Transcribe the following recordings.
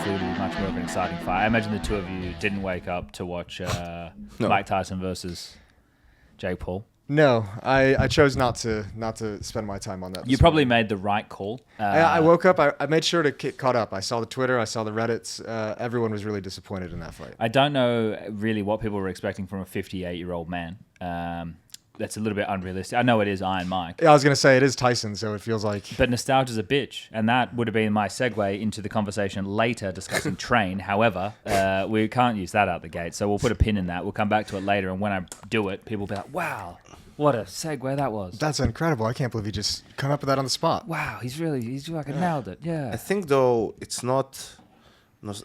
hopefully it'll be much more of an exciting fight. I imagine the two of you didn't wake up to watch Mike Tyson versus Jake Paul. No, I chose not to spend my time on that. You probably made the right call. I woke up. I made sure to get caught up. I saw the Twitter. I saw the Reddits. Everyone was really disappointed in that fight. I don't know really what people were expecting from a 58-year-old man. That's a little bit unrealistic. I know it is Iron Mike. Yeah, I was going to say it is Tyson, so it feels like... But nostalgia's a bitch, and that would have been my segue into the conversation later discussing Train. However, we can't use that out the gate, so we'll put a pin in that. We'll come back to it later, and when I do it, people will be like, wow, what a segue that was. That's incredible. I can't believe he just come up with that on the spot. Wow, he's fucking nailed it, yeah. I think, though, it's not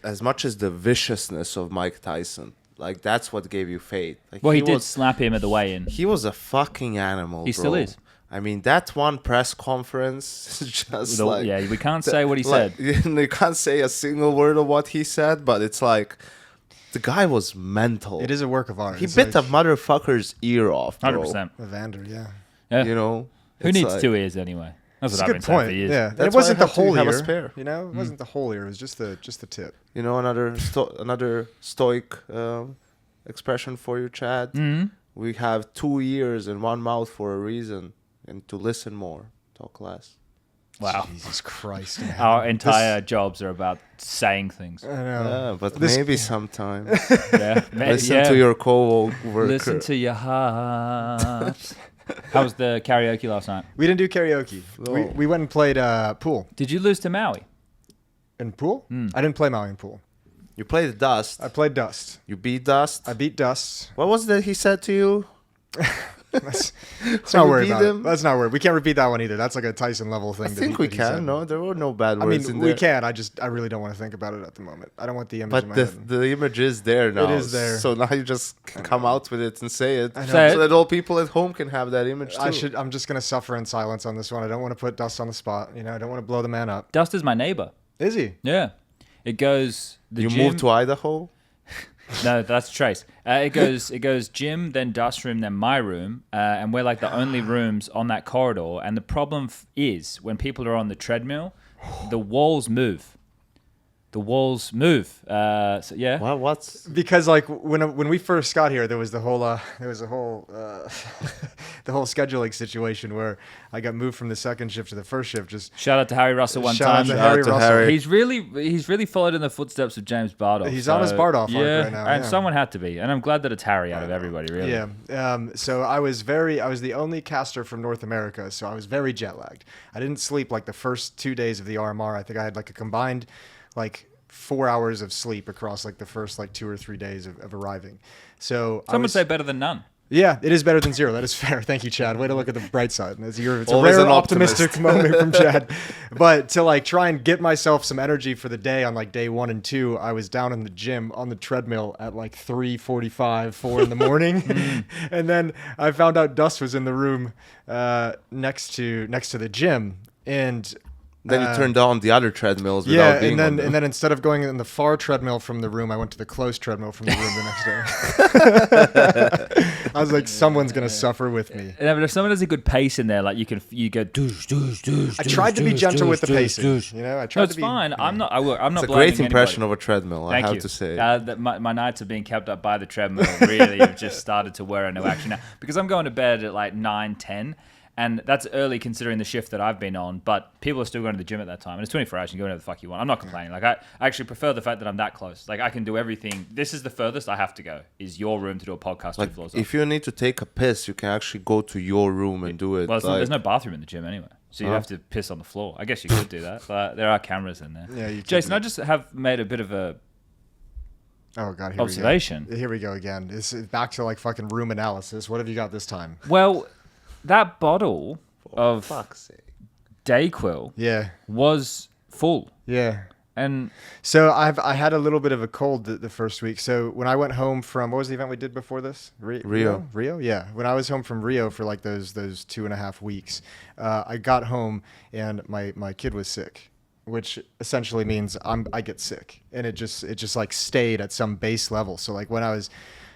as much as the viciousness of Mike Tyson. Like, that's what gave you faith. Like, well, he did slap him at the weigh-in. He was a fucking animal, He still is. I mean, that one press conference is just like... Yeah, we can't say what he said. You can't say a single word of what he said, but it's like... The guy was mental. It is a work of art. He bit a motherfucker's ear off, bro. 100%. Evander, Yeah. You know? Who needs two ears anyway? That's what I've been saying for years. Yeah, That's it wasn't why I the had to whole have a ear. spare. You know, it wasn't the whole ear. It was just the tip. You know, another stoic expression for you, Chad. Mm-hmm. We have 2 ears and 1 mouth for a reason, and to listen more, talk less. Wow. Jesus Christ. Our entire jobs are about saying things. I know. Yeah, but maybe sometime. Yeah. Listen to your co-worker. Listen to your heart. How was the karaoke last night? We didn't do karaoke. Oh. We went and played pool. Did you lose to Maui? In pool? I didn't play Maui in pool. You played Dust. I played Dust. You beat Dust. I beat Dust. What was that he said to you? Let's not worry about him? it. Let's not worry. We can't repeat that one either. That's like a Tyson level thing. I think we can. No, there were no bad words in we there. can. I really don't want to think about it at the moment. I don't want the image in my But head. the image is there now. It is there. So now you just come out with it and say it. I know. Say it. So that all people at home can have that image too. I'm just gonna suffer in silence on this one. I don't want to put Dust on the spot. You know, I don't want to blow the man up. Dust is my neighbor. Is he? Yeah. It goes... You gym- moved to Idaho? No, that's Trace. It goes gym, then Dust room, then my room, and we're like the only rooms on that corridor. And the problem is when people are on the treadmill, the walls move. The walls move. So yeah. Well, what's... Because like when we first got here, there was the whole the whole scheduling situation where I got moved from the second shift to the first shift. Just Shout out to Harry Russell one Shout time. out to Harry Russell. He's really followed in the footsteps of James Bardolph. He's on his Bardolph arc yeah, right now, and yeah. someone had to be, and I'm glad that it's Harry out of everybody. Really. Yeah. So I was the only caster from North America, so I was very jet lagged. I didn't sleep like the first 2 days of the RMR. I think I had like a combined like 4 hours of sleep across like the first like 2 or 3 days of arriving. So Some would say better than none. yeah, it is better than zero. That is fair. Thank you, Chad. Way to look at the bright side. It's a Always rare an optimistic optimist. moment from Chad. But to like try and get myself some energy for the day on like day 1 and 2, I was down in the gym on the treadmill at like 3:45, 4 in the morning. And then I found out Dust was in the room next to the gym. And Then you turned on the other treadmills without being on them. and then instead of going in the far treadmill from the room, I went to the close treadmill from the room the next day. I was like, someone's gonna suffer with me. Yeah, but if someone has a good pace in there, like you go douche, douche, douche. I tried to be gentle with the pacing. You know, I tried No, it's to be. fine. I'm not. I'm not. It's a great blaming impression anybody. of a treadmill, Thank I have you. to say. My nights are being kept up by the treadmill. Really, have just started to wear into action now because I'm going to bed at like 9, 10. And that's early considering the shift that I've been on, but people are still going to the gym at that time. And it's 24 hours, you can go whenever the fuck you want. I'm not complaining. Like I actually prefer the fact that I'm that close. Like I can do everything. This is the furthest I have to go, is your room to do a podcast 2 Like, floors up. if you need to take a piss, you can actually go to your room and do it. Well, like, there's no bathroom in the gym anyway. So you have to piss on the floor. I guess you could do that, but there are cameras in there. Yeah, you could Jason, do I just have made a bit of a Oh god, here observation. we go. Here we go again. This is back to like fucking room analysis. What have you got this time? Well, that bottle of fuck's sake. Dayquil Yeah, was full. yeah. And So I had a little bit of a cold the first week. So when I went home from, what was the event we did before this? Rio. Rio? Yeah. When I was home from Rio for like those 2.5 weeks, I got home and my kid was sick, which essentially means I get sick, and it just like stayed at some base level. So like when I was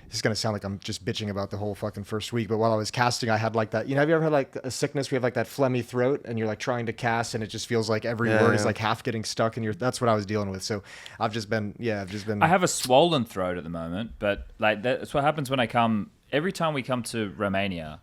This is gonna sound like I'm just bitching about the whole fucking first week, but while I was casting, I had like that. Have you ever had like a sickness where you have like that phlegmy throat and you're like trying to cast and it just feels like every word is like half getting stuck in your. That's what I was dealing with. So I've just been. I have a swollen throat at the moment, but like that's what happens when I come. Every time we come to Romania,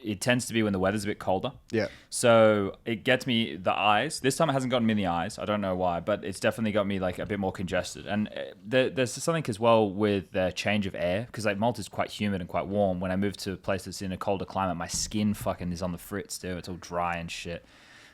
it tends to be when the weather's a bit colder. Yeah. So it gets me the eyes. This time it hasn't gotten me in the eyes. I don't know why, but it's definitely got me like a bit more congested. And there's something as well with the change of air, because like Malta's quite humid and quite warm. When I move to a place that's in a colder climate, my skin fucking is on the fritz too. It's all dry and shit.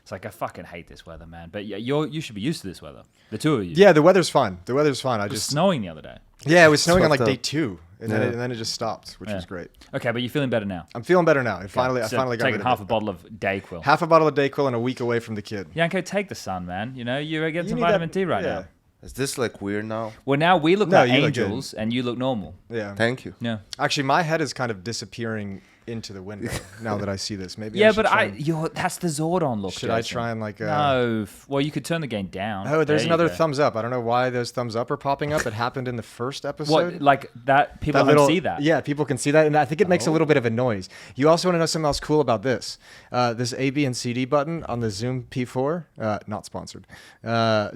It's like I fucking hate this weather, man. But yeah, you should be used to this weather. The two of you. Yeah, the weather's fine. It was snowing the other day. Yeah, it was snowing on like day 2, and then it just stopped, which was great. Okay, but you're feeling better now. I'm feeling better now. I finally got taking rid of half it. a bottle of Dayquil. Half a bottle of Dayquil and a week away from the kid. Yanko, take the sun, man. You know, you're getting some need vitamin that- D right yeah. now. Is this like weird now? Well, now we look No, like you look good. angels, and you look normal. Yeah. Thank you. Yeah. Actually, my head is kind of disappearing into the window now that I see this. Maybe. Yeah, I should but try and- that's the Zordon look. Should I Jason. try and like? No. Well, you could turn the gain down. Oh, there's There you another go. thumbs up. I don't know why those thumbs up are popping up. It happened in the first episode. What, like that? People can see that. Yeah, people can see that, and I think it makes a little bit of a noise. You also want to know something else cool about this? This A, B, and CD button on the Zoom P4, not sponsored.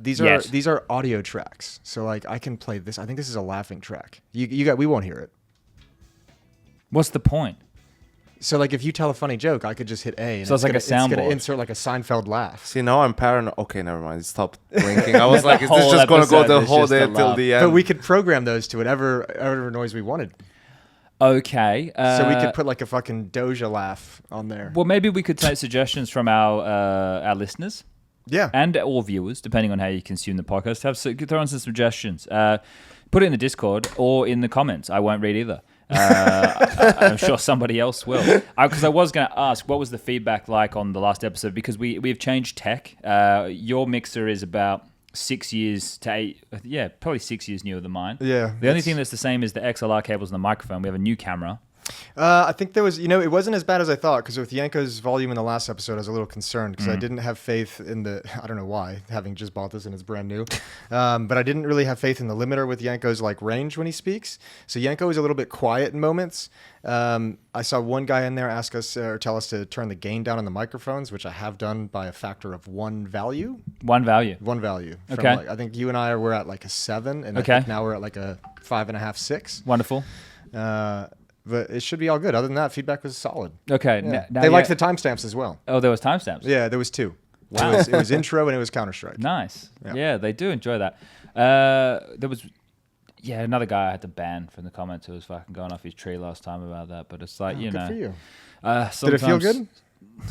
These are audio tracks. So like I can play this. I think this is a laughing track. We won't hear it. What's the point? So like if you tell a funny joke, I could just hit A. And So it's like a It's going soundboard. to insert like a Seinfeld laugh. See, now I'm paranoid. Okay, never mind. Stop blinking. I was like, is whole this just going to go episode the is whole just day a till laugh. the end? But we could program those to whatever noise we wanted. Okay. So we could put like a fucking Doja laugh on there. Well, maybe we could take suggestions from our listeners Yeah. and or viewers, depending on how you consume the podcast. Throw in some suggestions. Put it in the Discord or in the comments. I won't read either. I'm sure somebody else will. Because I was going to ask, what was the feedback like on the last episode? Because we've changed tech. Your mixer is about 6 years to 8. Yeah, probably 6 years newer than mine. Yeah. The only thing that's the same is the XLR cables and the microphone. We have a new camera. I think there was, it wasn't as bad as I thought, because with Yanko's volume in the last episode, I was a little concerned because I didn't have faith in I don't know why, having just bought this and it's brand new, but I didn't really have faith in the limiter with Yanko's like range when he speaks. So Yanko is a little bit quiet in moments. I saw one guy in there ask us or tell us to turn the gain down on the microphones, which I have done by a factor of one value. One value. One value. From Okay. I think you and I were at like a 7, and Okay. I think now we're at like a 5.5, 6. Wonderful. But it should be all good. Other than that, feedback was solid. Okay. Yeah. Now They liked the timestamps as well. Oh, there was timestamps. Yeah, there was 2. Wow. It was intro and it was Counter-Strike. Nice. Yeah. Yeah, they do enjoy that. There was, another guy I had to ban from the comments who was fucking going off his tree last time about that. But it's like, Good for you. Did Did it feel good?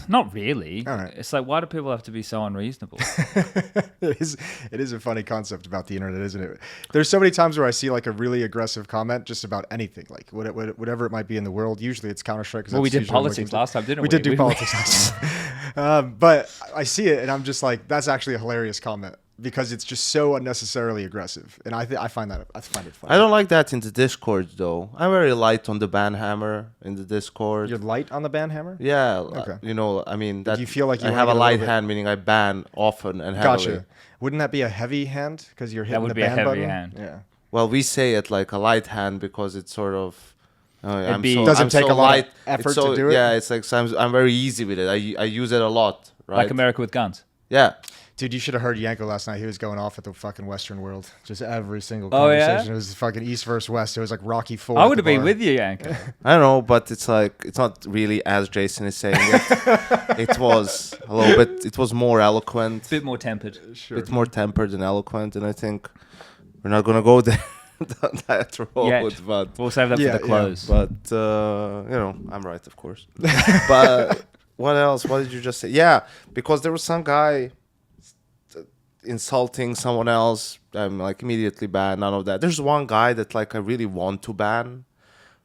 Not really. All right. It's like, why do people have to be so unreasonable? It is a funny concept about the internet, isn't it? There's so many times where I see like a really aggressive comment just about anything, like whatever it might be in the world. Usually it's Counter-Strike. Well, we did politics last time, didn't we? We did do politics last time. But I see it and I'm just like, that's actually a hilarious comment because it's just so unnecessarily aggressive. And I find it funny. I don't like that in the Discord though. I'm very light on the ban hammer in the Discord. You're light on the ban hammer? Yeah, Okay. I mean that. you feel like you I wanna have get a a light little bit- hand, meaning I ban often and heavily. Gotcha. Wouldn't that be a heavy hand because you're hitting would the be a ban heavy button? hand. Yeah. Well, we say it like a light hand because it's sort of. I'm be- so, Doesn't I'm take so a lot of light. effort It's so, to do it? Yeah, it's like I'm very easy with it. I use it a lot, right? Like America with guns. Yeah. Dude, you should have heard Yanko last night. He was going off at the fucking Western world. Just every single Oh, yeah? conversation. It was fucking East versus West. It was like Rocky 4. I would have been with you, Yanko. I don't know, but it's like it's not really as Jason is saying it. It was a little bit. It was more eloquent, Bit more tempered. Sure. bit more tempered and eloquent, and I think we're not gonna go there down that road. Yet. But We'll save that Yeah, for the yeah. close. I'm right, of course. But what else? What did you just say? Yeah, because there was some guy insulting someone else. I'm like immediately ban. None of that. There's one guy that like I really want to ban,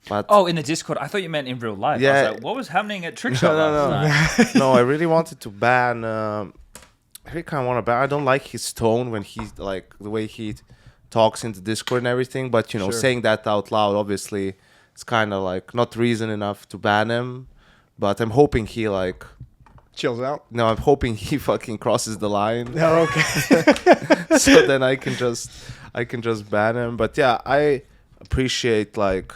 but Oh, in the Discord. I thought you meant in real life. I Yeah. was like, what was happening at Trick Shot No, last no. night? no, I really wanted to ban. I really kind of want to ban. I don't like his tone when he's like the way he talks in the Discord and everything. But Sure. saying that out loud, obviously, it's kind of like not reason enough to ban him. But I'm hoping he like. Chills out. No, I'm hoping he fucking crosses the line. Oh, okay. So then I can just ban him. But yeah, I appreciate like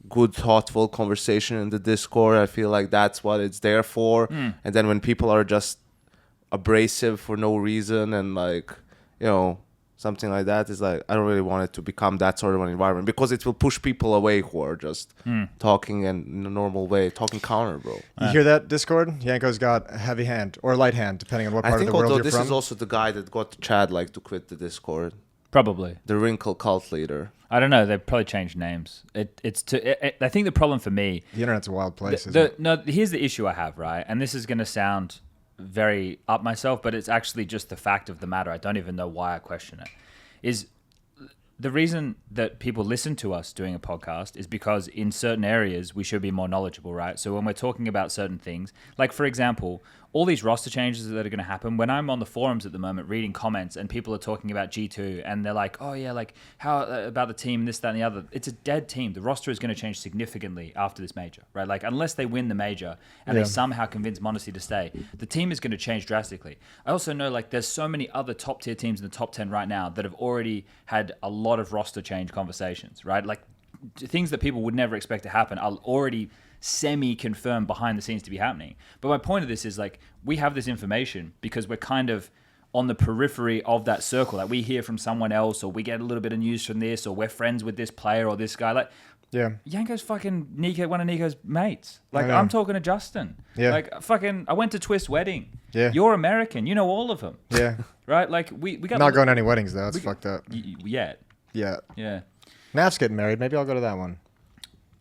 good, thoughtful conversation in the Discord. I feel like that's what it's there for. And then when people are just abrasive for no reason and like, something like that, is like, I don't really want it to become that sort of an environment, because it will push people away who are just talking in a normal way, talking counter, bro. You hear that, Discord? Yanko's got a heavy hand or light hand, depending on what part of the world you're this from. is also the guy that got Chad like to quit the Discord. Probably. The Wrinkle cult leader. I don't know. They've probably changed names. I think the problem for me... The internet's a wild place, isn't it? No, here's the issue I have, right? And this is going to sound very up myself, but it's actually just the fact of the matter. I don't even know why I question it. Is the reason that people listen to us doing a podcast is because in certain areas we should be more knowledgeable, right? So when we're talking about certain things, like for example, all these roster changes that are going to happen, when I'm on the forums at the moment reading comments and people are talking about G2 and they're like, oh yeah, like how about the team, this, that, and the other. It's a dead team. The roster is going to change significantly after this major, right? Like unless they win the major and they somehow convince Modesty to stay, the team is going to change drastically. I also know like there's so many other top tier teams in the top 10 right now that have already had a lot of roster change conversations, right? Like things that people would never expect to happen are already semi-confirmed behind the scenes to be happening. But my point of this is like we have this information because we're kind of on the periphery of that circle. Like we hear from someone else, or we get a little bit of news from this, or we're friends with this player or this guy. Like Yanko's fucking Nico, one of Nico's mates. Like I'm talking to Justin. Yeah. Like fucking I went to Twist's wedding. Yeah. You're American. You know all of them. Yeah. Right? Like we got not going to any weddings though. That's fucked up. Yet. Yeah. Yeah. Naf's getting married. Maybe I'll go to that one.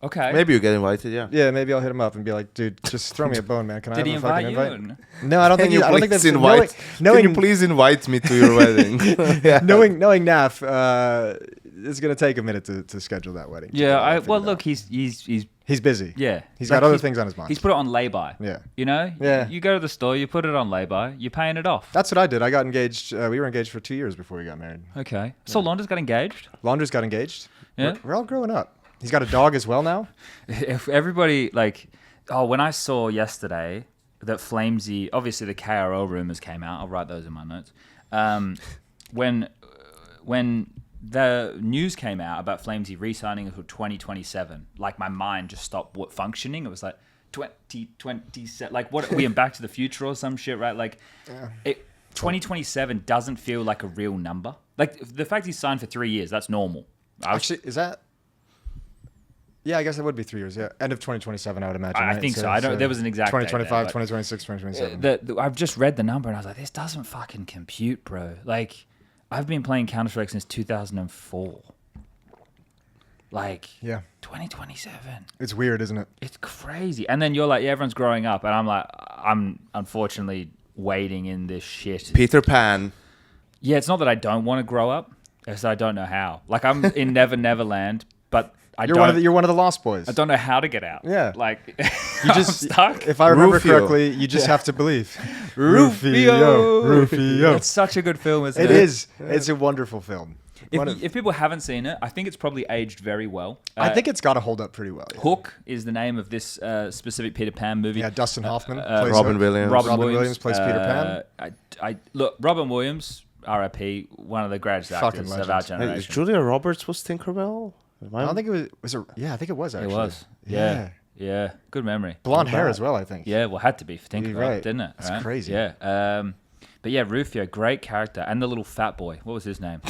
Okay. Maybe you get invited, yeah. Yeah, maybe I'll hit him up and be like, dude, just throw me a bone, man. Can I have a fucking invite? You? No, I don't think I don't think that's invite. Can you please invite me to your wedding? Knowing Naf, it's gonna take a minute to schedule that wedding. Yeah, look, he's busy. Yeah. He's got other things on his mind. He's put it on lay-by. Yeah. You know? Yeah. You go to the store, you put it on lay-by, you're paying it off. That's what I did. I got engaged. We were engaged for 2 years before we got married. Okay. So Laundra's got engaged? Laundra's got engaged. Yeah. We're all growing up. He's got a dog as well now. If everybody, when I saw yesterday that Flamesy, obviously the KRL rumors came out, I'll write those in my notes. When the news came out about Flamesy re-signing until 2027, like my mind just stopped functioning. It was like 2027, like what are we in Back to the Future or some shit, right? Like 2027 doesn't feel like a real number. Like the fact he's signed for 3 years, that's normal. Actually, is that? Yeah, I guess it would be 3 years. Yeah, end of 2027, I would imagine. I think so. I don't. There was an exact 2025, date there, 2026, 2027. I've just read the number and I was like, this doesn't fucking compute, bro. Like, I've been playing Counter-Strike since 2004. Like, 2027. It's weird, isn't it? It's crazy. And then you're like, everyone's growing up, and I'm like, I'm unfortunately waiting in this shit. Peter Pan. Yeah, it's not that I don't want to grow up; it's that I don't know how. Like, I'm in Never Neverland, but you're one of the Lost Boys. I don't know how to get out. Yeah, like you just I'm stuck. If I remember correctly, you just have to believe. Rufio. It's such a good film, isn't it? It is. It's a wonderful film. If people haven't seen it, I think it's probably aged very well. I think it's got to hold up pretty well. Yeah. Hook is the name of this specific Peter Pan movie. Yeah, Dustin Hoffman plays Robin Williams. Robin Williams plays Peter Pan. Look, Robin Williams, R.I.P., one of the greatest actors of our generation. Hey, Julia Roberts was Tinkerbell? I don't think it was. Yeah, I think it was actually. It was. Yeah. Good memory. Blonde hair as well, I think. Yeah, well, had to be for Tinkerbell, didn't it? That's crazy. Yeah. But yeah, Rufio, great character. And the little fat boy. What was his name?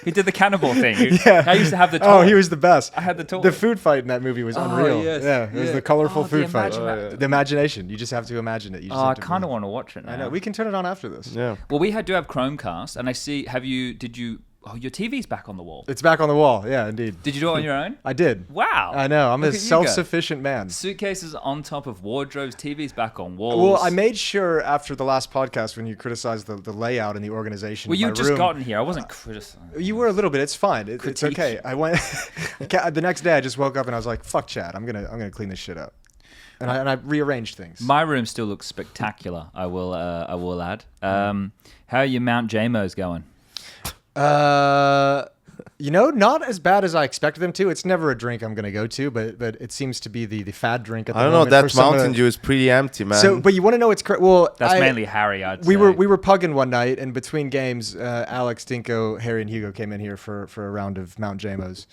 He did the cannibal thing. I used to have the toy. Oh, he was the best. I had the toy. The food fight in that movie was unreal. Yes. Yeah, it was the colorful food fight. The imagination. You just have to imagine it. I kind of want to watch it now. I know. We can turn it on after this. Yeah. Well, we do have Chromecast, and I see, your TV's back on the wall. It's back on the wall. Yeah, indeed. Did you do it on your own? I did. Wow. I know. I'm a self-sufficient man. Suitcases on top of wardrobes, TV's back on walls. Well, I made sure after the last podcast when you criticized the layout and the organization. Well, you've just gotten here. I wasn't criticizing. You were a little bit. It's fine. It's okay. I went the next day. I just woke up and I was like, "Fuck Chad. I'm gonna clean this shit up." And I rearranged things. My room still looks spectacular. I will add. How are your Mount JMOs going? Not as bad as I expected them to. It's never a drink I'm going to go to, but it seems to be the fad drink at the I don't know. moment. That for some of Mountain the- Dew is pretty empty, man. So, but you want to know what's well? That's mainly Harry, I'd say. We were pugging one night, and between games, Alex, Dinko, Harry, and Hugo came in here for a round of Mount Jamos.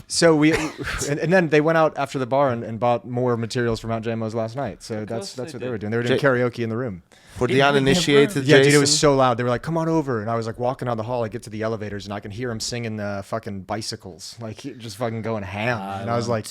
So and then they went out after the bar and bought more materials for Mount Jamos last night. So that's what they were doing. They were doing karaoke in the room. For the uninitiated, Yeah, dude, it Jason, was so loud. They were like, "Come on over," and I was like walking down the hall. I get to the elevators, and I can hear them singing fucking bicycles, like just fucking going ham. And I was like,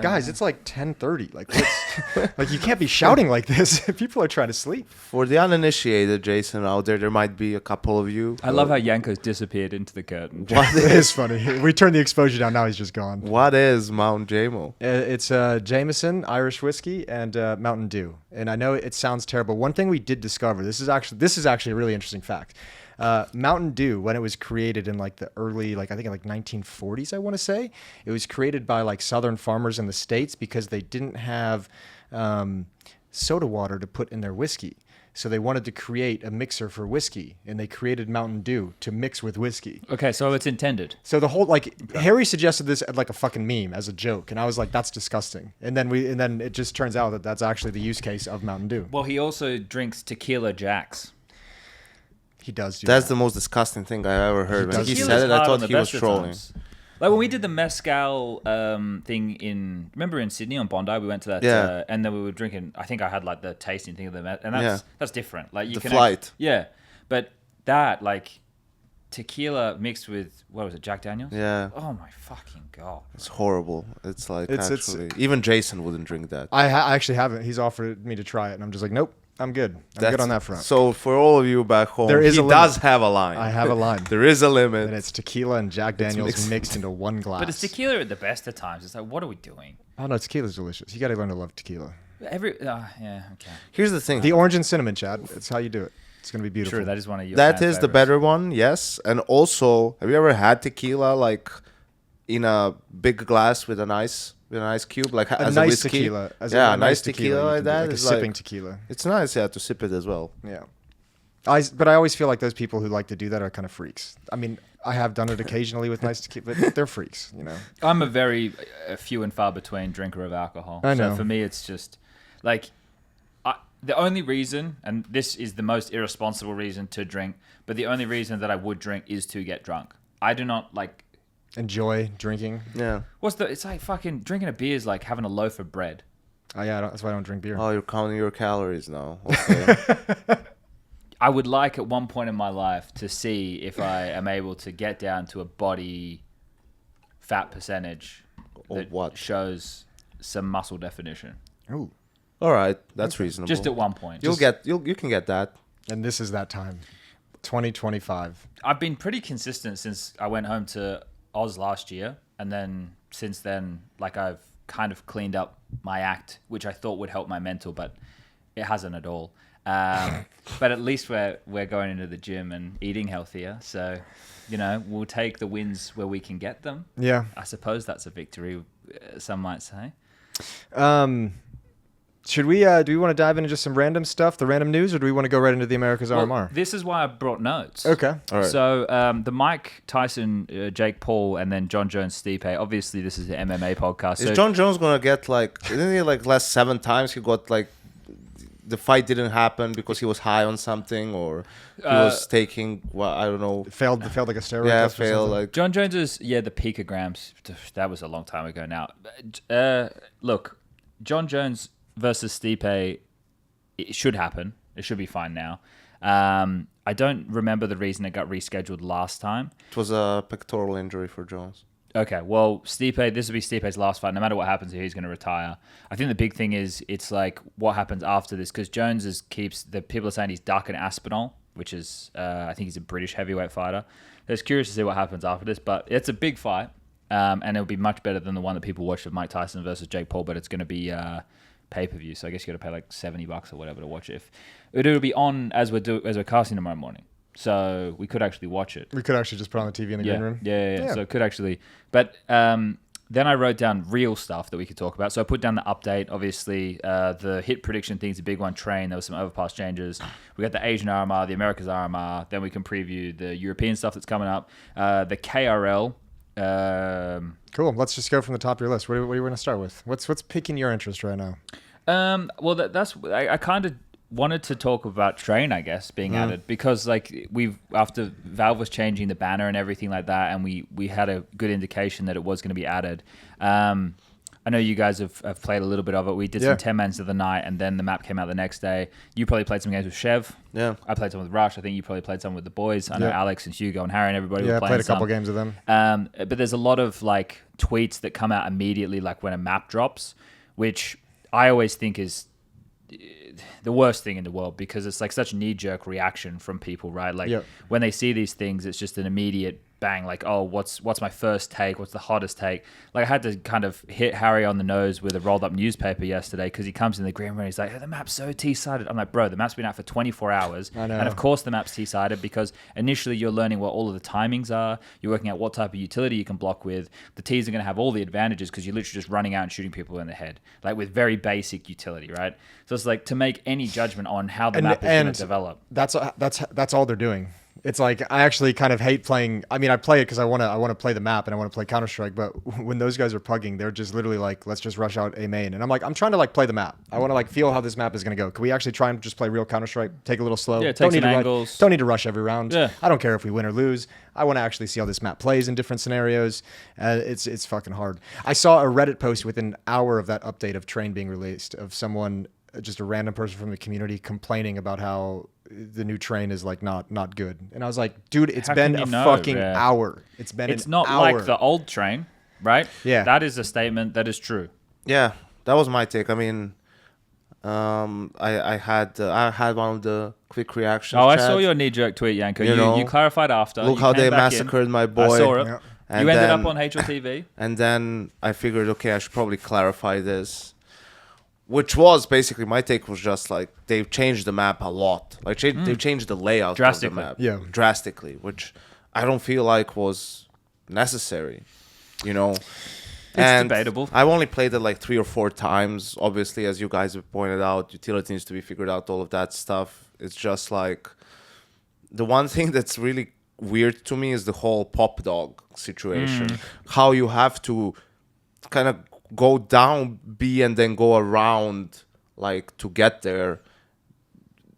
guys, it's like 10:30. Like, like you can't be shouting like this. People are trying to sleep. For the uninitiated, Jason out there might be a couple of you. I love how Yanko's disappeared into the curtain. It is funny. We turned the exposure down. Now he's just gone. What is Mount Jamo? It's Jameson, Irish whiskey, and Mountain Dew. And I know it sounds terrible. One thing we did discover, this is actually a really interesting fact. Mountain Dew, when it was created in like the early, I think in 1940s, I want to say, it was created by like Southern farmers in the States because they didn't have soda water to put in their whiskey. So they wanted to create a mixer for whiskey, and they created Mountain Dew to mix with whiskey. Okay, so it's intended. So the whole Harry suggested this as like a fucking meme, as a joke, and I was like, that's disgusting. And then it just turns out that that's actually the use case of Mountain Dew. Well, he also drinks tequila jacks. He does do That's that. the most disgusting thing I ever heard. When he Tequila's said it, I hard on thought the he was best of trolling. times. Like when we did the mezcal thing remember in Sydney on Bondi, we went to that, Yeah. and then we were drinking. I think I had like the tasting thing of the and that's different. Like you The can flight. but that like tequila mixed with what was it, Jack Daniels? Yeah, Oh my fucking god! it's horrible. It's like It's- actually, even Jason wouldn't drink that. I actually haven't. He's offered me to try it, and I'm just like, nope, I'm good. I'm good on that front. So for all of you back home, There is he a limit. does have a line. I have a line. There is a limit. And it's tequila and Jack Daniels mixed into one glass. But it's tequila at the best of times. It's like, what are we doing? Oh no, tequila's delicious. You got to learn to love tequila. Yeah, okay. Here's the thing. The orange and cinnamon, Chad. It's how you do it. It's gonna be beautiful. True, that is one of your. That fan is the favorites. better one, yes. And also, have you ever had tequila like in a big glass with an ice cube, like A as nice a whiskey? tequila. A nice tequila you like can do, that. like a is sipping like, tequila. it's nice, yeah, to sip it as well. Yeah. But I always feel like those people who like to do that are kind of freaks. I mean, I have done it occasionally with nice tequila, but they're freaks, you know. I'm a very few and far between drinker of alcohol. I know. So for me, it's just like the only reason, and this is the most irresponsible reason to drink, but the only reason that I would drink is to get drunk. I do not like. Enjoy drinking. Yeah. It's like fucking drinking a beer is like having a loaf of bread. Oh yeah, that's why I don't drink beer. Oh, you're counting your calories now. Okay. I would like at one point in my life to see if I am able to get down to a body fat percentage Or that what? shows some muscle definition. Ooh. All right, that's reasonable. Just at one point. you can get that. And this is that time. 2025. I've been pretty consistent since I went home to Oz last year, and then since then, like I've kind of cleaned up my act, which I thought would help my mental, but it hasn't at all. But at least we're going into the gym and eating healthier, so we'll take the wins where we can get them. Yeah. I suppose that's a victory, some might say. Should we do we want to dive into just some random stuff, the random news, or do we want to go right into the Americas Well, RMR? this is why I brought notes. Okay. All right. So the Mike Tyson, Jake Paul, and then John Jones, Stipe. Obviously, this is the MMA podcast. Is So John Jones gonna get didn't he last 7 times he got the fight didn't happen because he was high on something or he was taking I don't know. Failed like a steroid Yeah, test or failed something? like John Jones is the picograms. That was a long time ago now. Look, John Jones versus Stipe, it should happen. It should be fine now. I don't remember the reason it got rescheduled last time. it was a pectoral injury for Jones. Okay, well, Stipe, this will be Stipe's last fight. No matter what happens here, he's going to retire. I think the big thing is it's like what happens after this, because Jones people are saying he's ducking Aspinall, which is, I think he's a British heavyweight fighter. So it's curious to see what happens after this, but it's a big fight, and it'll be much better than the one that people watched of Mike Tyson versus Jake Paul, but it's going to be pay-per-view, so I guess you got to pay like $70 or whatever to watch it. It'll be on as we're casting tomorrow morning. So we could actually watch it. We could actually just put it on the TV in the green room. Yeah. So it could actually. But Then I wrote down real stuff that we could talk about. So I put down the update. Obviously, the hit prediction thing's a big one. Train. There was some overpass changes. We got the Asian RMR, the Americas RMR. Then we can preview the European stuff that's coming up. The KRL. Cool. Let's just go from the top of your list. What do you want to start with? What's piquing your interest right now? Well, that's I kind of wanted to talk about Train, I guess, being added, because like after Valve was changing the banner and everything like that, and we had a good indication that it was going to be added. I know you guys have played a little bit of it. We did some 10-mans of the night, and then the map came out the next day. You probably played some games with Chev. Yeah. I played some with Rush. I think you probably played some with the boys. I know Alex and Hugo and Harry and everybody were I playing played a couple games with them. But there's a lot of like tweets that come out immediately, like when a map drops, which I always think is the worst thing in the world, because it's like such a knee-jerk reaction from people, right? Like when they see these things, it's just an immediate bang, like, oh, what's my first take? What's the hottest take? Like I had to kind of hit Harry on the nose with a rolled up newspaper yesterday, because he comes in the green room and he's like, oh, the map's so T-sided. I'm like, bro, the map's been out for 24 hours. I know. And of course the map's T-sided, because initially you're learning what all of the timings are. You're working out what type of utility you can block with. The T's are going to have all the advantages because you're literally just running out and shooting people in the head, like with very basic utility, right? So it's like to make any judgment on how the map is going to develop. That's all they're doing. It's like I actually kind of hate playing. I mean, I play it because I want to play the map and I want to play Counter-Strike. But when those guys are pugging, they're just literally like, let's just rush out A main. And I'm like, I'm trying to like play the map. I want to like feel how this map is going to go. Can we actually try and just play real Counter-Strike? Take a little slow. Yeah, take some angles. Don't need to rush every round. Yeah. I don't care if we win or lose. I want to actually see how this map plays in different scenarios. It's fucking hard. I saw a Reddit post within an hour of that update of Train being released of someone, just a random person from the community, complaining about how the new Train is like not good. And I was like, dude, it's been a fucking hour. It's not like the old Train, right? Yeah. That is a statement that is true. Yeah, that was my take. I mean, I had one of the quick reactions. I saw your knee-jerk tweet, Yanko. You clarified after. Look how they massacred my boy. I saw it. Yeah. You ended up on HLTV. And then I figured, okay, I should probably clarify this. Which was basically my take was just like they've changed the map a lot. Like they've changed the layout of the map drastically, which I don't feel like was necessary. It's debatable. I've only played it like 3 or 4 times. Obviously, as you guys have pointed out, utility needs to be figured out, all of that stuff. It's just like the one thing that's really weird to me is the whole pop dog situation. How you have to kind of go down B and then go around like to get there.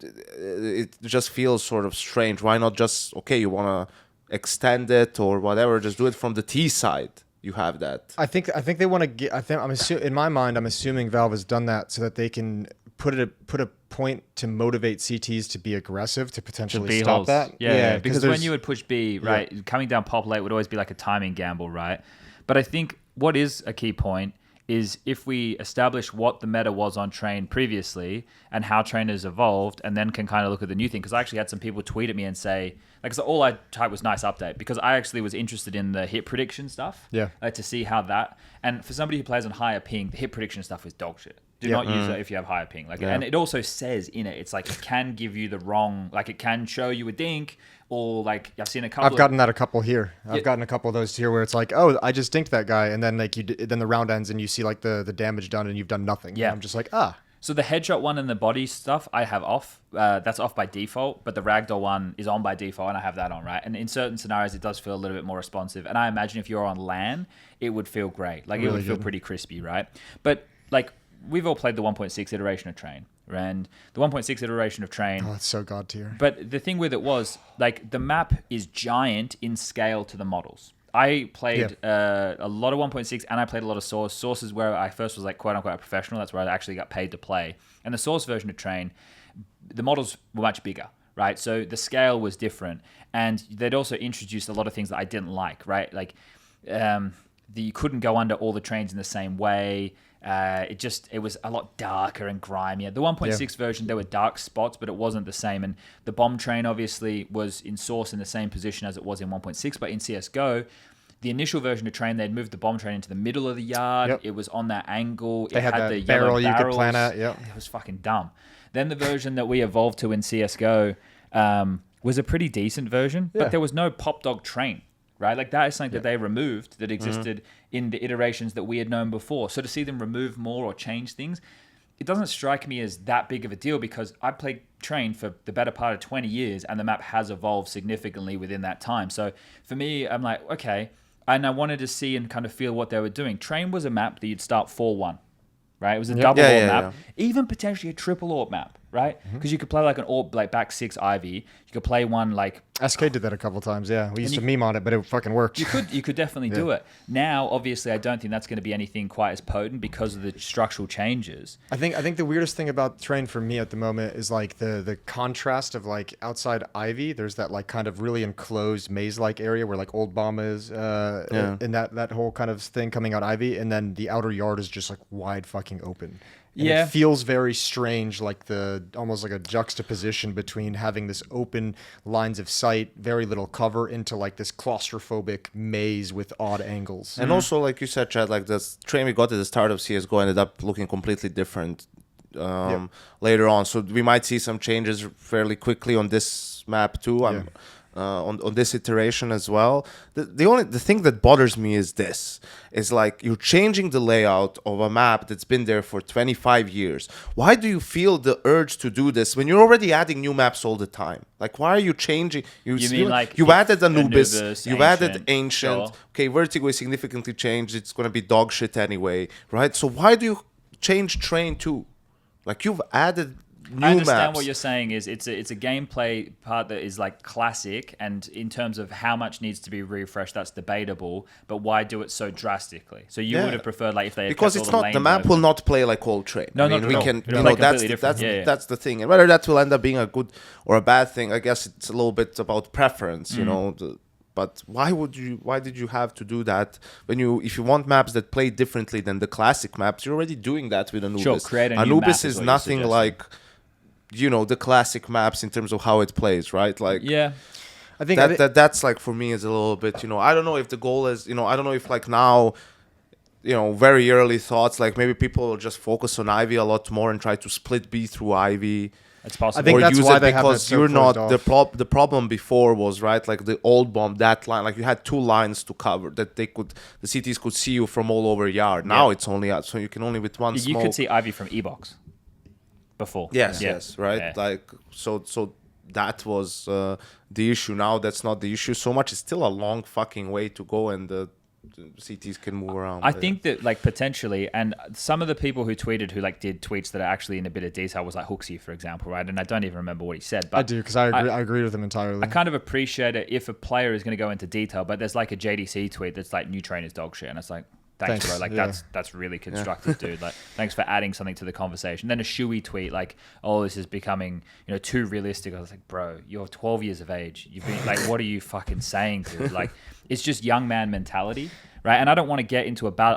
It just feels sort of strange. Why not just, okay, you want to extend it or whatever, just do it from the T side. You have that. I think they want to get. In my mind, I'm assuming Valve has done that so that they can put a point to motivate CTs to be aggressive, to potentially stop that. Yeah, because when you would push B, right, coming down pop late would always be like a timing gamble, right? But I think what is a key point is if we establish what the meta was on Train previously and how Train has evolved, and then can kind of look at the new thing. Because I actually had some people tweet at me and say, like, so all I typed was nice update, because I actually was interested in the hit prediction stuff. Yeah. To see how that, and for somebody who plays on higher ping, the hit prediction stuff is dog shit. Do not use it if you have higher ping. And it also says in it, it's like it can give you the wrong, like it can show you a dink, or like I've seen a couple. I've gotten that a couple here. I've gotten a couple of those here where it's like, oh, I just dinked that guy, and then like then the round ends and you see like the damage done and you've done nothing. Yeah. And I'm just like, So the headshot one and the body stuff I have off. That's off by default, but the ragdoll one is on by default, and I have that on, right? And in certain scenarios, it does feel a little bit more responsive. And I imagine if you're on LAN, it would feel great. Like it would feel pretty crispy, right? But like we've all played the 1.6 iteration of Train, and the 1.6 iteration of Train. oh, it's so god tier. But the thing with it was like the map is giant in scale to the models. I played a lot of 1.6 and I played a lot of Source. Source is where I first was like quote unquote a professional. That's where I actually got paid to play. And the Source version of Train, the models were much bigger, right? So the scale was different. And they'd also introduced a lot of things that I didn't like, right? Like you couldn't go under all the trains in the same way. It was a lot darker and grimier. The 1.6 version, there were dark spots, but it wasn't the same. And the bomb train obviously was in Source in the same position as it was in 1.6, but in CSGO, the initial version of Train, they'd moved the bomb train into the middle of the yard. Yep. It was on that angle. They it had that the barrel yellow you barrels. could plan at. Yep. It was fucking dumb. Then the version that we evolved to in CSGO was a pretty decent version, but there was no pop dog train. right? Like that is something that they removed that existed in the iterations that we had known before. So to see them remove more or change things, it doesn't strike me as that big of a deal because I played Train for the better part of 20 years and the map has evolved significantly within that time. So for me, I'm like, okay. And I wanted to see and kind of feel what they were doing. Train was a map that you'd start 4-1, right? It was a double AWP map, even potentially a triple AWP map, right? Because you could play like an AWP, like back 6 Ivy. You could play one like... SK did that a couple times, yeah. We used to meme on it, but it fucking worked. You could definitely do it. Now, obviously, I don't think that's going to be anything quite as potent because of the structural changes. I think the weirdest thing about Train for me at the moment is like the contrast of like outside Ivy. There's that like kind of really enclosed maze-like area where like Old Bomb is, and that whole kind of thing coming out Ivy, and then the outer yard is just like wide fucking open. And it feels very strange, like almost like a juxtaposition between having this open lines of sight, very little cover, into like this claustrophobic maze with odd angles. And also, like you said, Chad, like the Train we got at the start of CS:GO ended up looking completely different later on. So we might see some changes fairly quickly on this map too. On this iteration as well. The thing that bothers me is like you're changing the layout of a map that's been there for 25 years. Why do you feel the urge to do this when you're already adding new maps all the time? Like, why are you changing? You mean like you added Anubis, you added Ancient. Sure. Okay, Vertigo is significantly changed. It's going to be dog shit anyway, right? So why do you change Train too? Like, you've added new I understand maps. what you're saying is it's a gameplay part that is like classic, and in terms of how much needs to be refreshed, that's debatable. But why do it so drastically? So you would have preferred like if they had because kept it's all not the map open. will not play like old Train. No, I mean, no, we no. can It'll play that's the thing, and whether that will end up being a good or a bad thing, I guess it's a little bit about preference, you know. But why did you have to do that when if you want maps that play differently than the classic maps, you're already doing that with Anubis. Sure, create a new Anubis map is nothing like, you know, the classic maps in terms of how it plays, right? Like, I think that's like, for me, is a little bit, you know, I don't know if the goal is, you know, I don't know if like now, you know, very early thoughts, like maybe people will just focus on Ivy a lot more and try to split B through Ivy. It's possible. I think that's why they have that because so you're not closed the problem before was, right, like the Old Bomb, that line, like you had 2 lines to cover that the CTs could see you from all over yard. Now it's only out, so you can only with one You smoke. could see Ivy from E-Box before. Yes, right. Yeah. Like so that was the issue. Now that's not the issue so much. It's still a long fucking way to go, and the CTs can move around. I think that like potentially, and some of the people who tweeted who like did tweets that are actually in a bit of detail was like Hooksy, for example, right? And I don't even remember what he said, but I do, because I agree with him entirely. I kind of appreciate it if a player is going to go into detail, but there's like a JDC tweet that's like new Train is dog shit, and it's like, thanks bro, like that's really constructive, dude. Like, thanks for adding something to the conversation. Then a Shui tweet like, oh, this is becoming, you know, too realistic. I was like, bro, you're 12 years of age. You've been like, what are you fucking saying, dude? Like, it's just young man mentality, right? And I don't want to get into a battle.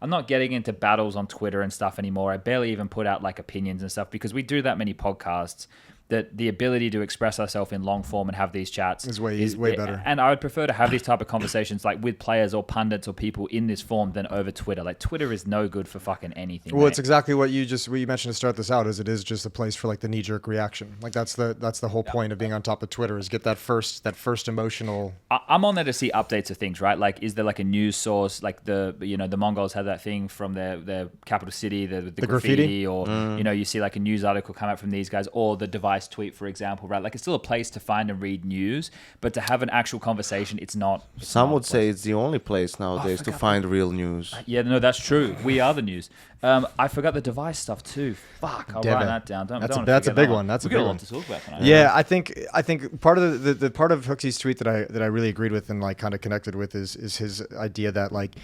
I'm not getting into battles on Twitter and stuff anymore. I barely even put out like opinions and stuff because we do that many podcasts. That the ability to express ourselves in long form and have these chats is way better. And I would prefer to have these type of conversations like with players or pundits or people in this form than over Twitter. Like, Twitter is no good for fucking anything. Well, mate. it's exactly what you mentioned to start this out. It is just a place for like the knee jerk reaction. Like that's the whole point of being on top of Twitter, is get that first emotional. I'm on there to see updates of things, right? Like, is there like a news source? Like the Mongols had that thing from their capital city, the graffiti, or you see like a news article come out from these guys, or the device tweet, for example, right? Like, it's still a place to find and read news, but to have an actual conversation, it's not. Some would say it's the only place nowadays to find real news. Yeah, no, that's true. We are the news. I forgot the device stuff too. Fuck, I'll write that down. That's a big one. That's a big one. To talk about tonight. Yeah, I think part of the part of Hooksy's tweet that I really agreed with and like kind of connected with is his idea that like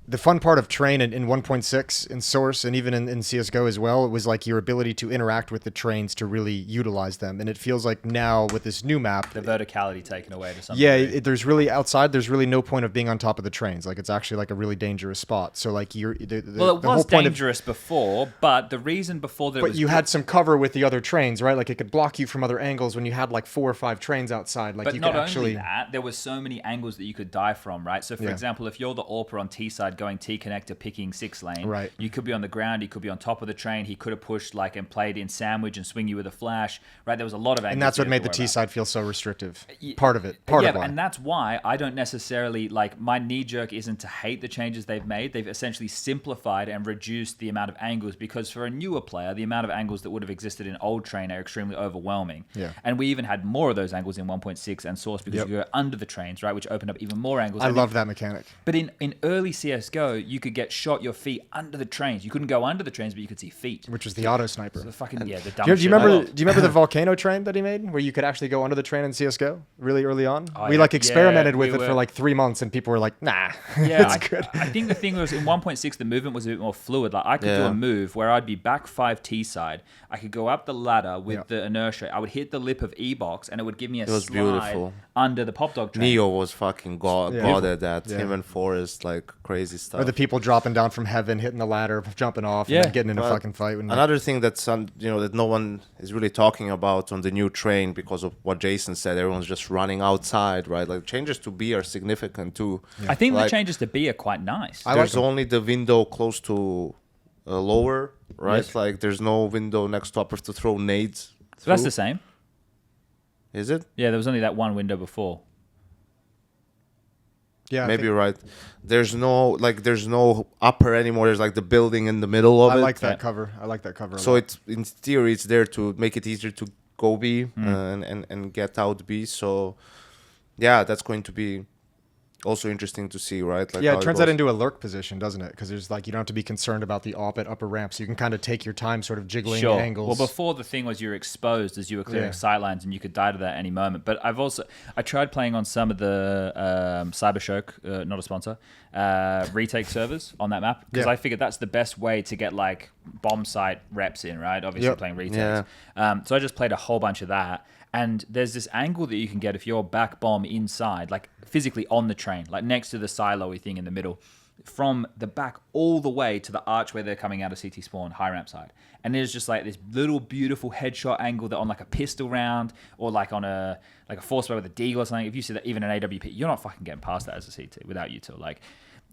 the fun part of Train in 1.6 in Source and even in CSGO as well, it was like your ability to interact with the trains to really utilize them. And it feels like now with this new map, the verticality taken away to some degree. There's really no point of being on top of the trains. Like, it's actually like a really dangerous spot. So like it was dangerous before, but the reason before that, but you had some cover with the other trains, right? Like, it could block you from other angles when you had like 4 or 5 trains outside. Like, but you not could actually only that, there was so many angles that you could die from, right? So for example, if you're the AWPer on T side going T-connector, picking 6 lane. Right. You could be on the ground. You could be on top of the train. He could have pushed like and played in sandwich and swing you with a flash. Right. There was a lot of angles. And that's what made the T side feel so restrictive. Part of why. And that's why I don't necessarily like my knee jerk isn't to hate the changes they've made. They've essentially simplified and reduced the amount of angles, because for a newer player, the amount of angles that would have existed in old train are extremely overwhelming. Yeah. And we even had more of those angles in 1.6 and Source, because you go under the trains, right, which opened up even more angles. I love that mechanic. But in early CSGO, you could get shot your feet under the trains. You couldn't go under the trains, but you could see feet. Which was the auto sniper. So the fucking, the dumb Do you remember? shit. Do you remember the volcano train that he made, where you could actually go under the train in CS:GO really early on? Oh, we yeah. like experimented with we it for like 3 months, and people were like, "Nah, Yeah, it's good." I think the thing was in 1.6, the movement was a bit more fluid. Like I could do a move where I'd be back 5 T side. I could go up the ladder with the inertia. I would hit the lip of E box, and it would give me a slide beautiful. under the pop dog train. Neo was fucking god at that. Yeah. Him and Forrest, like crazy stuff. Or the people dropping down from heaven, hitting the ladder, jumping off, and then getting in a fucking fight. Another thing that's that no one is really talking about on the new train, because of what Jason said, everyone's just running outside, right? Like changes to B are significant too. I think the changes to B are quite nice. There's only the window close to lower, right? Yes. Like there's no window next to upper to throw nades. So that's through. the same. Is it? Yeah, there was only that one window before. Yeah, maybe you're right. There's no upper anymore. There's like the building in the middle of it. I like that cover. I like that cover. So it's in theory it's there to make it easier to go B and get out B. So yeah, that's going to be also interesting to see, right? Like yeah, how it turns goes. that into a lurk position, doesn't it? Because there's like you don't have to be concerned about the op at upper ramp, so you can kind of take your time, sort of jiggling angles. Well, before the thing was you were exposed as you were clearing sightlines, and you could die to that at any moment. But I tried playing on some of the Cybershock, not a sponsor, retake servers on that map, because I figured that's the best way to get like bomb site reps in, right? Obviously playing retakes. Yeah. So I just played a whole bunch of that. And there's this angle that you can get if you're back bomb inside, like physically on the train, like next to the silo-y thing in the middle, from the back all the way to the arch where they're coming out of CT spawn, high ramp side. And there's just like this little beautiful headshot angle that on like a pistol round or like on a force with a deagle or something. If you see that even an AWP, you're not fucking getting past that as a CT without util. Like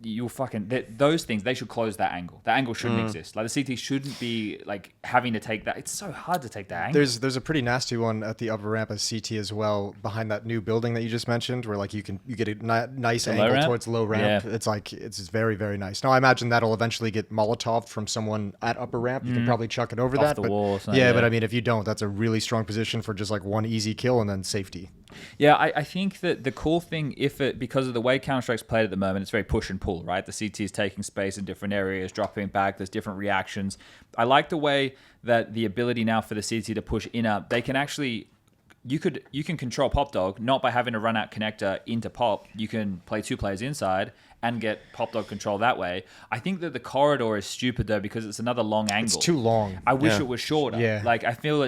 you'll fucking those things, they should close that angle. That angle shouldn't exist. Like the CT shouldn't be like having to take that. It's so hard to take that angle. There's a pretty nasty one at the upper ramp as CT as well, behind that new building that you just mentioned, where like you get a nice angle towards low ramp. Yeah. It's very, very nice. Now I imagine that'll eventually get Molotov from someone at upper ramp. You can probably chuck it over Off that. the But wall or something, but I mean, if you don't, that's a really strong position for just like one easy kill and then safety. Yeah, I think that the cool thing, because of the way Counter-Strike's played at the moment, it's very push and pull, right? The CT is taking space in different areas, dropping back, there's different reactions. I like the way that the ability now for the CT to push in up, they can actually, you can control Pop Dog, not by having to run out connector into Pop. You can play 2 players inside and get Pop Dog control that way. I think that the corridor is stupid though, because it's another long angle. It's too long. I wish it was shorter. Yeah. Like I feel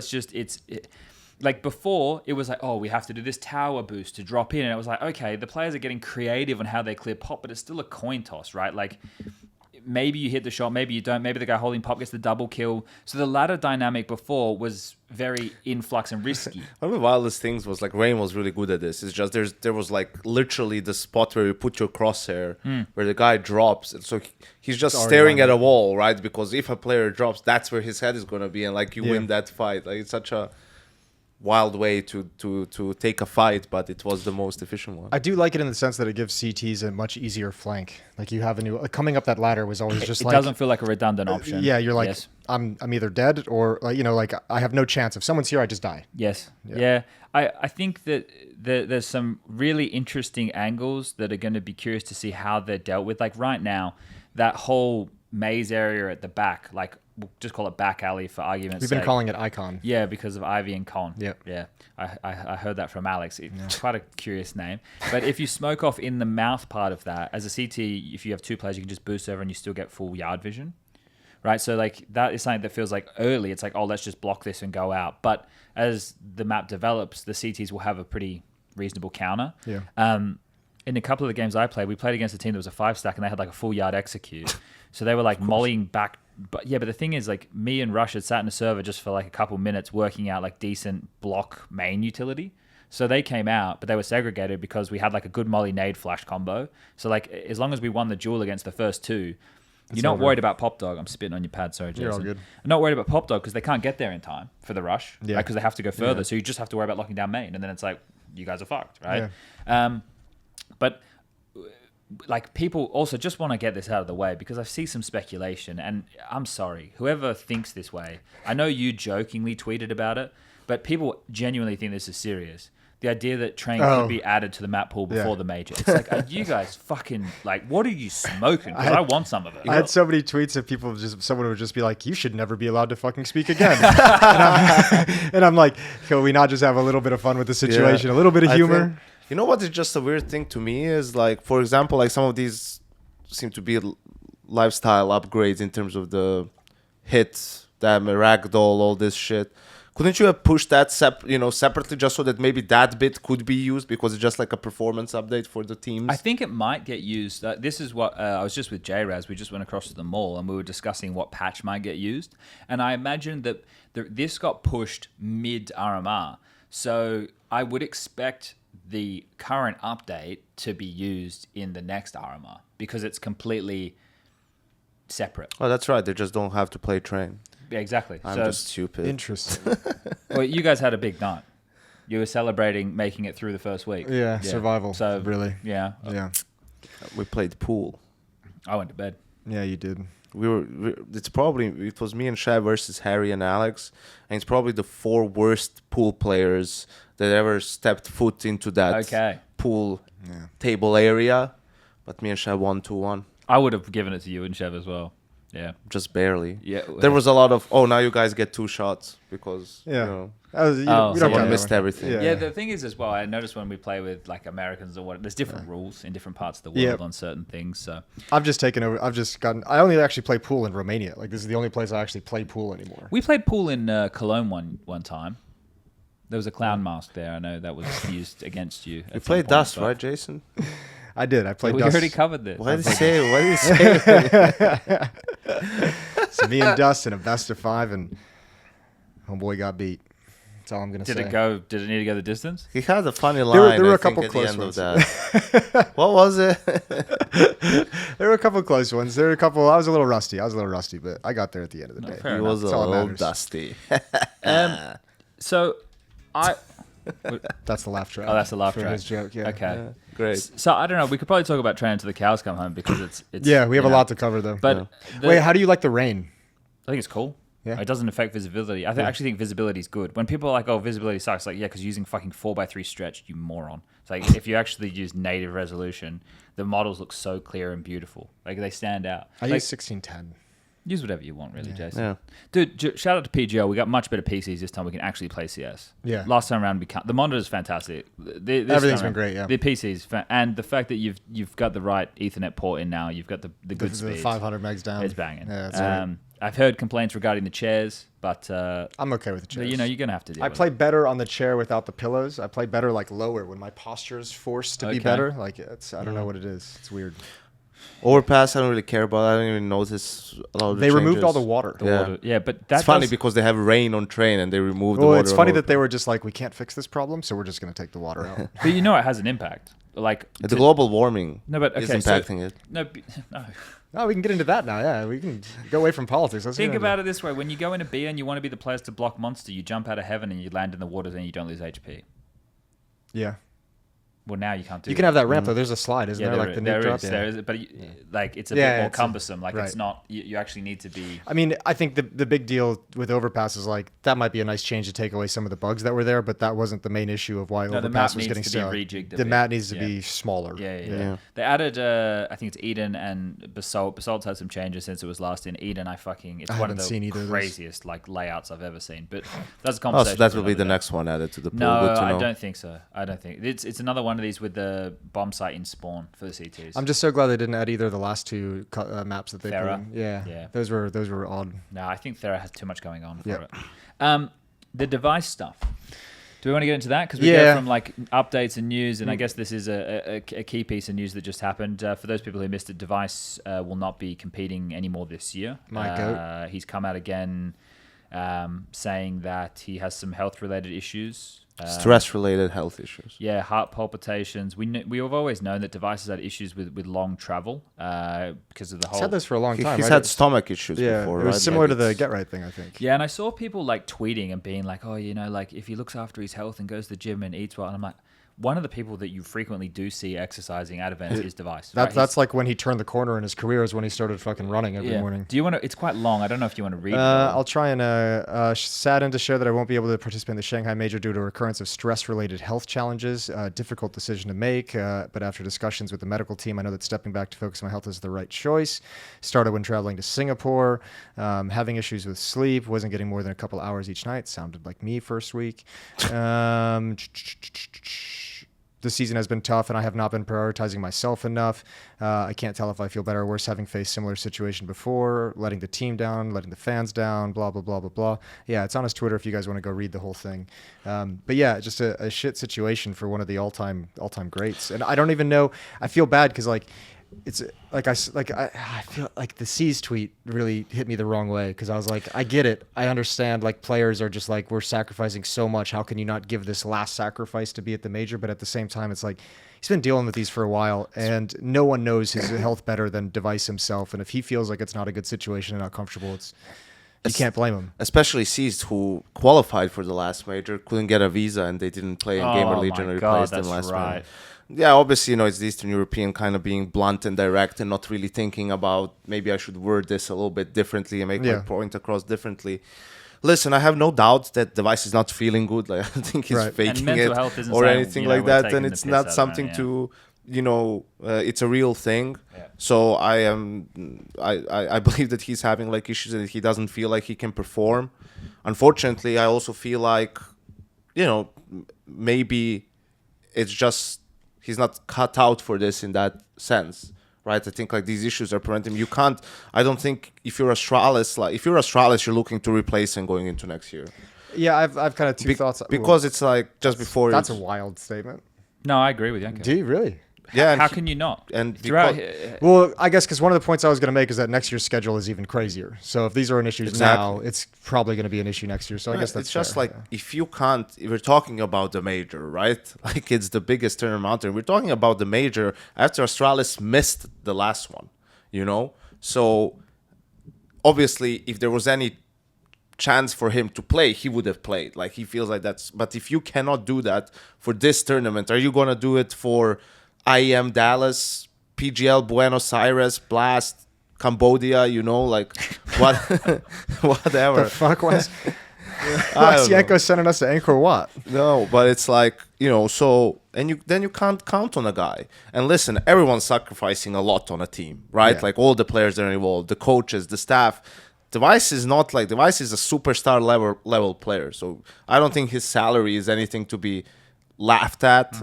like before, it was like, oh, we have to do this tower boost to drop in. And it was like, okay, the players are getting creative on how they clear Pop, but it's still a coin toss, right? Like, maybe you hit the shot, maybe you don't. Maybe the guy holding Pop gets the double kill. So the ladder dynamic before was very influx and risky. One of the wildest things was like Rain was really good at this. It's just there was like literally the spot where you put your crosshair where the guy drops, and so he's just staring at a wall, right? Because if a player drops, that's where his head is gonna be, and like you win that fight. Like it's such a wild way to take a fight, but it was the most efficient one. I do like it in the sense that it gives CTs a much easier flank. Like you have a new coming up that ladder was always just it like doesn't feel like a redundant option. Yeah, you're like Yes. I'm either dead or like I have no chance. If someone's here, I just die. Yes. Yeah. I think that there's some really interesting angles that are going to be curious to see how they're dealt with. Like right now, that whole maze area at the back, like we'll just call it back alley for argument's sake. We've been calling it Icon. Yeah, because of Ivy and Con. Yep. Yeah. I heard that from Alex. It's quite a curious name. But if you smoke off in the mouth part of that, as a CT, if you have 2 players, you can just boost over and you still get full yard vision. Right? So like that is something that feels like early. It's like, oh, let's just block this and go out. But as the map develops, the CTs will have a pretty reasonable counter. Yeah. In a couple of the games I played, we played against a team that was a 5-stack and they had like a full yard execute. So they were like mollying back. But the thing is, like, me and Rush had sat in a server just for like a couple minutes working out like decent block main utility. So they came out, but they were segregated because we had like a good Molly nade flash combo. So like as long as we won the duel against the first two, you're not worried about Pop Dog. I'm spitting on your pad, sorry, Jason. You're all good. I'm not worried about Pop Dog because they can't get there in time for the rush. Yeah. Because they have to go further. Yeah. So you just have to worry about locking down main. And then it's like, you guys are fucked, right? Yeah. But like people also just want to get this out of the way because I see some speculation. And I'm sorry, whoever thinks this way, I know you jokingly tweeted about it, but people genuinely think this is serious. The idea that train could be added to the map pool before the major. It's like, are you guys fucking, like, what are you smoking? Because I want some of it. I had so many tweets of people, someone would just be like, you should never be allowed to fucking speak again. and I'm like, can we not just have a little bit of fun with the situation? A little bit of humor? You know what is just a weird thing to me is like, for example, like some of these seem to be lifestyle upgrades in terms of the hits, the ragdoll, all this shit. Couldn't you have pushed that separately just so that maybe that bit could be used because it's just like a performance update for the teams? I think it might get used. This is what I was just with J-Raz. We just went across to the mall and we were discussing what patch might get used. And I imagine that this got pushed mid RMR. So I would expect the current update to be used in the next RMR because it's completely separate. Oh, that's right. They just don't have to play train. Yeah, exactly. I'm just stupid. Interesting. Well, you guys had a big night. You were celebrating making it through the first week. Yeah, survival. So really. Yeah. Yeah. We played pool. I went to bed. Yeah, you did. It was me and Shai versus Harry and Alex, and it's probably the 4 worst pool players that ever stepped foot into that pool table area. But me and Shai won 2-1. I would have given it to you and Chev as well. Yeah. Just barely. Yeah. There was a lot of, now you guys get 2 shots because, we someone don't missed everything. Yeah, the thing is as well, I noticed when we play with like Americans or what, there's different rules in different parts of the world on certain things. So I've just taken over. I only actually play pool in Romania. Like this is the only place I actually play pool anymore. We played pool in Cologne one time. There was a clown mask there. I know that was used against you. You played Dust, right, Jason? I did. I played we Dust. already covered this. What did he say? So me and Dust in a best of 5, and homeboy got beat. That's all I'm gonna say. Did it need to go the distance? He had a funny line. There were I a couple think, close at the ones. end of that. What was it? There were a couple close ones. There were a couple. I was a little rusty, but I got there at the end of the day. fair He enough. was a That's all that little matters. dusty. So I That's the laugh track. Oh, that's the laugh for track. his joke. Yeah. Okay. Great. So I don't know. We could probably talk about training till the cows come home because it's Yeah, we have you a know. lot to cover though. But Wait, how do you like the rain? I think it's cool. Yeah. It doesn't affect visibility. I actually think visibility is good. When people are like, "Oh, visibility sucks," like, yeah, because using fucking 4x3 stretch, you moron. It's like if you actually use native resolution, the models look so clear and beautiful. Like they stand out. I Like, use 1610. use whatever you want, really, Jason. Yeah. Dude, shout out to PGO. We got much better PCs this time. We can actually play CS. Yeah. Last time around, the monitor's fantastic. This Everything's time been around, great, yeah. The PC's and the fact that you've got the right Ethernet port in now. You've got the good The speed. 500 megs down. It's banging. Yeah, that's right. I've heard complaints regarding the chairs, but I'm okay with the chairs. you know, you're gonna have to deal I with play it. better on the chair without the pillows. I play better like lower when my posture is forced to be Okay. better. Like I don't know what it is. It's weird. Overpass, I don't really care about. I don't even notice a lot of the They removed all the changes. water. Yeah. Yeah, but that's It's funny because they have rain on train and they removed the Well, water. it's on funny overpass. that they were just like, we can't fix this problem, so we're just going to take the water out. But you know, it has an impact. Like The global warming no, but is okay, impacting it. no. Oh, we can get into that now. Yeah, we can go away from politics. Let's Think about it this way: when you go into B and you want to be the players to block monster, you jump out of heaven and you land in the waters and you don't lose HP. Yeah. Well, now you can't do. You can have that ramp though. There's a slide, isn't there? Like the there nuke drop. is, there is, but like it's a Yeah, bit more it's cumbersome. Like right. it's not. You actually need to be. I mean, I think the big deal with Overpass is like that might be a nice change to take away some of the bugs that were there, but that wasn't the main issue of why No, the Overpass map was needs getting to so. be rejigged. The map needs to be smaller. Yeah. They added, I think it's Eden and Basalt. Basalt's had some changes since it was last in Eden. It's one of haven't seen the either of those. craziest like layouts I've ever seen. But that's a Oh, conversation. so that for will be another the day. next one added to the pool. No, Good to I know. don't think so. I don't think it's another one of these with the bomb site in spawn for the CTs. I'm just so glad they didn't add either of the last two maps that they Thera? put in. Yeah. Yeah. Those were odd. No, I think Thera has too much going on for Yeah. it. The device stuff. Do we want to get into that? Because we Yeah. go from like updates and news, and I guess this is a key piece of news that just happened. For those people who missed it, Device will not be competing anymore this year. My goat. He's come out again saying that he has some health-related issues. Stress-related health issues. Yeah, heart palpitations. We have always known that Device has had issues with long travel because of the He's whole. had this for a long time. He's right? had stomach issues yeah, before, it was right? similar Like to the it's- Get Right thing, I think. Yeah, and I saw people like tweeting and being like, oh, like if he looks after his health and goes to the gym and eats well, and I'm like, one of the people that you frequently do see exercising at events is Device. Right? That's like when he turned the corner in his career is when he started fucking running every morning. Do you want to? It's quite long. I don't know if you want to read it. all. I'll try and saddened to share that I won't be able to participate in the Shanghai Major due to a recurrence of stress-related health challenges. Difficult decision to make, but after discussions with the medical team, I know that stepping back to focus on my health is the right choice. Started when traveling to Singapore, having issues with sleep, wasn't getting more than a couple hours each night. Sounded like me first week. The season has been tough, and I have not been prioritizing myself enough. I can't tell if I feel better or worse having faced similar situation before, letting the team down, letting the fans down, blah, blah, blah, blah, blah. Yeah, it's on his Twitter if you guys want to go read the whole thing. But yeah, just a shit situation for one of the all-time greats. And I don't even know. I feel bad because, like, it's like I feel like the C's tweet really hit me the wrong way because I was like, I get it. I understand, like, players are just like, we're sacrificing so much. How can you not give this last sacrifice to be at the major? But at the same time, it's like he's been dealing with these for a while and no one knows his health better than Device himself. And if he feels like it's not a good situation and not comfortable, you can't blame him. Especially Seized, who qualified for the last major, couldn't get a visa, and they didn't play, and Gamer Legion replaced them last minute. Yeah, obviously, it's the Eastern European kind of being blunt and direct and not really thinking about maybe I should word this a little bit differently and make my point across differently. Listen, I have no doubt that Device is not feeling good. Like, I don't think he's faking it or anything like that, and it's not something to, it's a real thing. Yeah. So I believe that he's having like issues and he doesn't feel like he can perform. Unfortunately, I also feel like, maybe it's just he's not cut out for this in that sense, right? I think like these issues are preventing him. You can't. I don't think if you're Astralis, you're looking to replace him going into next year. Yeah, I've kind of two thoughts because it's like just before. That's a wild statement. No, I agree with Yanko. Do you really? Yeah. How can you not? And well, I guess because one of the points I was going to make is that next year's schedule is even crazier. So if these are an issue now, it's probably going to be an issue next year. So I guess that's just fair. Like if you can't, if we're talking about the major, right? Like it's the biggest tournament. We're talking about the major after Astralis missed the last one, So obviously, if there was any chance for him to play, he would have played. Like he feels like that's. But if you cannot do that for this tournament, are you going to do it for IEM Dallas, PGL Buenos Aires, Blast, Cambodia, like what, whatever. The fuck was? Why's Yanko sending us to Angkor Wat? No, but it's like so, and then you can't count on a guy. And listen, everyone's sacrificing a lot on a team, right? Yeah. Like all the players that are involved, the coaches, the staff. Device is a superstar level player, so I don't think his salary is anything to be laughed at,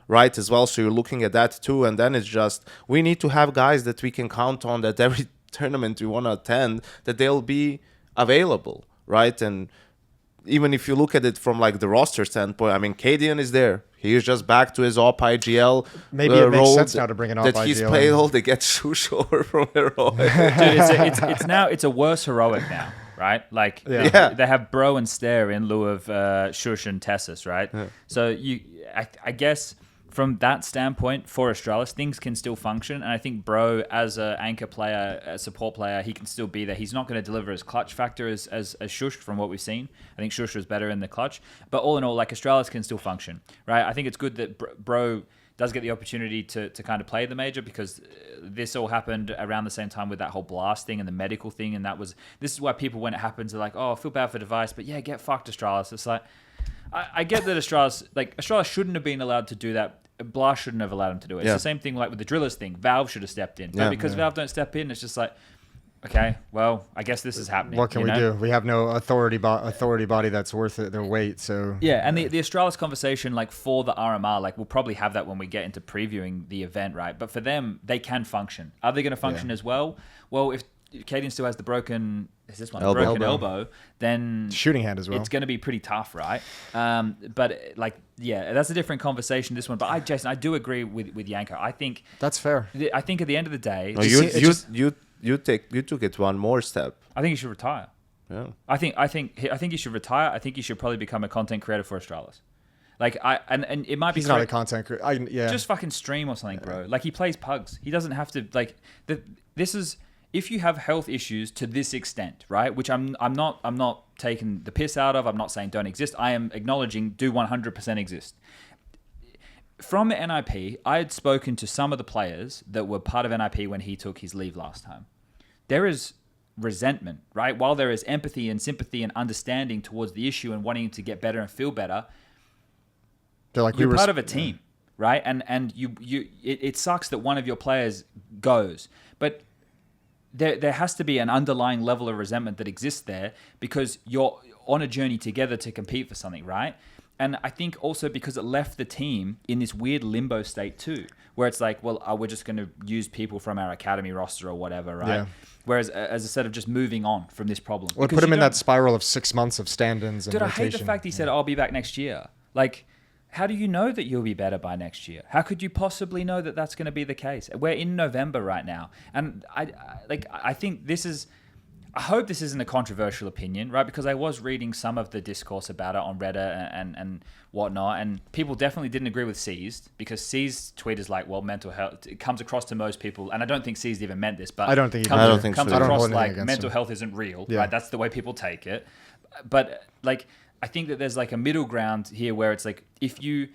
right, as well. So you're looking at that too, and then it's just we need to have guys that we can count on that every tournament we want to attend, that they'll be available, right? And even if you look at it from like the roster standpoint, I mean, Cadian is there. He is just back to his OP IGL. Maybe it makes sense now to bring an OP IGL. That he's played all. They get Shush over from heroic. Dude, it's a worse heroic now. Right, like they have Bro and Stare in lieu of Shush and Tessus, right? Yeah. So I guess from that standpoint, for Astralis, things can still function, and I think Bro as an anchor player, a support player, he can still be there. He's not going to deliver his clutch factor as Shush from what we've seen. I think Shush was better in the clutch, but all in all, like Astralis can still function, right? I think it's good that Bro does get the opportunity to kind of play the major because this all happened around the same time with that whole blast thing and the medical thing, and this is why people, when it happens, are like, oh, I feel bad for Device, but yeah, get fucked, Astralis. It's like I get that Astralis shouldn't have been allowed to do that. Blast shouldn't have allowed him to do it. It's the same thing like with the Drillers thing. Valve should have stepped in, but because Valve don't step in, it's just like, okay, well, I guess this is happening. What can we do? We have no authority body that's worth their weight. So yeah, and the Astralis conversation, like for the RMR, like we'll probably have that when we get into previewing the event, right? But for them, they can function. Are they going to function as well? Well, if Cadian still has the broken elbow, then shooting hand as well. It's going to be pretty tough, right? But that's a different conversation. This one, but Jason, I do agree with Yanko. I think that's fair. I think at the end of the day, you took it one more step. I think he should retire. Yeah. I think you should retire. I think you should probably become a content creator for Australis. Like and it might be He's not a content creator. Yeah. Just fucking stream or something, bro. Like he plays pugs. He doesn't have to like this is if you have health issues to this extent, right? Which I'm not taking the piss out of. I'm not saying don't exist. I am acknowledging do 100% exist. From NIP, I had spoken to some of the players that were part of NIP when he took his leave last time. There is resentment, right? While there is empathy and sympathy and understanding towards the issue and wanting to get better and feel better, they're like, you're part of a team, right? And it sucks that one of your players goes, but there has to be an underlying level of resentment that exists there because you're on a journey together to compete for something, right? And I think also because it left the team in this weird limbo state too, where it's like, well, we're just going to use people from our academy roster or whatever, right? Yeah. Whereas as instead of just moving on from this problem. Well, put him in that spiral of 6 months of stand-ins and rotation. I hate the fact he said, I'll be back next year. Like, how do you know that you'll be better by next year? How could you possibly know that that's going to be the case? We're in November right now. And I think this is... I hope this isn't a controversial opinion, right? Because I was reading some of the discourse about it on Reddit and whatnot, and people definitely didn't agree with Seized because Seized's tweet is like, well, mental health, it comes across to most people, and I don't think Seized even meant this, but I don't think comes so. across like mental health isn't real, right? That's the way people take it. But like, I think that there's like a middle ground here where it's like, if you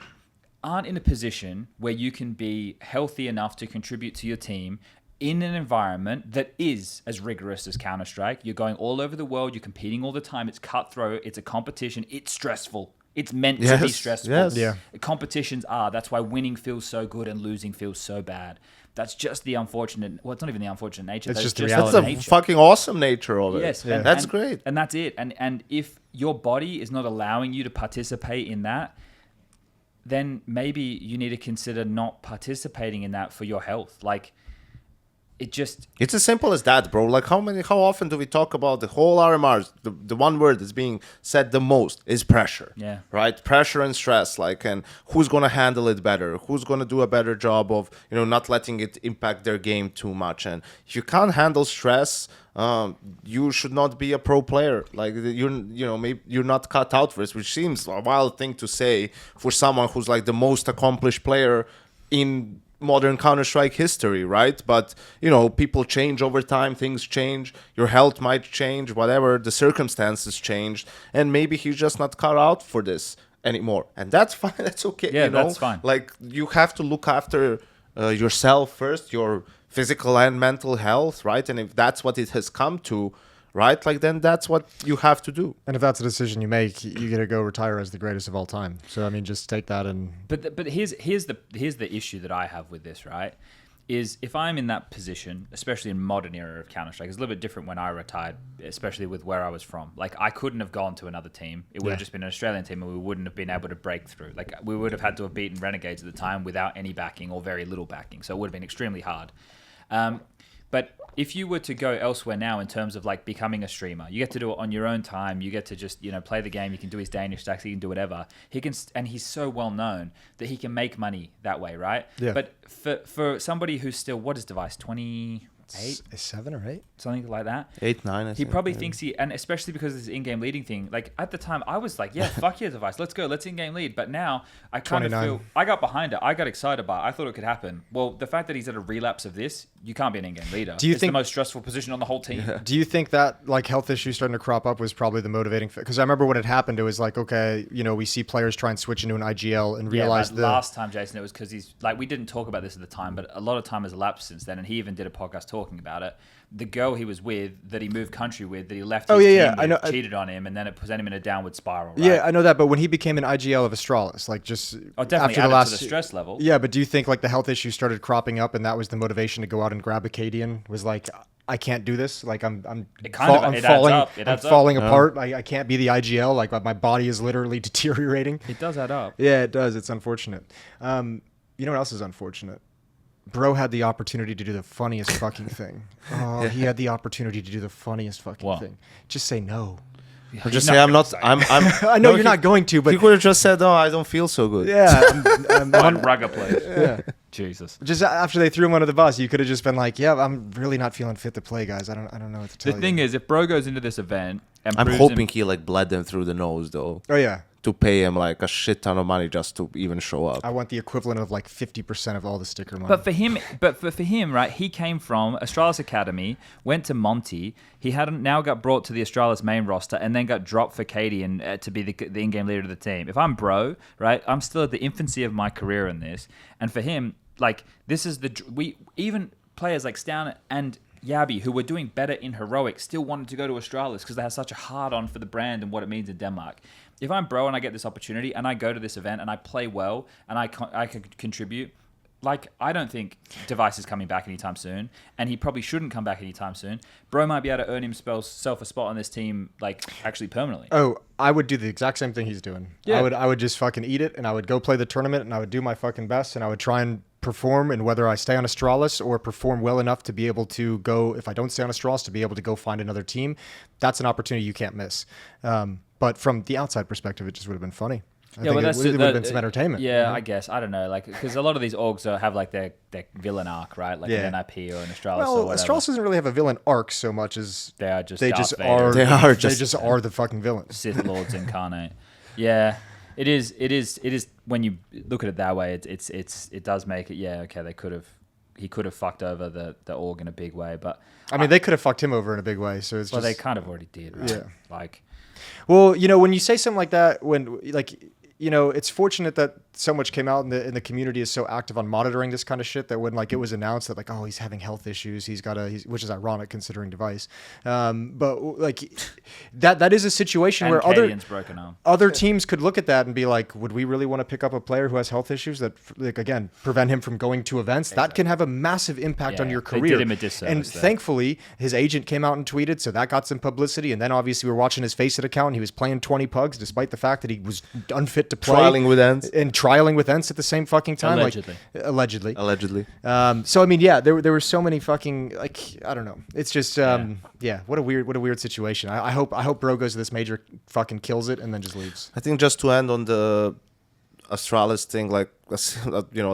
aren't in a position where you can be healthy enough to contribute to your team in an environment that is as rigorous as Counter-Strike, you're going all over the world, you're competing all the time, it's cutthroat, it's a competition, it's stressful. It's meant to be stressful. Yes. Yeah. Competitions are. That's why winning feels so good and losing feels so bad. That's just the unfortunate... Well, it's not even the unfortunate nature. It's just the That's reality. the fucking awesome nature of it. Yes. Yeah. That's great. And that's it. And if your body is not allowing you to participate in that, then maybe you need to consider not participating in that for your health. Like... It's as simple as that, bro. Like how often do we talk about the whole RMRs? The one word that's being said the most is pressure. Yeah. Right? Pressure and stress. Like, and who's gonna handle it better? Who's gonna do a better job of, not letting it impact their game too much? And if you can't handle stress, you should not be a pro player. Like maybe you're not cut out for this, which seems a wild thing to say for someone who's like the most accomplished player in modern Counter-Strike history, right? But people change over time, things change, your health might change, whatever, the circumstances changed, and maybe he's just not cut out for this anymore, and that's fine. That's okay. Yeah, that's fine. Like, you have to look after yourself first, your physical and mental health, right? And if that's what it has come to, right, like, then that's what you have to do. And if that's a decision you make, you get to go retire as the greatest of all time. So I mean, just take that and. But here's the issue that I have with this, right? Is if I'm in that position, especially in modern era of Counter-Strike, it's a little bit different when I retired, especially with where I was from. Like, I couldn't have gone to another team. It would have just been an Australian team, and we wouldn't have been able to break through. Like, we would have had to have beaten Renegades at the time without any backing or very little backing. So it would have been extremely hard. But if you were to go elsewhere now in terms of like becoming a streamer, you get to do it on your own time. You get to just, play the game. You can do his Danish stacks. He can do whatever. And he's so well known that he can make money that way, right? Yeah. But for somebody who's still, what is Device, 28? 7 or 8? Something like that. 8, 9, I think. He probably thinks and especially because of this in-game leading thing, like at the time I was like, yeah, fuck yeah, Device, let's go, let's in-game lead. But now I kind 29. of feel, I got behind it, I got excited by it, I thought it could happen. Well, the fact that he's at a relapse of this, you can't be an in-game leader. Do you it's think the most stressful position on the whole team? Do you think that like health issues starting to crop up was probably the motivating factor? Because I remember when it happened, it was like, okay, we see players try and switch into an IGL and realize last time, Jason, it was because he's like, we didn't talk about this at the time, but a lot of time has elapsed since then, and he even did a podcast talking about it. The girl he was with, that he moved country with, that he left his team with, I know, cheated on him, and then it sent him in a downward spiral, right? Yeah, I know that, but when he became an IGL of Astralis, like just definitely after the added last to the stress level. Yeah, but do you think like the health issues started cropping up, and that was the motivation to go out and grab a Cadian? Was like, I can't do this. Like I'm falling apart. I can't be the IGL. Like my body is literally deteriorating. It does add up. Yeah, it does. It's unfortunate. You know what else is unfortunate? Bro had the opportunity to do the funniest fucking thing. Oh, he had the opportunity to do the funniest fucking thing. Just say no. Or just say I'm not. I know you're not going to, but he could have just said, "Oh, I don't feel so good." Yeah, One Rugger plays. Yeah, Jesus. Just after they threw him under the bus, you could have just been like, "Yeah, I'm really not feeling fit to play, guys. I don't know what to tell you." The thing is, if Bro goes into this event and I'm proves hoping him, he like bled them through the nose though, Oh yeah, to pay him like a shit ton of money just to even show up. I want the equivalent of like 50% of all the sticker money. But for him, right? He came from Australis Academy, went to Monty. He hadn't now got brought to the Australis main roster, and then got dropped for Katie and to be the in-game leader of the team. If I'm Bro, right, I'm still at the infancy of my career in this, and for him, like this is even players like Stown and Yabi, who were doing better in heroic, still wanted to go to Australis because they have such a hard-on for the brand and what it means in Denmark. If I'm Bro and I get this opportunity and I go to this event and I play well and I can contribute, like, I don't think Device is coming back anytime soon, and he probably shouldn't come back anytime soon. Bro might be able to earn himself a spot on this team, like, actually permanently. Oh, I would do the exact same thing he's doing. Yeah. I would just fucking eat it, and I would go play the tournament, and I would do my fucking best, and I would try and perform, and whether I stay on Astralis or perform well enough to be able to go, if I don't stay on Astralis, to be able to go find another team, that's an opportunity you can't miss. But from the outside perspective, it just would have been funny. I think it would have been some entertainment. Yeah, I guess. I don't know. Like, because a lot of these orgs have like their villain arc, right? Like an NIP or an Astralis or whatever. Astralis doesn't really have a villain arc so much as they just they Darth just Vader. are the fucking villains. Sith Lords incarnate. Yeah, it is when you look at it that way, it does make it. Yeah, okay, he could have fucked over the org in a big way, but I mean, they could have fucked him over in a big way. So it's they kind of already did, right? Yeah. Like, well, when you say something like that, it's fortunate that so much came out and the community is so active on monitoring this kind of shit that when like it was announced that like, oh, he's having health issues, which is ironic considering Device. But like that is a situation where other teams could look at that and be like, would we really want to pick up a player who has health issues that, like, again, prevent him from going to events? Exactly. That can have a massive impact on your career. They did him a disservice, and thankfully, his agent came out and tweeted, so that got some publicity. And then obviously we're watching his Faceit account, and he was playing 20 pugs despite the fact that he was unfit to play. Trialing with Ents. And trialing with Ents at the same fucking time. Allegedly. Allegedly. So I mean, yeah, there were so many fucking, like, I don't know. It's just what a weird situation. I hope Bro goes to this major, fucking kills it, and then just leaves. I think just to end on the Astralis thing, like a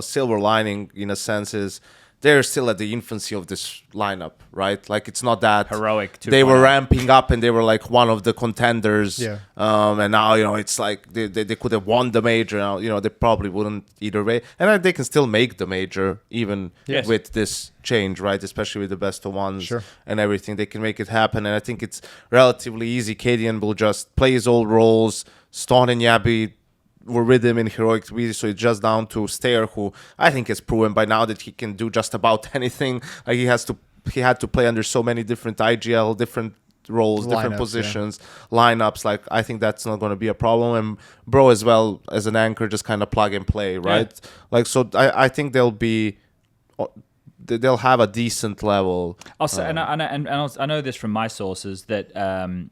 silver lining in a sense is they're still at the infancy of this lineup, right? Like, it's not that heroic. They were ramping up and they were like one of the contenders. Yeah. And now, it's like they could have won the major. Now, they probably wouldn't either way. And they can still make the major even with this change, right? Especially with the best of ones and everything. They can make it happen. And I think it's relatively easy. Kadian will just play his old roles. Stone and Yabi were with him in heroic, so it's just down to Stair, who I think has proven by now that he can do just about anything. Like, he had to play under so many different IGL, different roles, different positions, lineups. Like, I think that's not going to be a problem. And Bro as well as an anchor, just kind of plug and play, right? Yeah. Like, so I think they'll have a decent level. Also, and I know this from my sources that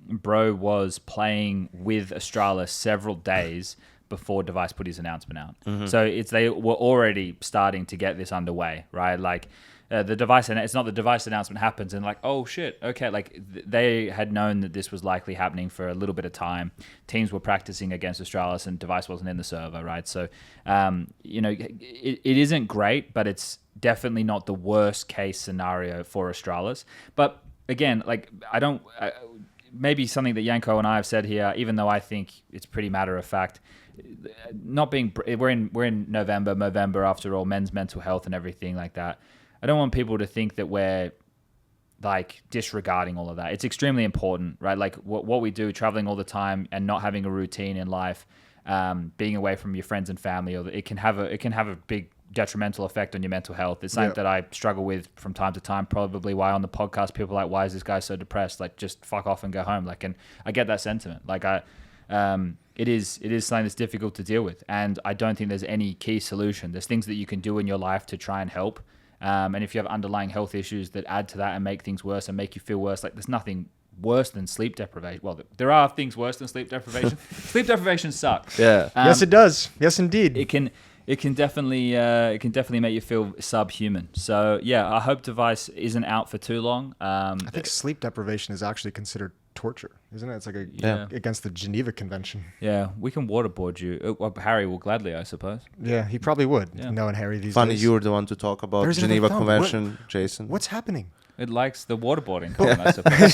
Bro was playing with Astralis several days before Device put his announcement out. Mm-hmm. So they were already starting to get this underway, right? Like, the Device, and it's not the Device announcement happens and like, oh shit, okay, like they had known that this was likely happening for a little bit of time. Teams were practicing against Astralis and Device wasn't in the server, right? So, it isn't great, but it's definitely not the worst case scenario for Astralis. But again, like, maybe something that Yanko and I have said here, even though I think it's pretty matter of fact, we're in November after all, men's mental health and everything like that. I don't want people to think that we're like disregarding all of that. It's extremely important, right? Like what we do, traveling all the time and not having a routine in life, being away from your friends and family, or it can have a big detrimental effect on your mental health. It's something that I struggle with from time to time. Probably why on the podcast people are like, why is this guy so depressed? Like, just fuck off and go home. Like, and I get that sentiment. Like, it is something that's difficult to deal with, and I don't think there's any key solution. There's things that you can do in your life to try and help. And if you have underlying health issues that add to that and make things worse and make you feel worse, like, there's nothing worse than sleep deprivation. Well, there are things worse than sleep deprivation. Sleep deprivation sucks. Yeah. Yes, it does. Yes, indeed. It can definitely make you feel subhuman. So yeah, I hope Device isn't out for too long. I think sleep deprivation is actually considered torture, isn't it? It's like Yeah. against the Geneva Convention. Yeah, we can waterboard you. Well, Harry will gladly, I suppose. Yeah, he probably would. Yeah. Knowing Harry these Funny, days. you were the one to talk about There's another Geneva thumb. Convention, Jason. What's happening? It likes the waterboarding column, I suppose.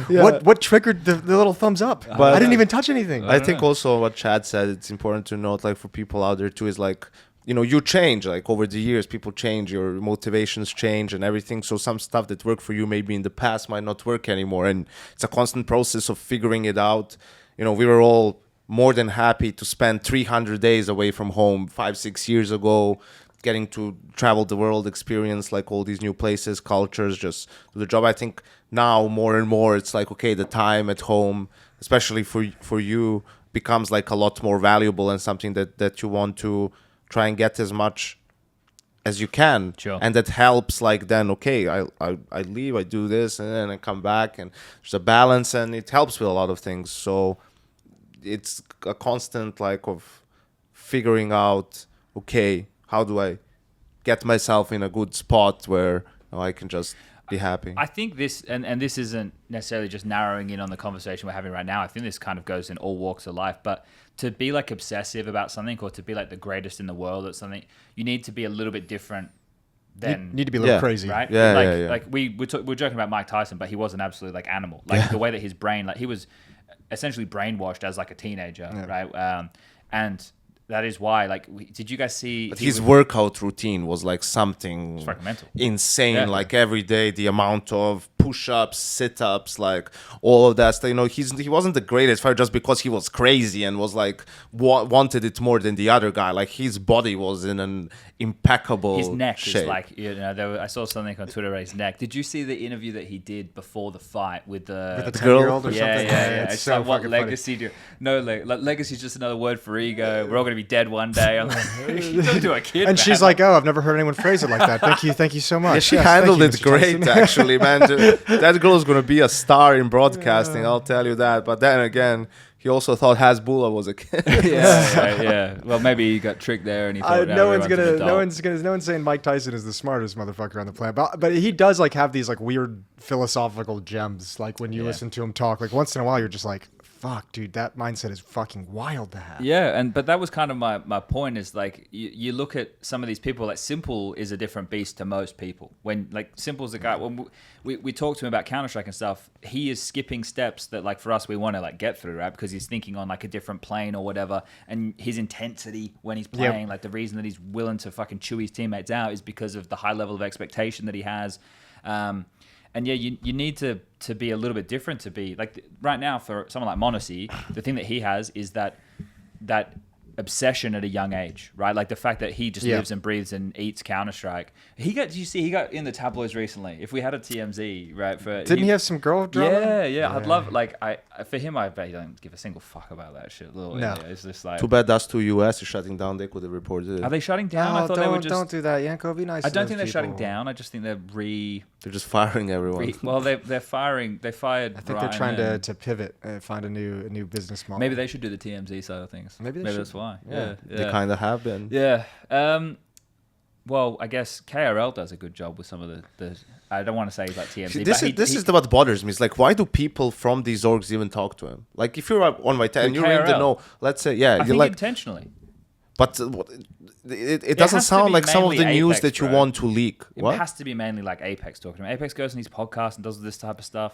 But what triggered the little thumbs up? But- I didn't even touch anything. I think also what Chad said, it's important to note, like for people out there too, is like, you know, you change, like over the years, people change, your motivations change and everything. So some stuff that worked for you maybe in the past might not work anymore. And it's a constant process of figuring it out. You know, we were all more than happy to spend 300 days away from home 5-6 years ago, getting to travel the world, experience like all these new places, cultures, just do the job. I think now more and more it's like, okay, the time at home, especially for you, becomes like a lot more valuable and something that you want to try and get as much as you can. Sure. And that helps, like then, okay, I leave, I do this, and then I come back, and there's a balance, and it helps with a lot of things. So it's a constant like of figuring out, okay, how do I get myself in a good spot where I can just be happy? I think this, and this isn't necessarily just narrowing in on the conversation we're having right now. I think this kind of goes in all walks of life. But to be like obsessive about something, or to be like the greatest in the world at something, you need to be a little bit different than... You need to be a little Yeah. crazy. Right? Yeah, like, yeah. Like we're joking about Mike Tyson, but he was an absolute like animal. Like the way that his brain, like he was essentially brainwashed as like a teenager, right? And that is why, like, did you guys see... But his workout routine was like something fucking mental. insane. Yeah. Like every day, the amount of push-ups, sit-ups, like all of that stuff. You know, he wasn't the greatest fighter just because he was crazy and was like wanted it more than the other guy. Like his body was in an impeccable His neck shape. is like, you know, I saw something on Twitter about his neck. Did you see the interview that he did before the fight with the... With the girl? 10-year-old or Yeah, something. yeah. It's It's so like, what fucking funny. legacy do... No, like legacy is just another word for ego. We're all going to be dead one day. I'm like, you don't do a kid, And she's man. like, "Oh, I've never heard anyone phrase it like that. Thank you so much." Yeah, she Yes, handled thank you, it Mr. great, Tyson. actually, man. That girl is going to be a star in broadcasting, I'll tell you that. But then again, he also thought Hasbulla was a kid. yeah. Well, maybe he got tricked there and he thought, No one's everyone's an gonna, adult. no one's saying Mike Tyson is the smartest motherfucker on the planet. But he does like have these like weird philosophical gems. Like when you listen to him talk, like once in a while, you're just like, "Fuck, dude, that mindset is fucking wild to have." Yeah, but that was kind of my point is like you look at some of these people, like Simple is a different beast to most people. When like Simple's the guy, when we talk to him about Counter-Strike and stuff, he is skipping steps that like for us we want to like get through, right? Because he's thinking on like a different plane or whatever, and his intensity when he's playing, like the reason that he's willing to fucking chew his teammates out is because of the high level of expectation that he has. And yeah, you need to be a little bit different to be like right now for someone like Monacy, the thing that he has is that obsession at a young age, right? Like the fact that he just lives and breathes and eats Counter-Strike. He got in the tabloids recently. If we had a TMZ, right? Didn't he have some girl drama? Yeah. I'd love for him. I bet he don't give a single fuck about that shit. It's just like Too bad us two US is shutting down. They could have reported it. Are they shutting down? I thought they were just. Don't do that, Yanko. Be nice. I to don't those think they're shutting people. down. I just think they're They're just firing everyone. well, they're firing. They fired. I think Brian they're trying and- to pivot and find a new business model. Maybe they should do the TMZ side of things. Maybe they should. that's why. Yeah. They kind of have been. Yeah. Well, I guess KRL does a good job with some of the I don't want to say like TMZ. This is what bothers me. It's like, why do people from these orgs even talk to him? Like, if you're on my and you're in the KRL? know, let's say, I you're think like, intentionally. but it doesn't has to sound be like some of the mainly news Apex, that you bro. want to leak. It What? has to be mainly like Apex talking to him. Apex goes on his podcast and does this type of stuff.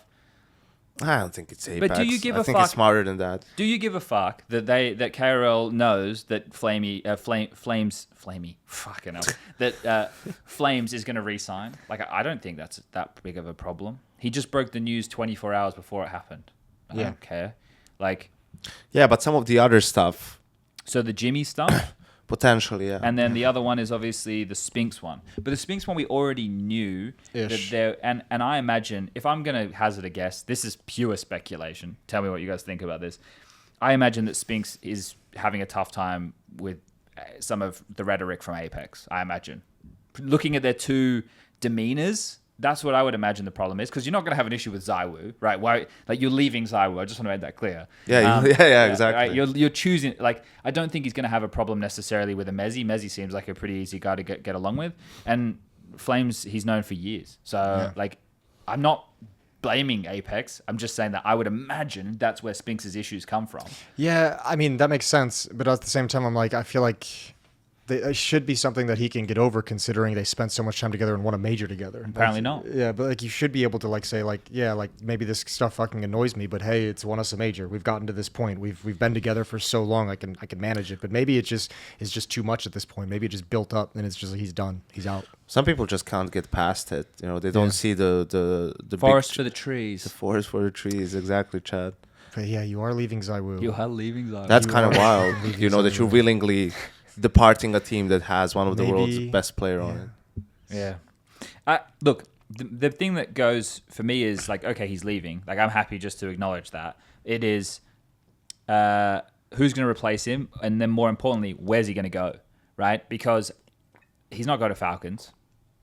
I don't think it's Apex. But do you give I a think fuck? it's smarter than that. Do you give a fuck that KRL knows that Flamey fucking hell, that Flames is going to re-sign? Like, I don't think that's that big of a problem. He just broke the news 24 hours before it happened. I don't care. Like, Yeah, but some of the other stuff, so the Jimmy stuff, potentially, yeah. and then the other one is obviously the Spinks one. But the Spinks one we already knew that Ish. there, and I imagine if I'm going to hazard a guess, this is pure speculation. Tell me what you guys think about this. I imagine that Spinks is having a tough time with some of the rhetoric from Apex. I imagine, looking at their two demeanors, that's what I would imagine the problem is, because you're not going to have an issue with Zywoo, right? Why? Like, you're leaving Zywoo. I just want to make that clear. Yeah, exactly. Right? You're choosing. Like, I don't think he's going to have a problem necessarily with a Mezzy. Mezzy seems like a pretty easy guy to get along with, and Flames he's known for years. So like, I'm not blaming Apex. I'm just saying that I would imagine that's where Spinks's issues come from. Yeah, I mean, that makes sense. But at the same time, I'm like, I feel like it should be something that he can get over, considering they spent so much time together and won a major together. Apparently like, not. Yeah, but like you should be able to like say like, yeah, like maybe this stuff fucking annoys me, but hey, it's won us a major. We've gotten to this point. We've been together for so long. I can manage it. But maybe it just is just too much at this point. Maybe it just built up and it's just like he's done. He's out. Some people just can't get past it. You know, they don't see the Forest big, for the trees. the forest for the trees. Exactly, Chad. But yeah, you are leaving Zywoo. You are leaving Zion. That's You kind of are wild. leaving You know that Zywoo. you're willingly departing a team that has one of the world's Maybe- best player on it. Yeah. Look, the thing that goes for me is like, okay, he's leaving. Like, I'm happy just to acknowledge that. It is who's going to replace him, and then more importantly, where's he going to go, right? Because he's not going to Falcons,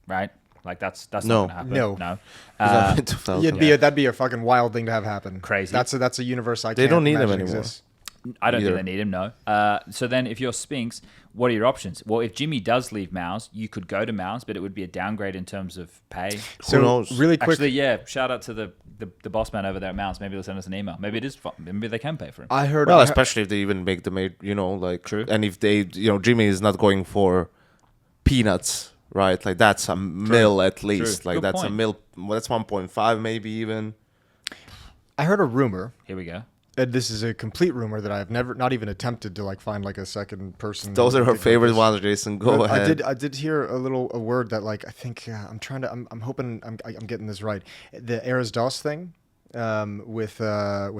right? Like that's No. not going to happen. No. No. He's not into Falcons. That'd be a fucking wild thing to have happen. Crazy. That's a universe I They can't don't need him imagine anymore. exists. I don't Either. think they need him, no. So then if you're Spinks, what are your options? Well, if Jimmy does leave Mouse, you could go to Mouse, but it would be a downgrade in terms of pay. So knows? really quick, Actually, yeah, shout out to the boss man over there at Mouse. Maybe they'll send us an email. Maybe it is fun. Maybe they can pay for him. I heard. Well, I- especially if they even make the made, you know, like, True. and if they, you know, Jimmy is not going for peanuts, right? Like that's a mil at least. Like Good that's a point. mil. That's 1.5 maybe even. I heard a rumor. Here we go. And this is a complete rumor that I've not even attempted to like find like a second person. Those are to her think favorite this. ones, Jason. Go But ahead. I did hear a word that like I think I'm hoping I'm getting this right. The Eras DOS thing with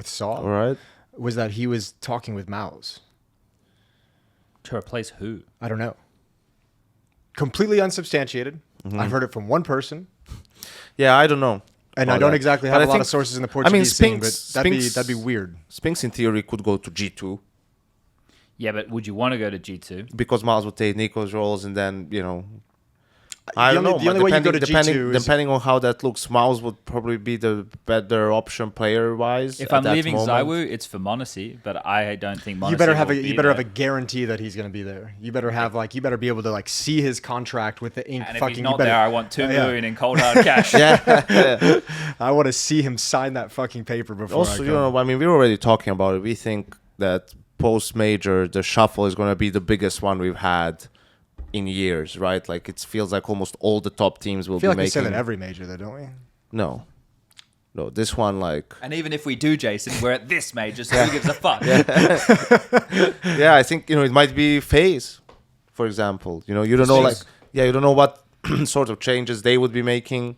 Saw All right. was that he was talking with Mouse. To replace who? I don't know. Completely unsubstantiated. Mm-hmm. I've heard it from one person, Yeah, I don't know. and I about don't that. exactly But have I a lot think- of sources in the I Portuguese mean, scene, but Spinks- that'd be weird. Spinks in theory could go to G2 Yeah, but would you want to go to G2? because Miles would take Nico's roles, and then you know. I The don't only- know. the only way you go to depending, G2 is- depending on how that looks, Miles would probably be the better option player wise. If I'm leaving Zywoo, it's for Monacy, but I don't think Monacy You better have will a be you better have there. a guarantee that he's going to be there. You better have like you better be able to like see his contract with the ink. And if fucking he's you not better, there, I want $2 Yeah. million in cold hard cash. yeah. I want to see him sign that fucking paper before. Also, I you go. know, I mean, we're already talking about it. We think that post major, the shuffle is going to be the biggest one we've had in years, right? Like it feels like almost all the top teams will I feel be like we say making. that every major, though, don't we? No, this one like. And even if we do, Jason, we're at this major, so who gives a fuck? Yeah, I think it might be FaZe, for example. You don't know FaZe. you don't know what sort of changes they would be making,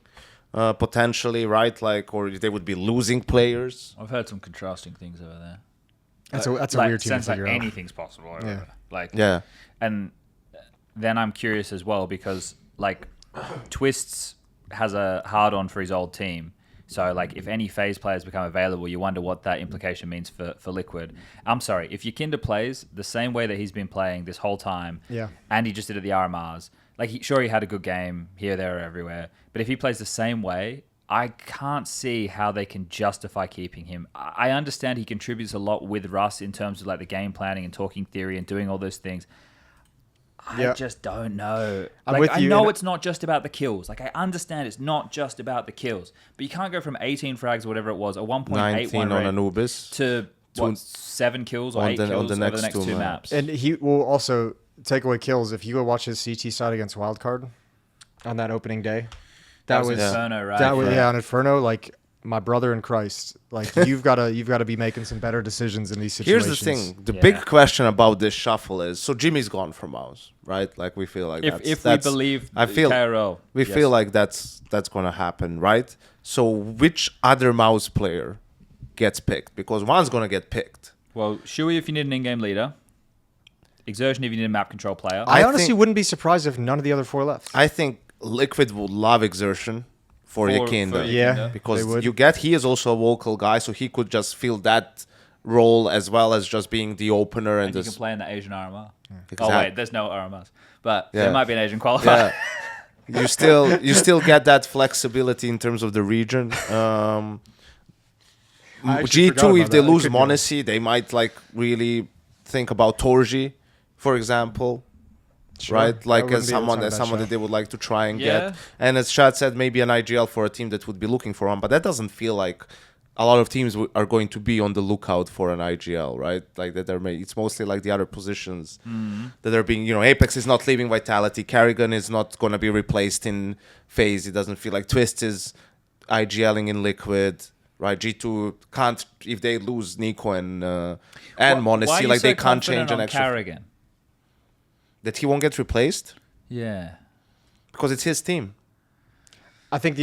potentially, right? Like, or they would be losing players. I've heard some contrasting things over there. That's a Like, weird team to sense like figure out. anything's possible over Yeah. there. Like, Yeah, and then I'm curious as well because like Twists has a hard on for his old team. So like if any FaZe players become available, you wonder what that implication means for Liquid. I'm sorry, if Yakinda plays the same way that he's been playing this whole time, Yeah. and he just did at the RMRs, like sure he had a good game here, there, or everywhere, but if he plays the same way, I can't see how they can justify keeping him. I understand he contributes a lot with Russ in terms of like the game planning and talking theory and doing all those things. I Yeah. just don't know. I'm Like, with I you, know and- it's not just about the kills. Like I understand it's not just about the kills, but you can't go from 18 frags or whatever it was, a 1.81 19 on rate Anubis. to what, 7 kills or on 8 the- kills on the over the next next two 2 maps. maps. And he will also take away kills if you go watch his CT side against Wildcard on that opening day. that was Yeah. Inferno, right? That was Yeah. yeah on Inferno. Like my brother in Christ. Like you've got to be making some better decisions in these Here's situations. the thing: the Yeah. big question about this shuffle is, so Jimmy's gone from us, right? Like we feel like If that's, we believe I feel KRL, we yes. feel like that's gonna happen, right? So which other mouse player gets picked? Because one's gonna get picked. Well, Shui if you need an in-game leader, Exertion if you need a map control player. I I honestly think- wouldn't be surprised if none of the other 4 left. I think Liquid would love Exertion for Yakinda. Yeah. because they would. he is also a vocal guy, so he could just fill that role as well as just being the opener and and you this. can play in the Asian RMR. Exactly. Oh wait, there's no RMRs, but Yeah. there might be an Asian qualifier. Yeah. you still get that flexibility in terms of the region. I actually forgot G2, about if they that. It lose could be. Monacy, they might like really think about Torji, for example. Sure. right? That Like wouldn't as be- it's not a bad someone that shout. they would like to try and Yeah. get. And as Chad said, maybe an IGL for a team that would be looking for one, but that doesn't feel like a lot of teams are going to be on the lookout for an IGL, right? Like that it's mostly like the other positions that are being, Apex is not leaving Vitality, Kerrigan is not going to be replaced in FaZe. It doesn't feel like Twist is IGLing in Liquid. Right, G2 can't, if they lose Nico and Why are Monacy, you like so they can't confident change an on extra. Carrigan? That he won't get replaced Yeah. because it's his team. I think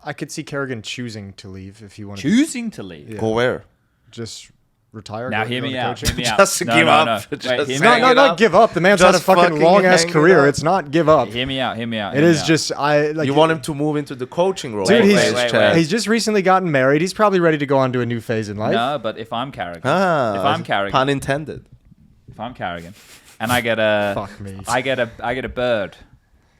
I could see Kerrigan choosing to leave if he wanted Choosing to leave. Yeah. Go where? to just retire. Now go hear me into out. coaching. Hear me out. Just give up. No. Just Wait, hear me hang out. it Not up. give up. The man's had a Just fucking fucking long ass hang it career. up. It's not give up. Hear me out. Hear me out. It hear me is out. just You want him to move into the coaching role. Dude, Wait, he's wait, wait. he's just recently gotten married. He's probably ready to go on to a new phase in life. No, but if I'm Carrigan, Pun intended. and I get a, Fuck me. I get a bird,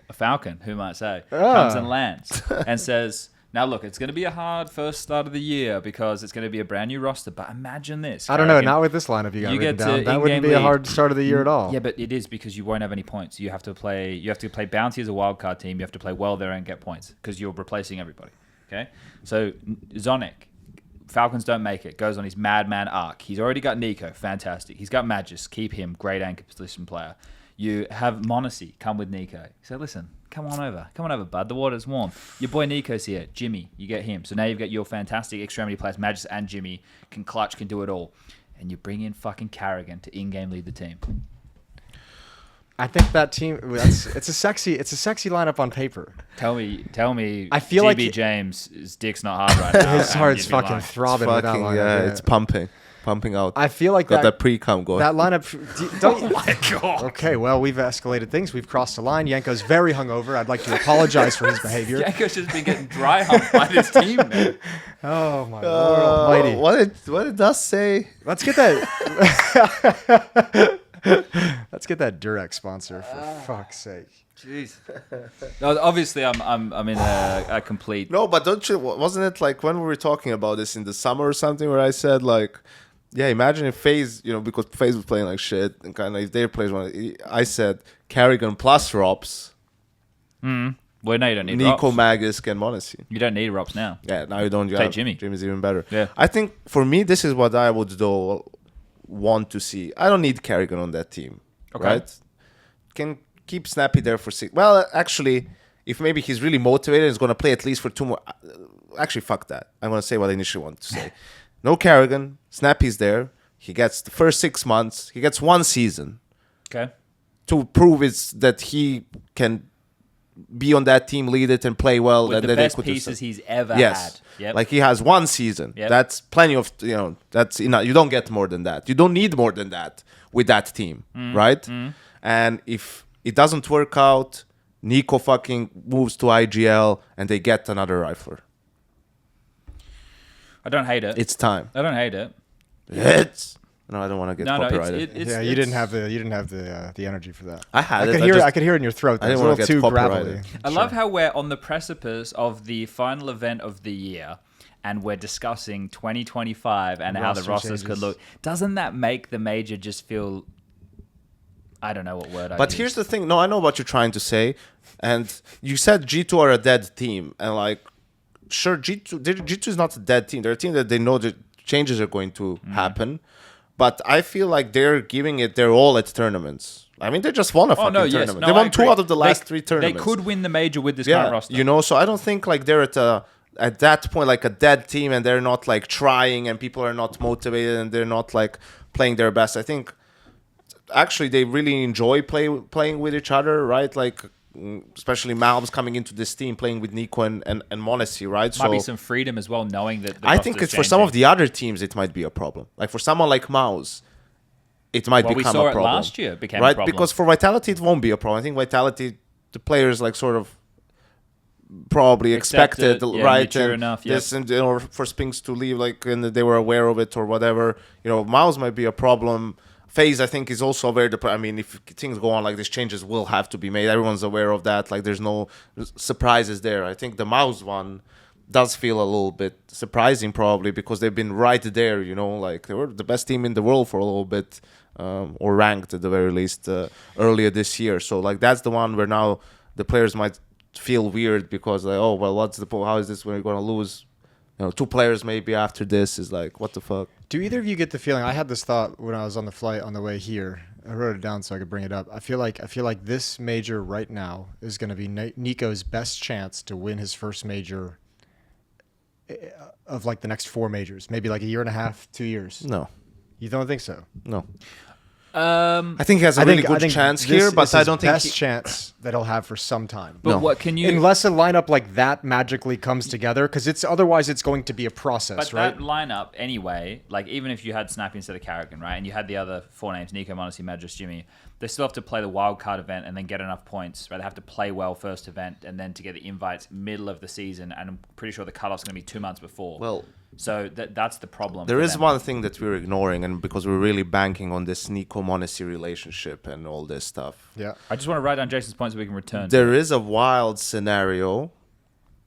a falcon, who might say, Ah. comes and lands and says, "Now look, it's going to be a hard first start of the year because it's going to be a brand new roster. But imagine this. I don't know. Carrigan, Not with this lineup you got You written get down. to That wouldn't in-game be a league. hard start of the year at all. Yeah, but it is because you won't have any points. You have to play bounty as a wildcard team. You have to play well there and get points because you're replacing everybody. Okay, so Zonic, Falcons don't make it. Goes on his madman arc. He's already got Nico, fantastic. He's got Magis, keep him, great anchor position player. You have Monacy come with Nico. So listen, come on over, bud. The water's warm. Your boy Nico's here. Jimmy, you get him. So now you've got your fantastic extremity players, Magis and Jimmy, can clutch, can do it all. And you bring in fucking Carrigan to in-game lead the team. I think that team. It's a sexy lineup on paper. Tell me. I feel GB like- James' dick's not hard right now. His and heart's you'd be fucking lying. throbbing with that Fucking, lineup. yeah, it's pumping out. I feel like Got that that pre-com going. that lineup. Don't you, Oh my god. Okay, well, we've escalated things. We've crossed the line. Yanko's very hungover. I'd like to apologize for his behavior. Yanko's just been getting dry humped by this team, man. Oh my Lord Almighty! What did Dust say? Let's get that. Let's get that Durex sponsor for fuck's sake. Jeez. No, obviously, I'm in a complete. No, but wasn't it like when we were talking about this in the summer or something where I said like, yeah, imagine if FaZe, because FaZe was playing like shit and kind of if their players wanted, I said Carrigan plus Rops, Well, no, you don't need Nico, Rops. Magisk, and Monacy. You don't need Rops now. Yeah, now you don't. Play Jimmy. Jimmy's even better. Yeah. I think for me, this is what I would though want to see. I don't need Carrigan on that team. Okay. Right? Can keep Snappy there for 6. Well, actually, if maybe he's really motivated, he's going to play at least for 2 more. Actually, fuck that. I'm going to say what I initially wanted to say. No Carrigan. Snappy's there. He gets the first 6 months. He gets 1 season Okay. to prove that he can be on that team, lead it, and play well. With that the they best could do pieces stuff. he's ever Yes. had. Yep. Like he has 1 season. Yep. That's plenty of, that's enough. You don't get more than that. You don't need more than that with that team, right? And if it doesn't work out, Nico fucking moves to IGL and they get another rifler. I don't hate it. It's time. I don't hate it. No, I don't want to get No, copyrighted. it's Yeah, you didn't have the energy for that. I had I it. could I hear just- I could hear it in your throat. I That didn't was a wanna little get too gravelly. copyrighted. I love how we're on the precipice of the final event of the year and we're discussing 2025 and how the Roster rosters could changes. look. Doesn't that make the major just feel... I don't know what word I But used. here's the thing. No, I know what you're trying to say. And you said G2 are a dead team. And like, sure, G2 is not a dead team. They're a team that they know that changes are going to happen. But I feel like they're giving it their all at tournaments. I mean, they just won a fucking tournament. They won 2 out of the last 3 tournaments. They could win the major with this current roster. So I don't think like they're at that point like a dead team and they're not like trying and people are not motivated and they're not like playing their best. I think actually they really enjoy playing with each other, right? Like especially Malms coming into this team playing with Nico and Monacy, right? Might be some freedom as well, knowing that the I think roster's it's for some of changing. the other teams it might be a problem. Like for someone like Mouse, it might Well, we become saw a it problem. last year, it became a right? problem. Because for Vitality it won't be a problem. I think Vitality, the players like sort of probably Accept expected, it, yeah, right? mature And enough, yep. this and for Spinks to leave, like and they were aware of it or whatever. Mouse might be a problem. FaZe, I think, is also aware. I mean, if things go on like this, changes will have to be made. Everyone's aware of that. Like, there's no surprises there. I think the Mouse one, does feel a little bit surprising, probably because they've been right there. Like they were the best team in the world for a little bit, or ranked at the very least earlier this year. So like that's the one where now the players might feel weird because like, oh well, what's the point? How is this when we're gonna lose? 2 players maybe after this is like, what the fuck? Do either of you get the feeling? I had this thought when I was on the flight on the way here. I wrote it down so I could bring it up. I feel like this major right now is going to be Nico's best chance to win his first major of like the next 4 majors, maybe like a year and a half, 2 years. No, You don't think so? no. I think he has a really good chance here, but I don't think best chance that he'll have for some time. But No. what can you? Unless a lineup like that magically comes together, because otherwise it's going to be a process, But right? that lineup anyway, like even if you had Snappy instead of Carrigan, right, and you had the other 4 names, Nico, Monesi, Madras, Jimmy, they still have to play the wild card event and then get enough points, right? They have to play well first event and then to get the invites middle of the season, and I'm pretty sure the cutoff's going to be 2 months before. Well, so that's the problem. there for is them. one thing that we're ignoring, and because we're really banking on this Nico Monesi relationship and all this stuff. Yeah. I just want to write down Jason's points so we can return. There is a wild scenario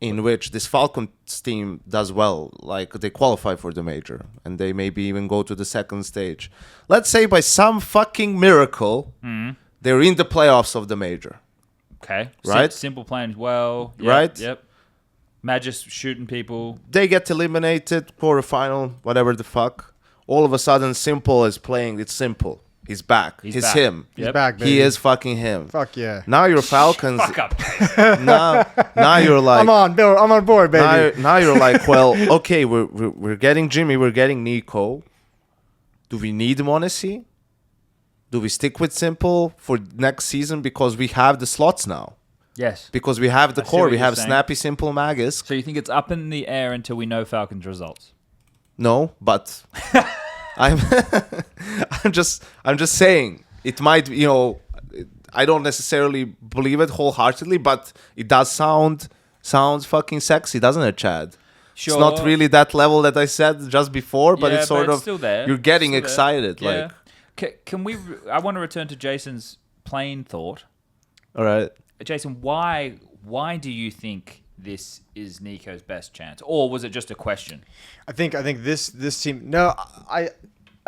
in which this Falcons team does well, like they qualify for the major and they maybe even go to the second stage. Let's say by some fucking miracle, they're in the playoffs of the major. Okay. Right? Simple plan as well. Yep, Right? Yep. Magis shooting people. They get eliminated, quarterfinal, whatever the fuck. All of a sudden, Simple is playing. It's Simple. He's back. He's back. him. He's Yep. back, baby. He is fucking him. Fuck yeah. Now you're Falcons. Fuck up. now you're like. I'm on, Bill. I'm on board, baby. Now you're like, well, okay, we're getting Jimmy, we're getting Nico. Do we need Monesi? Do we stick with Simple for next season because we have the slots now? Yes. Because we have the I see core. what We you're have saying. Snappy, Simple, Magus. So you think it's up in the air until we know Falcons results? No, but I'm I'm just saying it might, I don't necessarily believe it wholeheartedly, but it does sounds fucking sexy, doesn't it, Chad? Sure. It's not really that level that I said just before, but Yeah, it's sort but it's of still there. you're getting Still there. excited. Yeah. Like, Can we? I want to return to Jason's plain thought. all right, Jason, why do you think this is Nico's best chance, or was it just a question? I think this team. No, I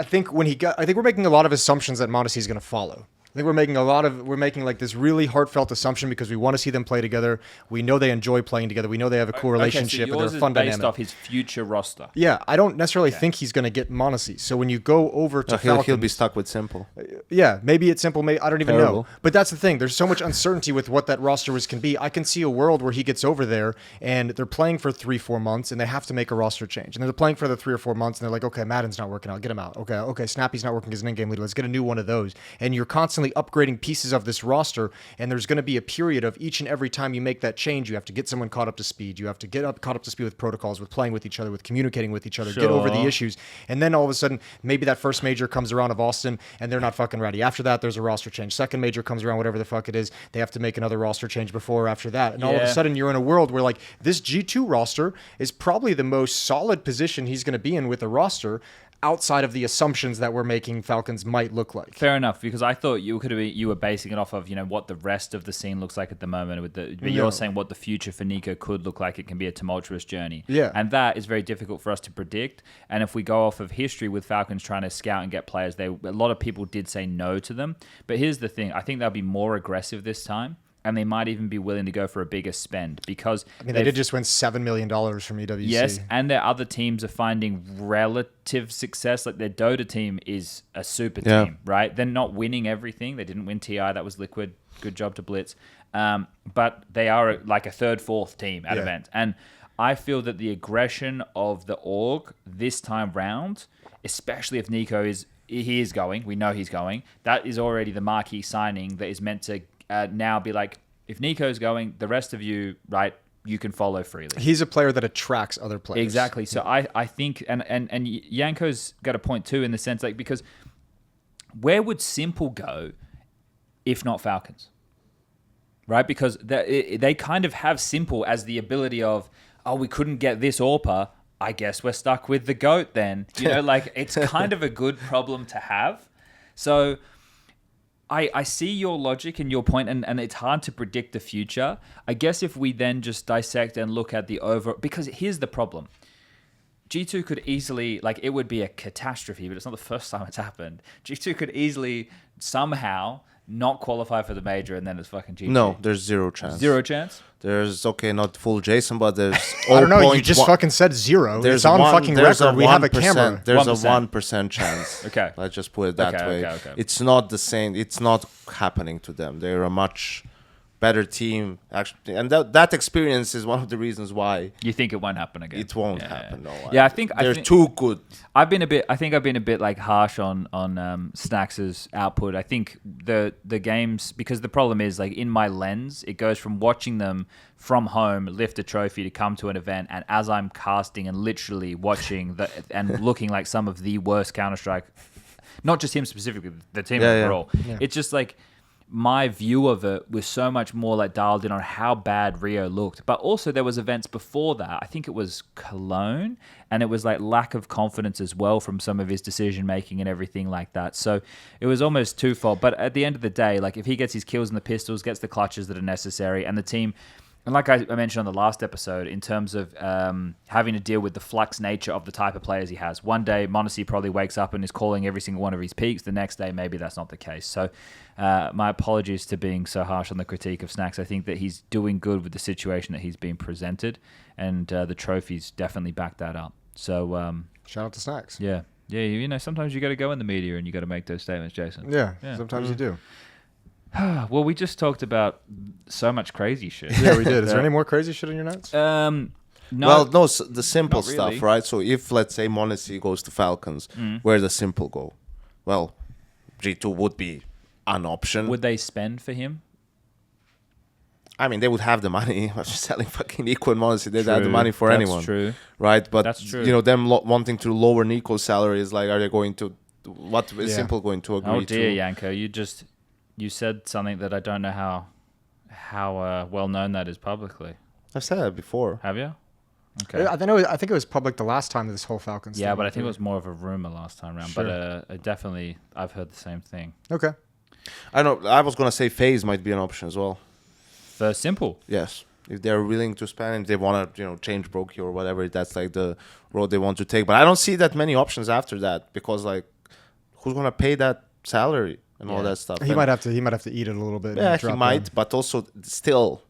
think I think we're making a lot of assumptions that Mondesi is going to follow. I think we're making like this really heartfelt assumption because we want to see them play together. We know they enjoy playing together. We know they have a cool relationship okay, so and yours they're is a fun based dynamic. off his future roster. Yeah, I don't necessarily think he's going to get Mondesi. So when you go over to Falcons, he'll be stuck with Simple. yeah, maybe it's Simple. Maybe I don't even Terrible. know. But that's the thing. There's so much uncertainty with what that roster can be. I can see a world where he gets over there and they're playing for 3-4 months and they have to make a roster change. And they're playing for the 3 or 4 months and they're like, okay, Madden's not working out. Get him out. Okay, Snappy's not working as an in-game leader. Let's get a new one of those. And you're constantly upgrading pieces of this roster. And there's going to be a period of each and every time you make that change, you have to get someone caught up to speed. You have to get caught up to speed with protocols, with playing with each other, with communicating with each other, get over the Sure. issues. And then all of a sudden, maybe that first major comes around of Austin and they're not fucking ready. After that, there's a roster change. Second major comes around, whatever the fuck it is, they have to make another roster change before or after that. And all of a Yeah. sudden, you're in a world where like this G2 roster is probably the most solid position he's going to be in with a roster outside of the assumptions that we're making Falcons might look like. Fair enough, because I thought you were basing it off of what the rest of the scene looks like at the moment. But you're saying what the future for Nico could look like. It can be a tumultuous journey. Yeah. And that is very difficult for us to predict. And if we go off of history with Falcons trying to scout and get players, a lot of people did say no to them. But here's the thing: I think they'll be more aggressive this time. And they might even be willing to go for a bigger spend because they did just win $7 million from EWC. Yes, and their other teams are finding relative success. Like their Dota team is a super team, right? They're not winning everything. They didn't win TI. That was Liquid. Good job to Blitz. But they are like a third, fourth team at events. And I feel that the aggression of the org this time round, especially if Nico is going, we know he's going, that is already the marquee signing that is meant to now be like, if Nico's going, the rest of you, right, you can follow freely. He's a player that attracts other players. Exactly. So I think, and Yanko's got a point too in the sense like, because where would Simple go if not Falcons? Right? Because they kind of have Simple as the ability of, oh, we couldn't get this AWPA, I guess we're stuck with the GOAT then. Like it's kind of a good problem to have. So I see your logic and your point, and it's hard to predict the future. I guess if we then just dissect and look at the because here's the problem. G2 could easily, like, it would be a catastrophe, but it's not the first time it's happened. G2 could easily somehow not qualify for the major, and then it's fucking G2. No, there's zero chance. Zero chance? There's, okay, not full Jason, but there's I don't know. You just fucking said zero. It's on fucking record. We have a camera. There's 1%. a 1% chance. Okay. Let's just put it that way. Okay. It's not the same. It's not happening to them. They're a much better team, actually, and that experience is one of the reasons why You think it won't happen again? it won't happen. No, Yeah, I think they're too good. I think I've been a bit like harsh on Snacks's output. I think the games, because the problem is, like, in my lens, it goes from watching them from home lift a trophy to come to an event, and as I'm casting and literally watching and looking like some of the worst Counter-Strike, not just him specifically, the team overall. Yeah. It's just like my view of it was so much more like dialed in on how bad Rio looked. But also there was events before that. I think it was Cologne, and it was like lack of confidence as well from some of his decision making and everything like that. So it was almost twofold. But at the end of the day, like, if he gets his kills in the pistols, gets the clutches that are necessary, and the team, and like I mentioned on the last episode, in terms of having to deal with the flux nature of the type of players he has. One day, m0NESY probably wakes up and is calling every single one of his peaks. The next day, maybe that's not the case. So my apologies to being so harsh on the critique of Snacks. I think that he's doing good with the situation that he's been presented, and the trophies definitely back that up. So Shout out to Snacks. yeah, you know, sometimes you got to go in the media and you got to make those statements, Jason. Yeah. Sometimes you do. Well, we just talked about so much crazy shit. Yeah, we did. Is there any more crazy shit in your notes? No. Well, no, the simple Not really. stuff, right? So if, let's say, m0NESY goes to Falcons, where does Simple go? Well, G2 would be an option. Would they spend for him? I mean, they would have the money. I'm just selling fucking Nico and m0NESY. They'd have the True. money for That's anyone. true. Right? But, That's true. you know, them wanting to lower Nico's salary is like, are they going to, what is Yeah. Simple going to agree Oh dear, to? Yanko, you said something that I don't know how well known that is publicly. I've said that before. Have you? Okay. I think it was public the last time this whole Falcons Yeah, thing but I went think it through. was more of a rumor last time around. Sure. But I've heard the same thing. Okay. I know. I was going to say FaZe might be an option as well. For Simple. Yes. If they're willing to spend, if they want to, you know, change Brokey or whatever, that's like the road they want to take. But I don't see that many options after that, because, like, who's going to pay that salary and all that stuff? He might have to eat it a little bit. Yeah, and he drop might, down. but also still,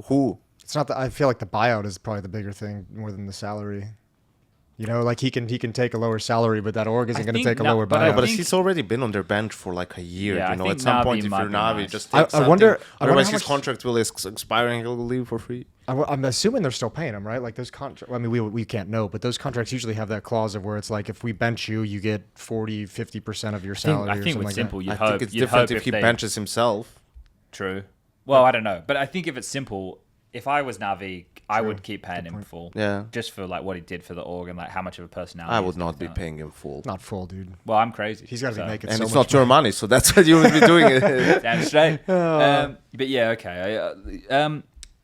who? It's not that I feel like the buyout is probably the bigger thing more than the salary. You know, like he can take a lower salary, but that org isn't going to think take a no- lower but I buyout. But think- he's already been on their bench for like a year. Yeah, I you know, think at some Navi point, if might you're be Navi, nice. just I take something. wonder Otherwise, how his much- contract will expire and he'll leave for free. I'm assuming they're still paying him, right? Like those contracts. I mean, we can't know, but those contracts usually have that clause of where it's like, if we bench you, you get 40-50% of your salary. I or think something with like Simple, that. you'd I hope. think it's you'd different hope if he they- benches himself. True. Well, I don't know, but I think if it's Simple, if I was Navi, I True. would keep paying Good him point. full. Yeah. Just for like what he did for the org and like how much of a personality. I he would is. not be No. paying him full. Not full, dude. Well, I'm crazy. He's got to be so- making And so it's much not your money, so that's what you would be doing. Damn straight. But yeah, okay.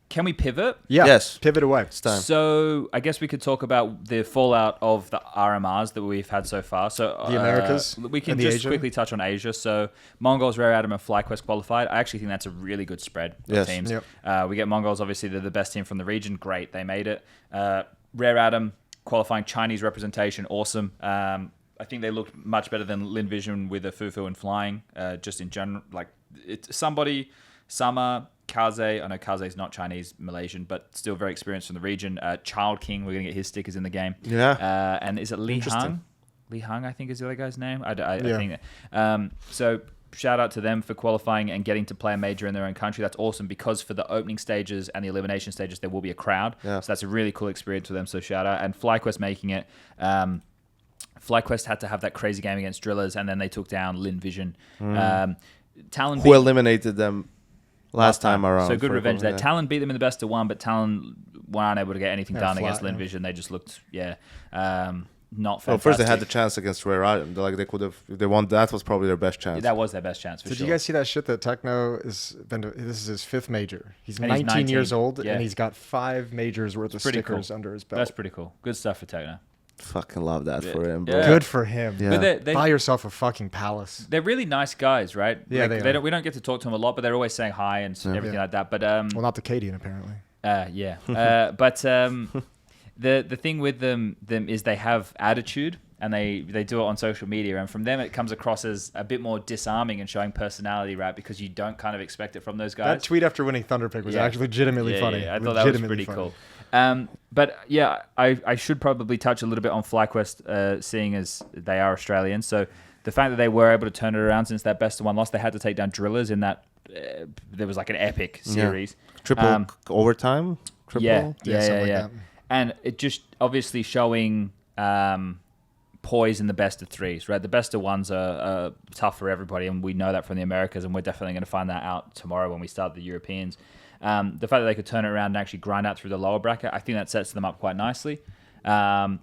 Can we pivot? Yeah. Yes. Pivot away. It's time. So I guess we could talk about the fallout of the RMRs that we've had so far. So The Americas we can and the just Asia? quickly touch on Asia. So Mongols, Rare Atom, and FlyQuest qualified. I actually think that's a really good spread of Yes. teams. Yep. We get Mongols, obviously they're the best team from the region. Great, they made it. Rare Atom qualifying Chinese representation, awesome. I think they looked much better than Lin Vision with the Fufu and flying. Just in general, like it's somebody. Summer, Kaze, I know Kaze's not Chinese, Malaysian, but still very experienced from the region. Child King, we're going to get his stickers in the game. Yeah. And is it Li Interesting. Hang? Li Hang, I think is the other guy's name. I Yeah. think that. So shout out to them for qualifying and getting to play a major in their own country. That's awesome, because for the opening stages and the elimination stages, there will be a crowd. Yeah. So that's a really cool experience for them. So shout out. And FlyQuest making it. FlyQuest had to have that crazy game against Drillers, and then they took down Lin Vision. Talon Who eliminated them last time around. So good for revenge there. yeah. Talon beat them in the best of one, but Talon weren't able to get anything Yeah, done flat, against Lin yeah. Vision. They just looked, not fantastic. Well, first they had the chance against Rare Item. Like they could have, if they won, that was probably their best chance. That was their best chance for Did sure. you guys see that shit that Techno is been to, this is his 5th major. He's And he's 19 years old yeah. and he's got 5 majors worth of pretty stickers cool. under his belt. That's pretty cool. Good stuff for Techno. Fucking love that for him, bro. Yeah. Good for him. Yeah. But they, Buy yourself a fucking palace. they're really nice guys, right? Yeah, Like, they are. we don't get to talk to them a lot, but they're always saying hi and everything like that. But Well, not the Cadian, apparently. yeah. But the thing with them is they have attitude, and they do it on social media, and from them it comes across as a bit more disarming and showing personality, right? Because you don't kind of expect it from those guys. That tweet after winning Thunder Pick was actually legitimately funny. Yeah, I thought that was pretty cool. But yeah, I should probably touch a little bit on FlyQuest, seeing as they are Australian. So the fact that they were able to turn it around since that best of one loss, they had to take down Drillers in that. There was like an epic series. Triple overtime. Triple. Yeah. Like that. And it just obviously showing poise in the best of threes, right? The best of ones are tough for everybody, and we know that from the Americas, and we're definitely going to find that out tomorrow when we start the Europeans. The fact that they could turn it around and actually grind out through the lower bracket, I think that sets them up quite nicely. Some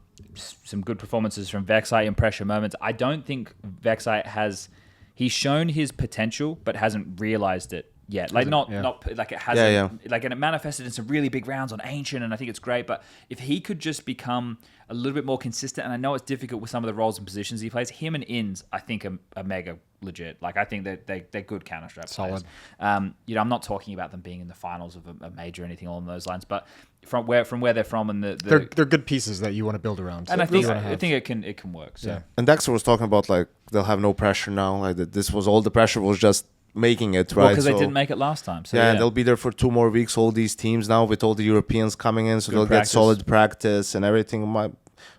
good performances from Vexite in pressure moments. I don't think Vexite he's shown his potential, but hasn't realized it yet. Like not like it hasn't like, and it manifested in some really big rounds on Ancient, and I think it's great. But if he could just become a little bit more consistent, and I know it's difficult with some of the roles and positions he plays, him and Inns, I think are mega legit. Like I think that they're good Counter-Strike players. I'm not talking about them being in the finals of a major or anything along those lines, but from where they're from and they're good pieces that you want to build around. And I think it can work. So. Yeah. And Dexter was talking about like they'll have no pressure now. Like that this was all the pressure was just making it, right? Well, because they didn't make it last time. So and they'll be there for 2 more weeks, all these teams now with all the Europeans coming in, so Good they'll practice. get solid practice and everything.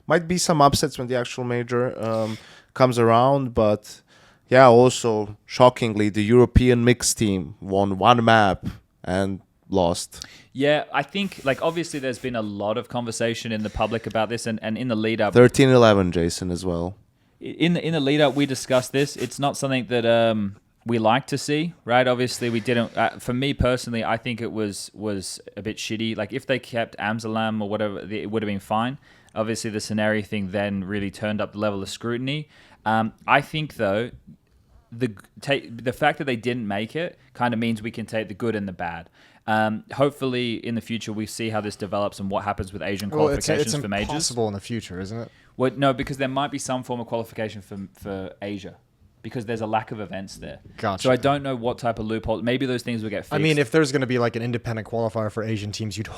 Might be some upsets when the actual major comes around, but yeah, also shockingly the European mixed team won 1 map and lost. Yeah, I think like obviously there's been a lot of conversation in the public about this, and in the lead up 13-11 Jason as well. In the lead up we discussed this. It's not something that we like to see, right? Obviously, we didn't. For me personally, I think it was a bit shitty. Like if they kept Amsterdam or whatever, it would have been fine. Obviously, the scenario thing then really turned up the level of scrutiny. I think though, the fact that they didn't make it kind of means we can take the good and the bad. Hopefully, in the future, we see how this develops and what happens with Asian qualifications for majors. It's impossible in the future, isn't it? Well, no, because there might be some form of qualification for Asia. Because there's a lack of events there. Gotcha. So I don't know what type of loophole. Maybe those things will get fixed. I mean, if there's going to be like an independent qualifier for Asian teams, you'd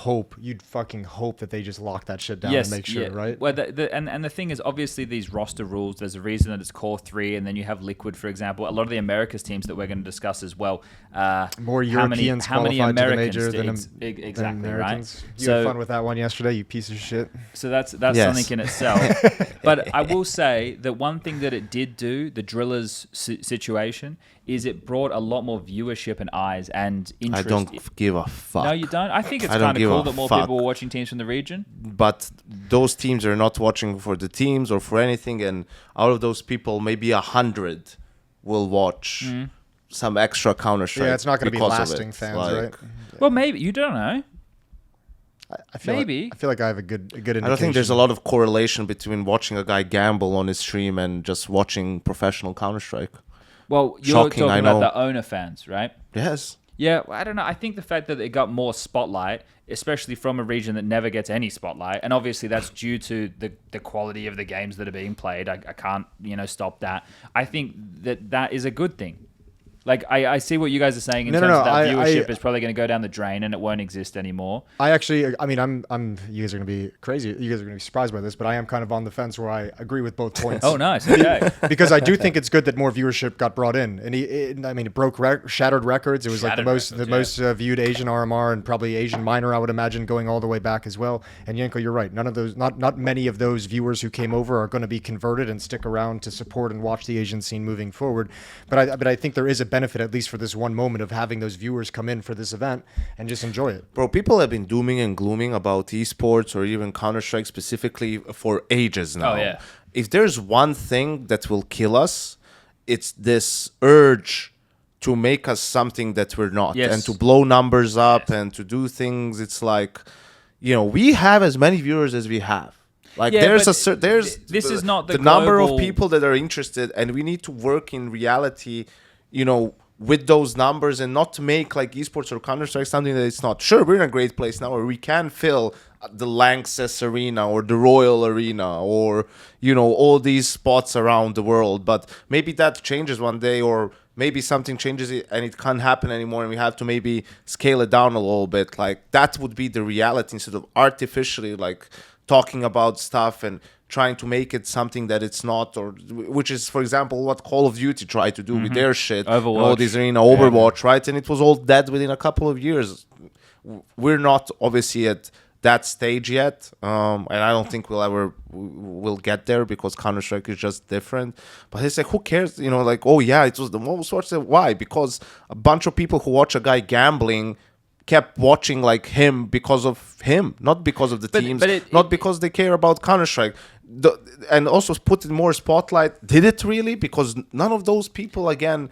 fucking hope that they just lock that shit down and make sure, right? Well, and the thing is, obviously, these roster rules, there's a reason that it's core 3, and then you have Liquid, for example. A lot of the Americas teams that we're going to discuss as well. More Europeans qualified to the major than exactly, Americans. Right? You had fun with that one yesterday, you piece of shit. So that's something in itself. But I will say that one thing that it did do, the Drillers situation, is it brought a lot more viewership and eyes and interest. I don't give a fuck. No, you don't? I think it's I don't kind of give cool a that more fuck. people were watching teams from the region. But those teams are not watching for the teams or for anything, and out of those people, maybe 100 will watch some extra Counter-Strike. Yeah, it's not going to be because of lasting it. fans, Like, right? Well, maybe. You don't know. I feel Maybe. I feel like I have a good indication. I don't think there's a lot of correlation between watching a guy gamble on his stream and just watching professional Counter-Strike. Well, you're Shocking, I talking about know. the owner fans, right? Yes. Yeah, I don't know. I think the fact that it got more spotlight, especially from a region that never gets any spotlight, and obviously that's due to the quality of the games that are being played. I can't, stop that. I think that is a good thing. Like, I see what you guys are saying in terms of that viewership is probably going to go down the drain and it won't exist anymore. I'm you guys are going to be crazy. You guys are going to be surprised by this, but I am kind of on the fence where I agree with both points. Oh, nice. Okay. Because I do think it's good that more viewership got brought in. And it broke shattered records. It was like the most viewed Asian RMR and probably Asian minor, I would imagine, going all the way back as well. And Yanko, you're right. None of those, not many of those viewers who came over are going to be converted and stick around to support and watch the Asian scene moving forward. But I think there is a benefit, at least for this one moment, of having those viewers come in for this event and just enjoy it. Bro, people have been dooming and glooming about esports or even Counter-Strike specifically for ages now. Oh, yeah. If there's one thing that will kill us, it's this urge to make us something that we're not, Yes. and to blow numbers up and to do things. It's like, we have as many viewers as we have. Like, Yeah, there's but this is not the number of global- people that are interested, and we need to work in reality, with those numbers, and not to make like esports or Counter-Strike something that it's not. Sure, we're in a great place now where we can fill the Lanxess Arena or the Royal Arena or, you know, all these spots around the world. But maybe that changes one day, or maybe something changes and it can't happen anymore and we have to maybe scale it down a little bit. Like, that would be the reality, instead of artificially like talking about stuff and trying to make it something that it's not, or which is, for example, what Call of Duty tried to do with their shit. Overwatch. All these arena Overwatch, right? And it was all dead within a couple of years. We're not obviously at that stage yet, and I don't think we'll get there, because Counter-Strike is just different. But it's like, who cares? You know, like, oh yeah, it was the most watched. Why? Because a bunch of people who watch a guy gambling kept watching like him because of him, not because of the teams, not because they care about Counter-Strike. And also put in more spotlight. Did it really? Because none of those people, again,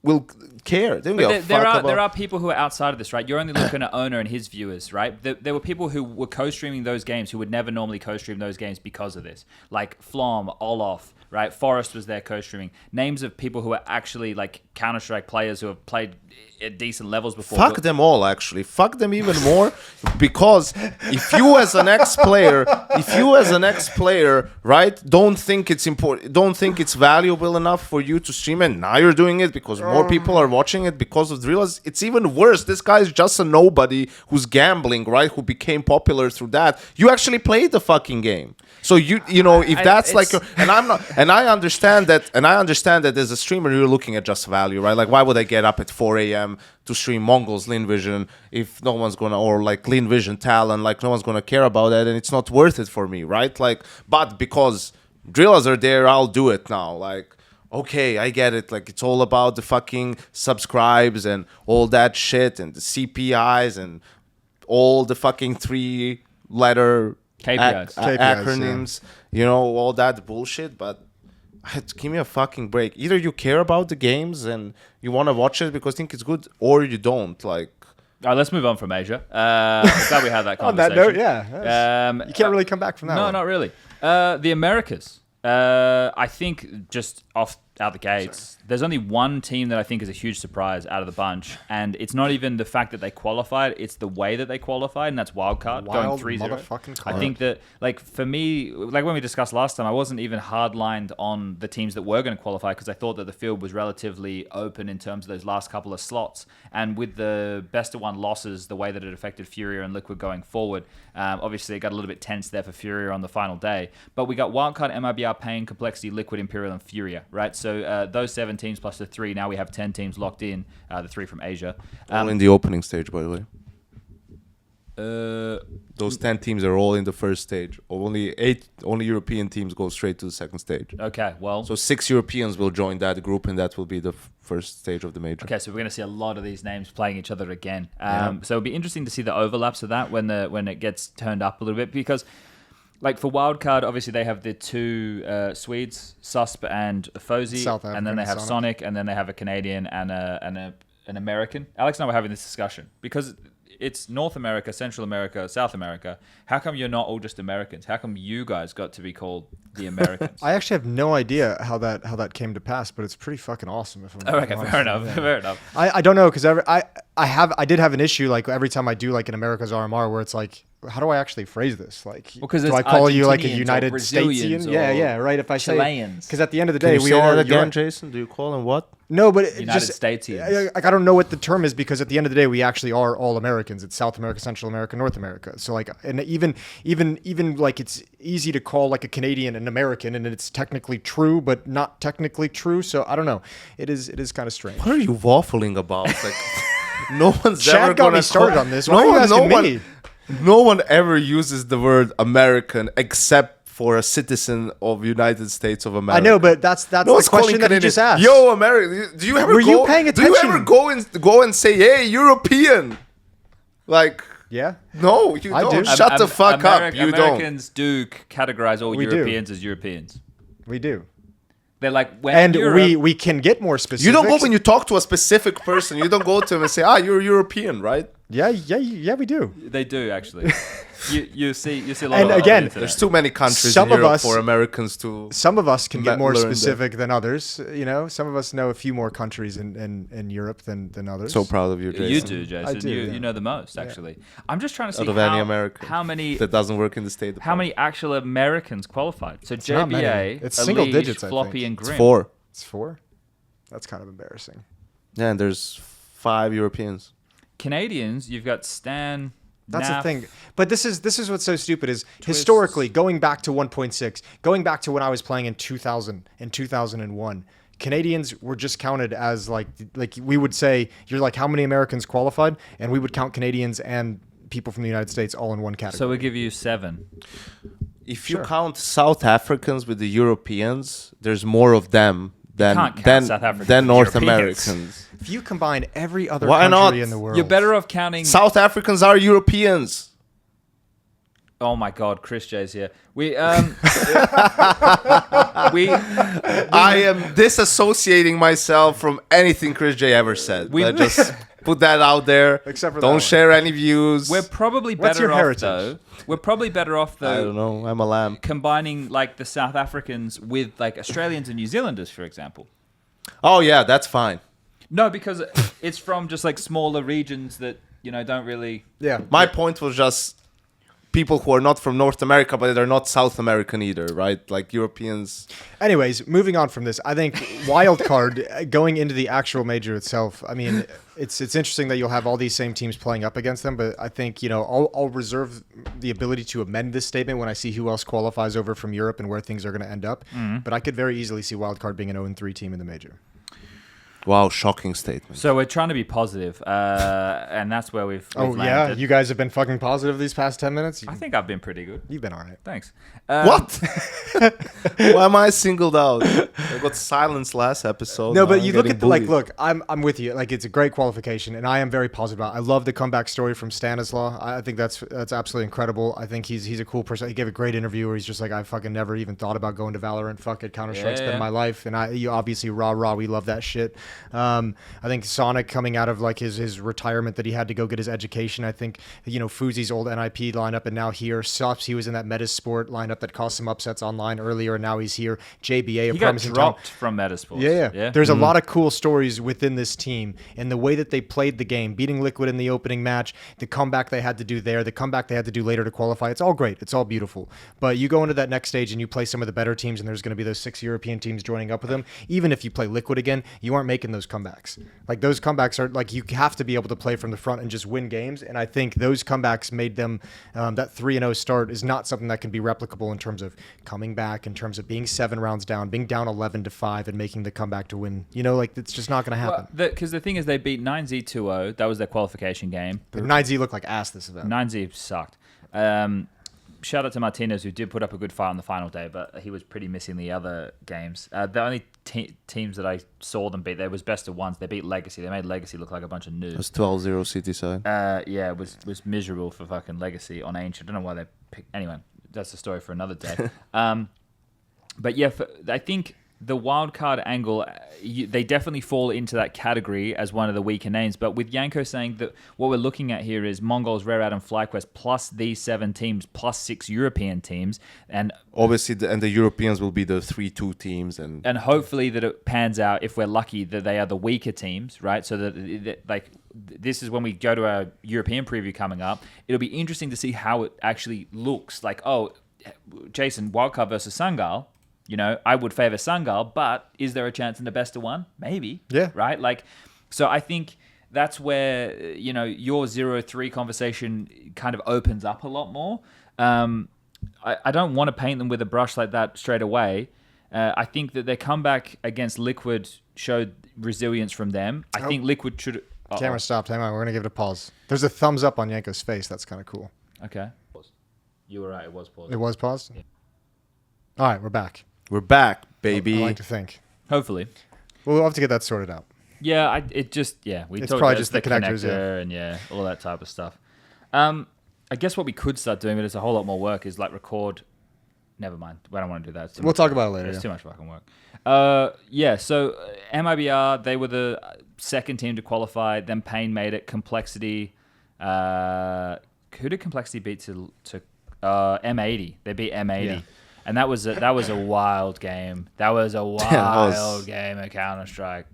will care. There are people who are outside of this, right? You're only looking at Owner and his viewers, right? There were people who were co-streaming those games who would never normally co-stream those games because of this. Like Flom, Olaf, right? Forrest was there co-streaming. Names of people who are actually like Counter-Strike players who have played at decent levels before. Fuck them all, actually. Fuck them even more, because if you as an ex-player, right, don't think it's important, don't think it's valuable enough for you to stream, and now you're doing it because more people are watching it because of Drillas. It's even worse. This guy is just a nobody who's gambling, right? Who became popular through that. You actually played the fucking game. So you know, if that's like, and I'm not, and I understand that as a streamer you're looking at just value, right? Like, why would I get up at 4 a.m. to stream Mongols Lean Vision if no one's gonna, or like Lean Vision Talon, like no one's gonna care about that, and it's not worth it for me, right? Like, but because Drillas are there, I'll do it now. Like, okay, I get it. Like, it's all about the fucking subscribes and all that shit and the CPIs and all the fucking 3-letter KPIs. acronyms, you know, all that bullshit. But give me a fucking break. Either you care about the games and you want to watch it because you think it's good, or you don't. Like, all right, let's move on from Asia. Glad we had that conversation. On that note, yeah. You can't really come back from that. No, one. not really. The Americas. I think just out the gates, there's only one team that I think is a huge surprise out of the bunch, and it's not even the fact that they qualified, it's the way that they qualified, and that's Wildcard, going 3-0. I think that, like, for me, like when we discussed last time, I wasn't even hard-lined on the teams that were going to qualify because I thought that the field was relatively open in terms of those last couple of slots, and with the best-of-1 losses, the way that it affected Furia and Liquid going forward, obviously it got a little bit tense there for Furia on the final day, but we got Wildcard, MIBR, Pain, Complexity, Liquid, Imperial, and Furia, right? So those 7 teams plus the 3, now we have 10 teams locked in, the 3 from Asia. All in the opening stage, by the way. Those 10 teams are all in the first stage. Only European teams go straight to the second stage. Okay, well, so 6 Europeans will join that group, and that will be the first stage of the major. Okay, so we're going to see a lot of these names playing each other again. So it'll be interesting to see the overlaps of that when it gets turned up a little bit, because, like, for Wildcard, obviously they have the 2 Swedes, Susp and Fozy, and then they have Sonic, and then they have a Canadian and an American. Alex and I were having this discussion because it's North America, Central America, South America. How come you're not all just Americans? How come you guys got to be called the Americans? I actually have no idea how that came to pass, but it's pretty fucking awesome. If I'm okay, fair enough. Yeah. Fair enough. I don't know, because I did have an issue, like, every time I do like an America's RMR where it's like, how do I actually phrase this? Like, do I call you like a United Statesian? Yeah, right. If I Chileans. Because at the end of the day, we are again, Jason. Do you call them what? No, but United Statesians. Like, I don't know what the term is, because at the end of the day, we actually are all Americans. It's South America, Central America, North America. So, like, and even like, it's easy to call like a Canadian an American, and it's technically true, but not technically true. So I don't know. It is kind of strange. What are you waffling about? Like, no one's Chad ever got me started on this. Why are you asking me? No one ever uses the word American except for a citizen of United States of America. I know, but that's the question that you just asked. Yo, America, do you ever you paying attention? Do you ever go and say, "Hey, European"? Like, yeah. No, you don't. Shut the fuck up. You Americans do categorize all Europeans as Europeans. We do. They're like, and we can get more specific. You don't go when you talk to a specific person. You don't go to him and say, "Ah, you're European, right?" Yeah, we do. They do actually. you see a lot And of again, There's too many countries Some in of Europe us- for Americans to. Some of us can get more learn that. specific than others. You know, some of us know a few more countries in Europe than others. So proud of you, Jason. You do, Jason. do, you yeah. know the most actually. I'm just trying to see Out of any American how many that doesn't work in the state. how many actual Americans qualified. So not many. JBA, It's single Elige, digits, I Floppy, think. and It's Grim. 4. It's 4. That's kind of embarrassing. Yeah, and there's 5 Europeans. Canadians, you've got Stan. That's Naff, the thing. But this is what's so stupid is historically going back to 1.6, going back to when I was playing in 2000 and 2001, Canadians were just counted as like we would say you're like how many Americans qualified, and we would count Canadians and people from the United States all in one category. So we give you 7. If you Sure. count South Africans with the Europeans, there's more of them than can't count than, South Africans than with North Europeans. Americans. if you combine every other Why country not? in the world, You're better off counting. South Africans are Europeans. Oh my God, Chris J's here. We we I am disassociating myself from anything Chris J ever said. We- I just put that out there. Except for that don't one. share any views. we're probably What's better your off heritage? though. We're probably better off I don't though know. I'm a lamb. combining like the South Africans with like Australians and New Zealanders, for example. Oh yeah, that's fine. No, because it's from just like smaller regions that don't really. yeah. My point was just people who are not from North America, but they're not South American either, right? Like Europeans. Anyways, moving on from this, I think wild card going into the actual major itself. I mean, it's interesting that you'll have all these same teams playing up against them, but I think I'll reserve the ability to amend this statement when I see who else qualifies over from Europe and where things are going to end up. But I could very easily see wild card being an 0-3 team in the major. Wow, shocking statement. So we're trying to be positive, and that's where we've Oh yeah, landed. you guys have been fucking positive these past 10 minutes. I think I've been pretty good. You've been all right. Thanks. What? Why am I singled out? I got silenced last episode. No, now but I'm you look getting at the like. bullied. Look, I'm with you. Like, it's a great qualification, and I am very positive about it. I love the comeback story from Stanislaw. I think that's absolutely incredible. I think he's a cool person. He gave a great interview where he's just like, I fucking never even thought about going to Valorant. Fuck it, Counter Strike's Yeah. been my life, and you obviously rah, we love that shit. I think Sonic coming out of like his retirement that he had to go get his education. I think Fuzi's old NIP lineup, and now here Sops, he was in that Metasport lineup that caused some upsets online earlier, and now he's here. JBA, a He got promising dropped from Metasports. yeah. There's a lot of cool stories within this team and the way that they played the game, beating Liquid in the opening match, the comeback they had to do there, the comeback they had to do later to qualify. It's all great. It's all beautiful. But you go into that next stage and you play some of the better teams, and there's going to be those 6 European teams joining up with them. Even if you play Liquid again, you aren't making those comebacks. Like, those comebacks are like, you have to be able to play from the front and just win games. And I think those comebacks made them, that 3-0 start is not something that can be replicable in terms of coming back, in terms of being 7 rounds down, being down 11-5 and making the comeback to win. Like, it's just not going to happen. Because the thing is, they beat 9Z 2-0. That was their qualification game. The 9Z looked like ass this event. 9Z sucked. Shout out to Martinez, who did put up a good fight on the final day, but he was pretty missing the other games. The only teams that I saw them beat, there was best of ones. They beat Legacy. They made Legacy look like a bunch of It noobs. was 12-0 City side. Yeah, it was miserable for fucking Legacy on Ancient. I don't know why they picked. Anyway, that's a story for another day. But yeah, I think the wildcard angle, they definitely fall into that category as one of the weaker names. But with Yanko saying that what we're looking at here is Mongols, Rare Out, and FlyQuest plus these 7 teams plus 6 European teams, and Obviously, the Europeans will be the 3-2 teams, and hopefully that it pans out, if we're lucky, that they are the weaker teams, right? So that like this is when we go to our European preview coming up. It'll be interesting to see how it actually looks. Like, oh, Jason, wildcard versus Sangal. I would favor Sangal, but is there a chance in the best of one? Maybe. Yeah. Right? Like, so I think that's where, your 0-3 conversation kind of opens up a lot more. I don't want to paint them with a brush like that straight away. I think that their comeback against Liquid showed resilience from them. I think Liquid should... Camera stopped. Hang on. We're going to give it a pause. There's a thumbs up on Yanko's face. That's kind of cool. Okay. You were right. It was paused. It was paused? Yeah. All right. We're back. we're back, baby. I like to think. Hopefully. We'll have to get that sorted out. Yeah, we It's talked probably about just the connectors, and all that type of stuff. I guess what we could start doing, but it's a whole lot more work, is like record. Never mind. I don't want to do that. We'll talk about it later. It's Yeah. too much fucking work. So MIBR, they were the second team to qualify. Then Payne made it. Complexity Who did Complexity beat to M80? They beat M80. Yeah. And that was a wild game. That was a wild game at Counter-Strike.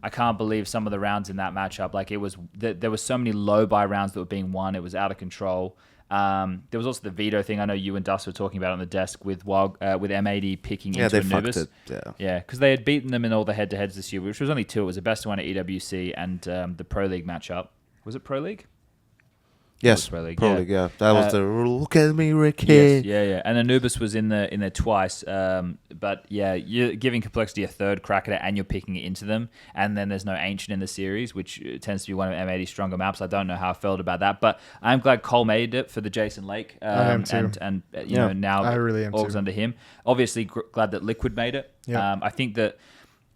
I can't believe some of the rounds in that matchup. Like there was so many low buy rounds that were being won. It was out of control. There was also the veto thing. I know you and Dust were talking about on the desk with M80 picking into they Anubis. fucked it. Yeah, because they had beaten them in all the head-to-heads this year, which was only 2. It was the best one at EWC and the Pro League matchup. Was it Pro League? Yes, Pro League, yeah. That was the look at me, Ricky. Yes, yeah. And Anubis was in there twice. But yeah, you're giving Complexity a third crack at it, and you're picking it into them. And then there's no Ancient in the series, which tends to be one of M80's stronger maps. I don't know how I felt about that, but I'm glad Cole made it for the Jason Lake. I am too. And you know now I really am all's too. under him. Obviously, glad that Liquid made it. Yeah. I think that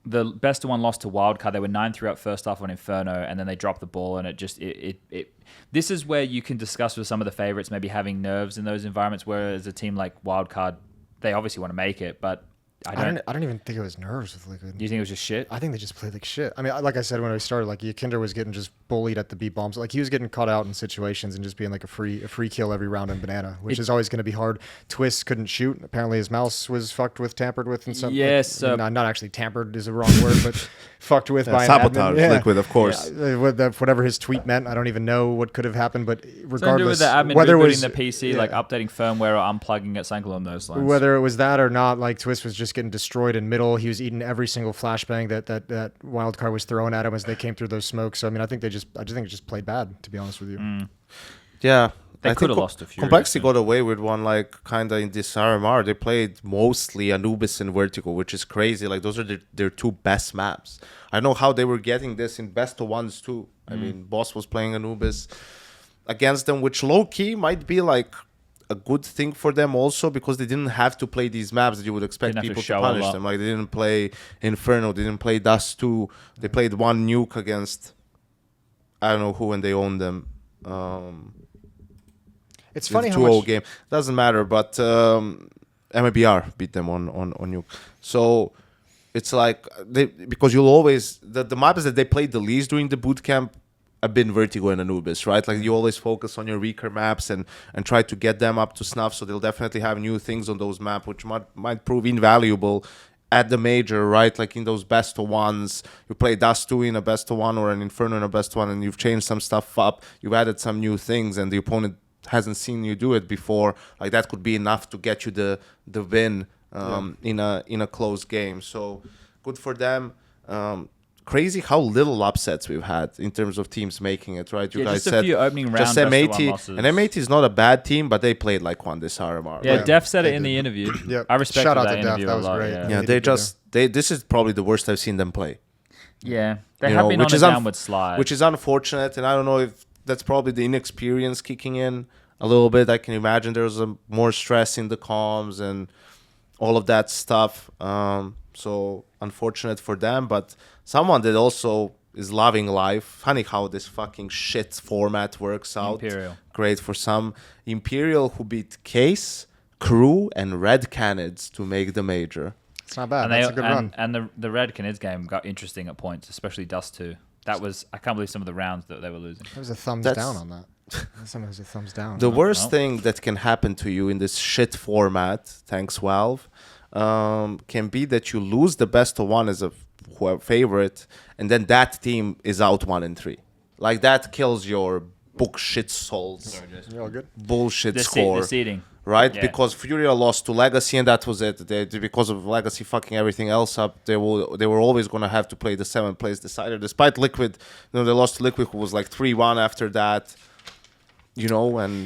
the best of one lost to Wildcard. They were 9-3 up first half on Inferno, and then they dropped the ball, and it this is where you can discuss with some of the favorites maybe having nerves in those environments, whereas a team like Wildcard, they obviously want to make it, but I don't even think it was nerves with Liquid. Do you think it was just shit? I think they just played like shit. I mean, like I said when we started, like Yakinder was getting just bullied at the B bombs. Like he was getting caught out in situations and just being like a free kill every round in Banana, which is always going to be hard. Twist couldn't shoot. Apparently his mouse was tampered with and something. Yes, not actually tampered is the wrong word, but fucked with by sabotage. an admin. Liquid, of course. Whatever his tweet meant, I don't even know what could have happened. But regardless, the admin whether it rebooting was the PC, like updating firmware or unplugging it, something along those lines. Whether it was that or not, like Twist was just getting destroyed in middle. He was eating every single flashbang that Wildcard was throwing at him as they came through those smokes. So I mean, I just think it just played bad, to be honest with you. Yeah. They could have lost a few. Complexity got away with one, like, kind of in this RMR. They played mostly Anubis and Vertigo, which is crazy. Like, those are their 2 best maps. I don't know how they were getting this in best of ones, too. I mean, Boss was playing Anubis against them, which low-key might be, like, a good thing for them also, because they didn't have to play these maps that you would expect people to punish them. Like, they didn't play Inferno. They didn't play Dust 2. They played one nuke against, I don't know who, and they owned them. It's funny how 2-0 much game doesn't matter, but MABR beat them on nuke. So it's like because you'll always the maps that they played the least during the boot camp have been Vertigo and Anubis, right? Like you always focus on your weaker maps and try to get them up to snuff. So they'll definitely have new things on those maps, which might prove invaluable at the major, right? Like in those best of ones, you play Dust 2 in a best of one or an Inferno in a best of one, and you've changed some stuff up. You've added some new things, and the opponent hasn't seen you do it before. Like that could be enough to get you the win in a close game. So good for them. Crazy how little upsets we've had in terms of teams making it, right? You guys just a said few opening rounds, just M80, and M80 is not a bad team, but they played like one this RMR. Yeah, right? Def said it in the interview. Yeah, I respect shout out that to Def. interview That a was lot. great. Yeah, This is probably the worst I've seen them play. Yeah, they have been on a downward slide, which is unfortunate, and I don't know if that's probably the inexperience kicking in a little bit. I can imagine there's more stress in the comms and all of that stuff. So unfortunate for them, but someone that also is loving life. Funny how this fucking shit format works out. Imperial. Great for some. Imperial, who beat Case, Crew, and Red Canids to make the major. It's not bad. That's a good run. And the Red Canids game got interesting at points, especially Dust 2. That was, I can't believe some of the rounds that they were losing. There was a thumbs down on that. Someone was a thumbs down. The worst thing that can happen to you in this shit format, thanks Valve, can be that you lose the best of one as a favorite, and then that team is out 1-3. Like that kills your book shit souls. You're all good. Bullshit score. The seeding. Right? Yeah. Because Furia lost to Legacy, and that was it. Because of Legacy fucking everything else up, they were always going to have to play the 7th place decider. Despite Liquid, they lost to Liquid, who was like 3-1 after that. And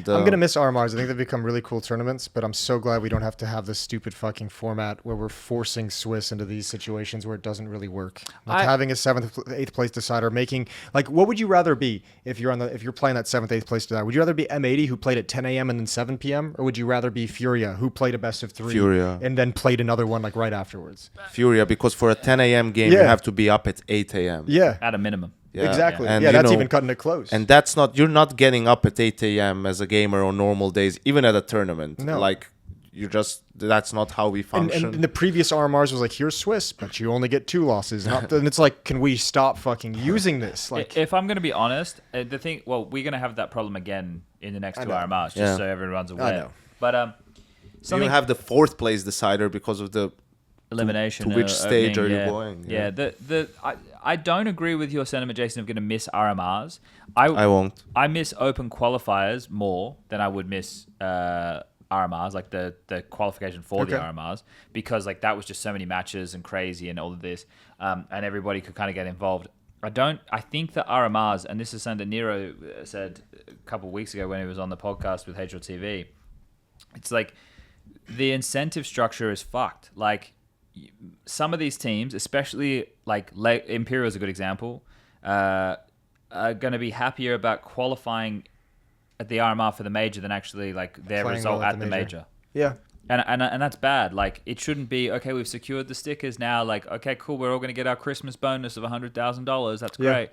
I'm gonna miss RMRs. I think they've become really cool tournaments, but I'm so glad we don't have to have this stupid fucking format where we're forcing Swiss into these situations where it doesn't really work. Like having a 7th, 8th place decider, making like what would you rather be if you're playing that 7th, 8th place decider? Would you rather be M80 who played at 10 a.m. and then 7 p.m. or would you rather be Furia who played a best of 3 Furia. and then played another one like right afterwards? Furia, because for a 10 a.m. game you have to be up at 8 a.m. Yeah, At a minimum. Yeah. exactly. And, yeah, that's even cutting it close. And you're not getting up at 8 a.m. as a gamer on normal days, even at a tournament. No. Like, that's not how we function. And the previous RMRs was like, here's Swiss, but you only get 2 losses. And it's like, can we stop fucking using this? Like, if I'm going to be honest, we're going to have that problem again in the next 2 RMRs, just so everyone's aware. I know. But you have the 4th place decider because of the elimination. To which stage are you going? Yeah. I don't agree with your sentiment, Jason, of going to miss RMRs. I won't. I miss open qualifiers more than I would miss RMRs, like the qualification for the RMRs, because like that was just so many matches and crazy and all of this, and everybody could kind of get involved. I think the RMRs, and this is something that Nero said a couple of weeks ago when he was on the podcast with HLTV, it's like the incentive structure is fucked. Like some of these teams, especially like Imperial is a good example, are going to be happier about qualifying at the RMR for the major than actually like their Playing result well at the major. yeah. And that's bad. Like it shouldn't be, okay, we've secured the stickers now. Like, okay, cool, we're all going to get our Christmas bonus of $100,000. That's great.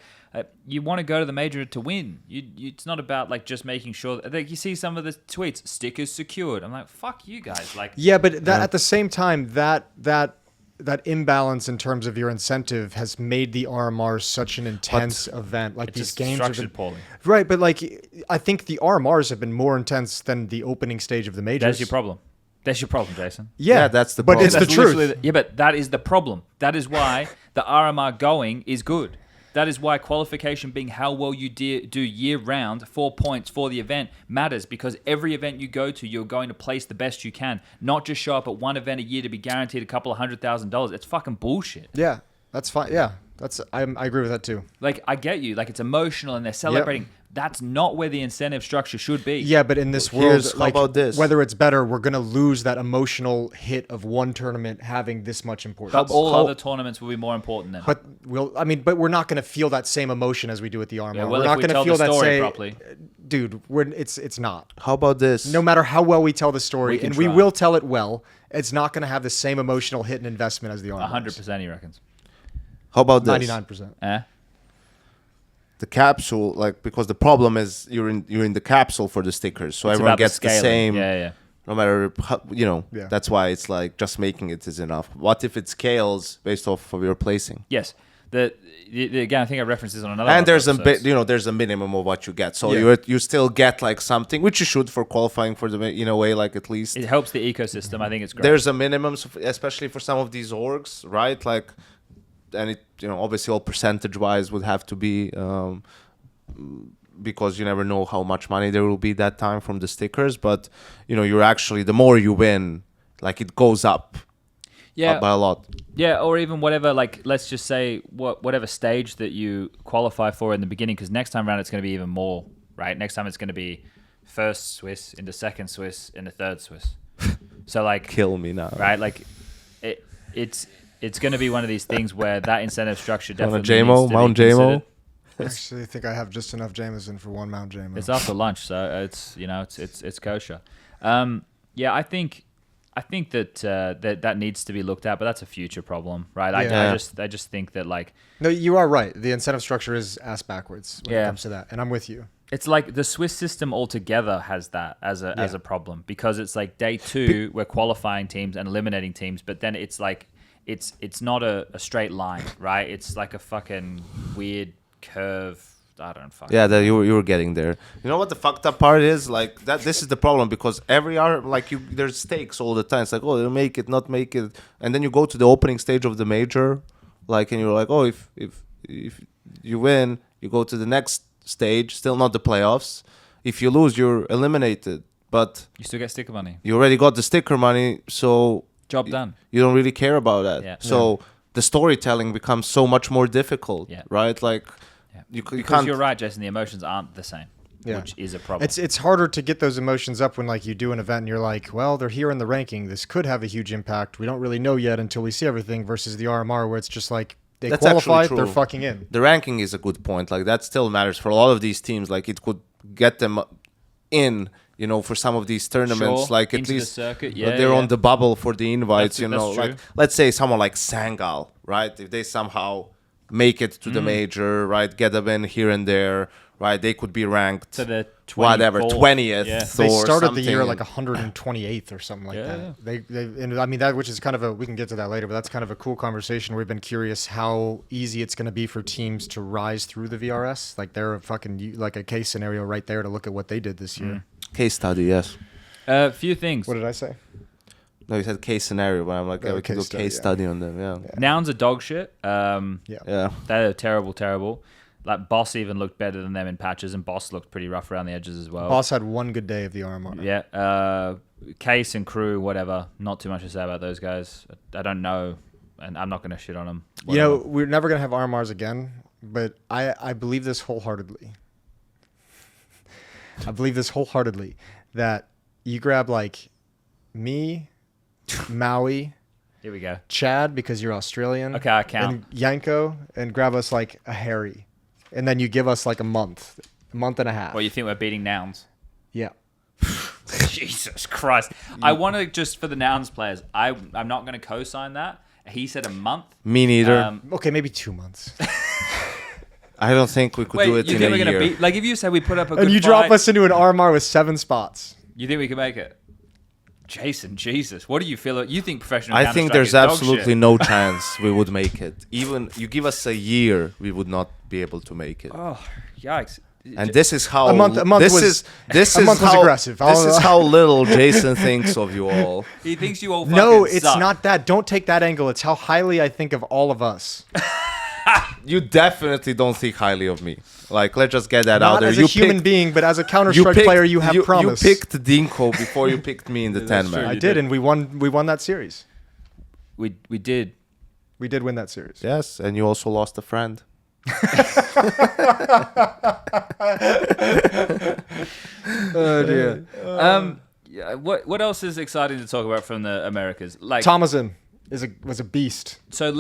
You want to go to the major to win. It's not about like just making sure. Like you see some of the tweets, stickers secured. I'm like, fuck you guys. Like, Yeah, but at the same time, that imbalance in terms of your incentive has made the RMR such an intense event. Like these games have been poorly. Right, but like I think the RMRs have been more intense than the opening stage of the majors. That's your problem. That's your problem, Jason. Yeah, that's the but problem. it's the That's truth. literally yeah, but that is the problem. That is why the RMR going is good. That is why qualification being how well you do year round, 4 points for the event matters, because every event you go to, you're going to place the best you can, not just show up at one event a year to be guaranteed a couple of $100,000. It's fucking bullshit. Yeah, that's fine. Yeah, I agree with that too. Like I get you, like it's emotional and they're celebrating. That's not where the incentive structure should be. Yeah, but in this world, Here's- how like, about this? whether it's better, we're going to lose that emotional hit of one tournament having this much importance. But all other tournaments will be more important then. But we're not going to feel that same emotion as we do at the RMR. Yeah, well, we're if not we going to tell feel the that story same. properly. Dude, it's not. How about this? No matter how well we tell the story, We can and we try. will tell it well, it's not going to have the same emotional hit and investment as the RMR. 100%, he reckons. How about this? 99%. The capsule, like, because the problem is you're in the capsule for the stickers, so It's everyone about gets the scaling. same. Yeah. No matter how, Yeah. That's why it's like just making it is enough. What if it scales based off of your placing? Yes. Again, I think I referenced this on another. And there's a episode. bit, there's a minimum of what you get. So Yeah. you still get like something, which you should for qualifying for the, in a way, like at least. It helps the ecosystem. I think it's great. There's a minimum, especially for some of these orgs, right? Like, and it, obviously all percentage-wise would have to be, because you never know how much money there will be that time from the stickers. But, you're actually, the more you win, like it goes up. Yeah. By a lot. Yeah, or even whatever, like, let's just say whatever stage that you qualify for in the beginning, because next time around it's going to be even more, right? Next time it's going to be first Swiss into second Swiss into third Swiss. So, like... Kill me now. Right? Like, it's going to be one of these things where that incentive structure definitely JMO, needs to Mount be JMO? considered. I actually think I have just enough Jameson for one Mount Jameson. It's after lunch, so it's kosher. Yeah, I think that needs to be looked at, but that's a future problem, right? Yeah. I just think that like No, you are right. The incentive structure is ass backwards when it comes to that, and I'm with you. it's like the Swiss system altogether has that as a problem, because it's like day 2 we're qualifying teams and eliminating teams, but then it's like it's not a straight line, right? It's like a fucking weird curve. I don't fucking Yeah, that you were getting there. You know what the fucked up part is? Like that. This is the problem, because every hour, like there's stakes all the time. It's like, oh, they'll make it, not make it, and then you go to the opening stage of the major, like, and you're like, oh, if you win, you go to the next stage, still not the playoffs. If you lose, you're eliminated, but you still get sticker money. you already got the sticker money, so Job done. you don't really care about that. Yeah. So the storytelling becomes so much more difficult, right? Like. Yeah. You Because can't. you're right, Jason. The emotions aren't the same, Yeah. which is a problem. It's harder to get those emotions up when like you do an event and you're like, well, they're here in the ranking. This could have a huge impact. We don't really know yet until we see everything. Versus the RMR where it's just like they That's actually qualified, true. they're fucking in. The ranking is a good point. Like that still matters for a lot of these teams. Like it could get them in, for some of these tournaments. Sure, like at into the least circuit. they're on the bubble for the invites. That's Like true. let's say someone like Sangal, right? If they somehow make it to the major, right? Get a win here and there, right? They could be ranked To the 20th. Yeah. They or started the year something. like 128th or something like Yeah. that. They and I mean that, which is kind of we can get to that later, but that's kind of a cool conversation. We've been curious how easy it's going to be for teams to rise through the VRS. Like they're like a case scenario right there to look at what they did this year. Case study, yes. A few things. What did I say? No, you said case scenario, but I'm like, Oh, we can do case study, case yeah. study on them, yeah. Nouns are dog shit. Yeah. They're terrible. Like Boss even looked better than them in patches, and Boss looked pretty rough around the edges as well. Boss had one good day of the RMR. Yeah. Case and Crew, whatever. Not too much to say about those guys. I don't know, and I'm not going to shit on them. You know, we're never going to have RMRs again, but I believe this wholeheartedly. I believe this wholeheartedly that you grab like me, Maui, Here we go. Chad, because you're Australian. Okay, I count. And Yanko, and grab us like a Harry. And then you give us like a month and a half. Well, you think we're beating nouns? Yeah. Jesus Christ. I want to just, for the nouns players, I'm not going to co-sign that. He said a month. Me neither. Okay, maybe 2 months. I don't think we could do it you in think a we're going to year. beat, like if you say we put up a good And you fight, drop us into an RMR with 7 spots. you think we can make it? Jason, Jesus, what do you feel? You think professional I think Counter-Strike there's is dog absolutely shit? no chance we would make it. Even you give us a year, we would not be able to make it. Oh, yikes. And this is how A month this was- is this a is month was how aggressive. this is how little Jason thinks of you all. He thinks you all fucking No, it's suck. not that. Don't take that angle. It's how highly I think of all of us. You definitely don't think highly of me. Like, let's just get that out Not there. as a human being, but as a Counter-Strike player, you have promise. You picked Dinko before you picked me in the 10 true. man. I You did, did. and we won that series. We did. We did win that series. Yes, and you also lost a friend. Oh dear. Yeah, what else is exciting to talk about from the Americas? Like Thomason was a beast. So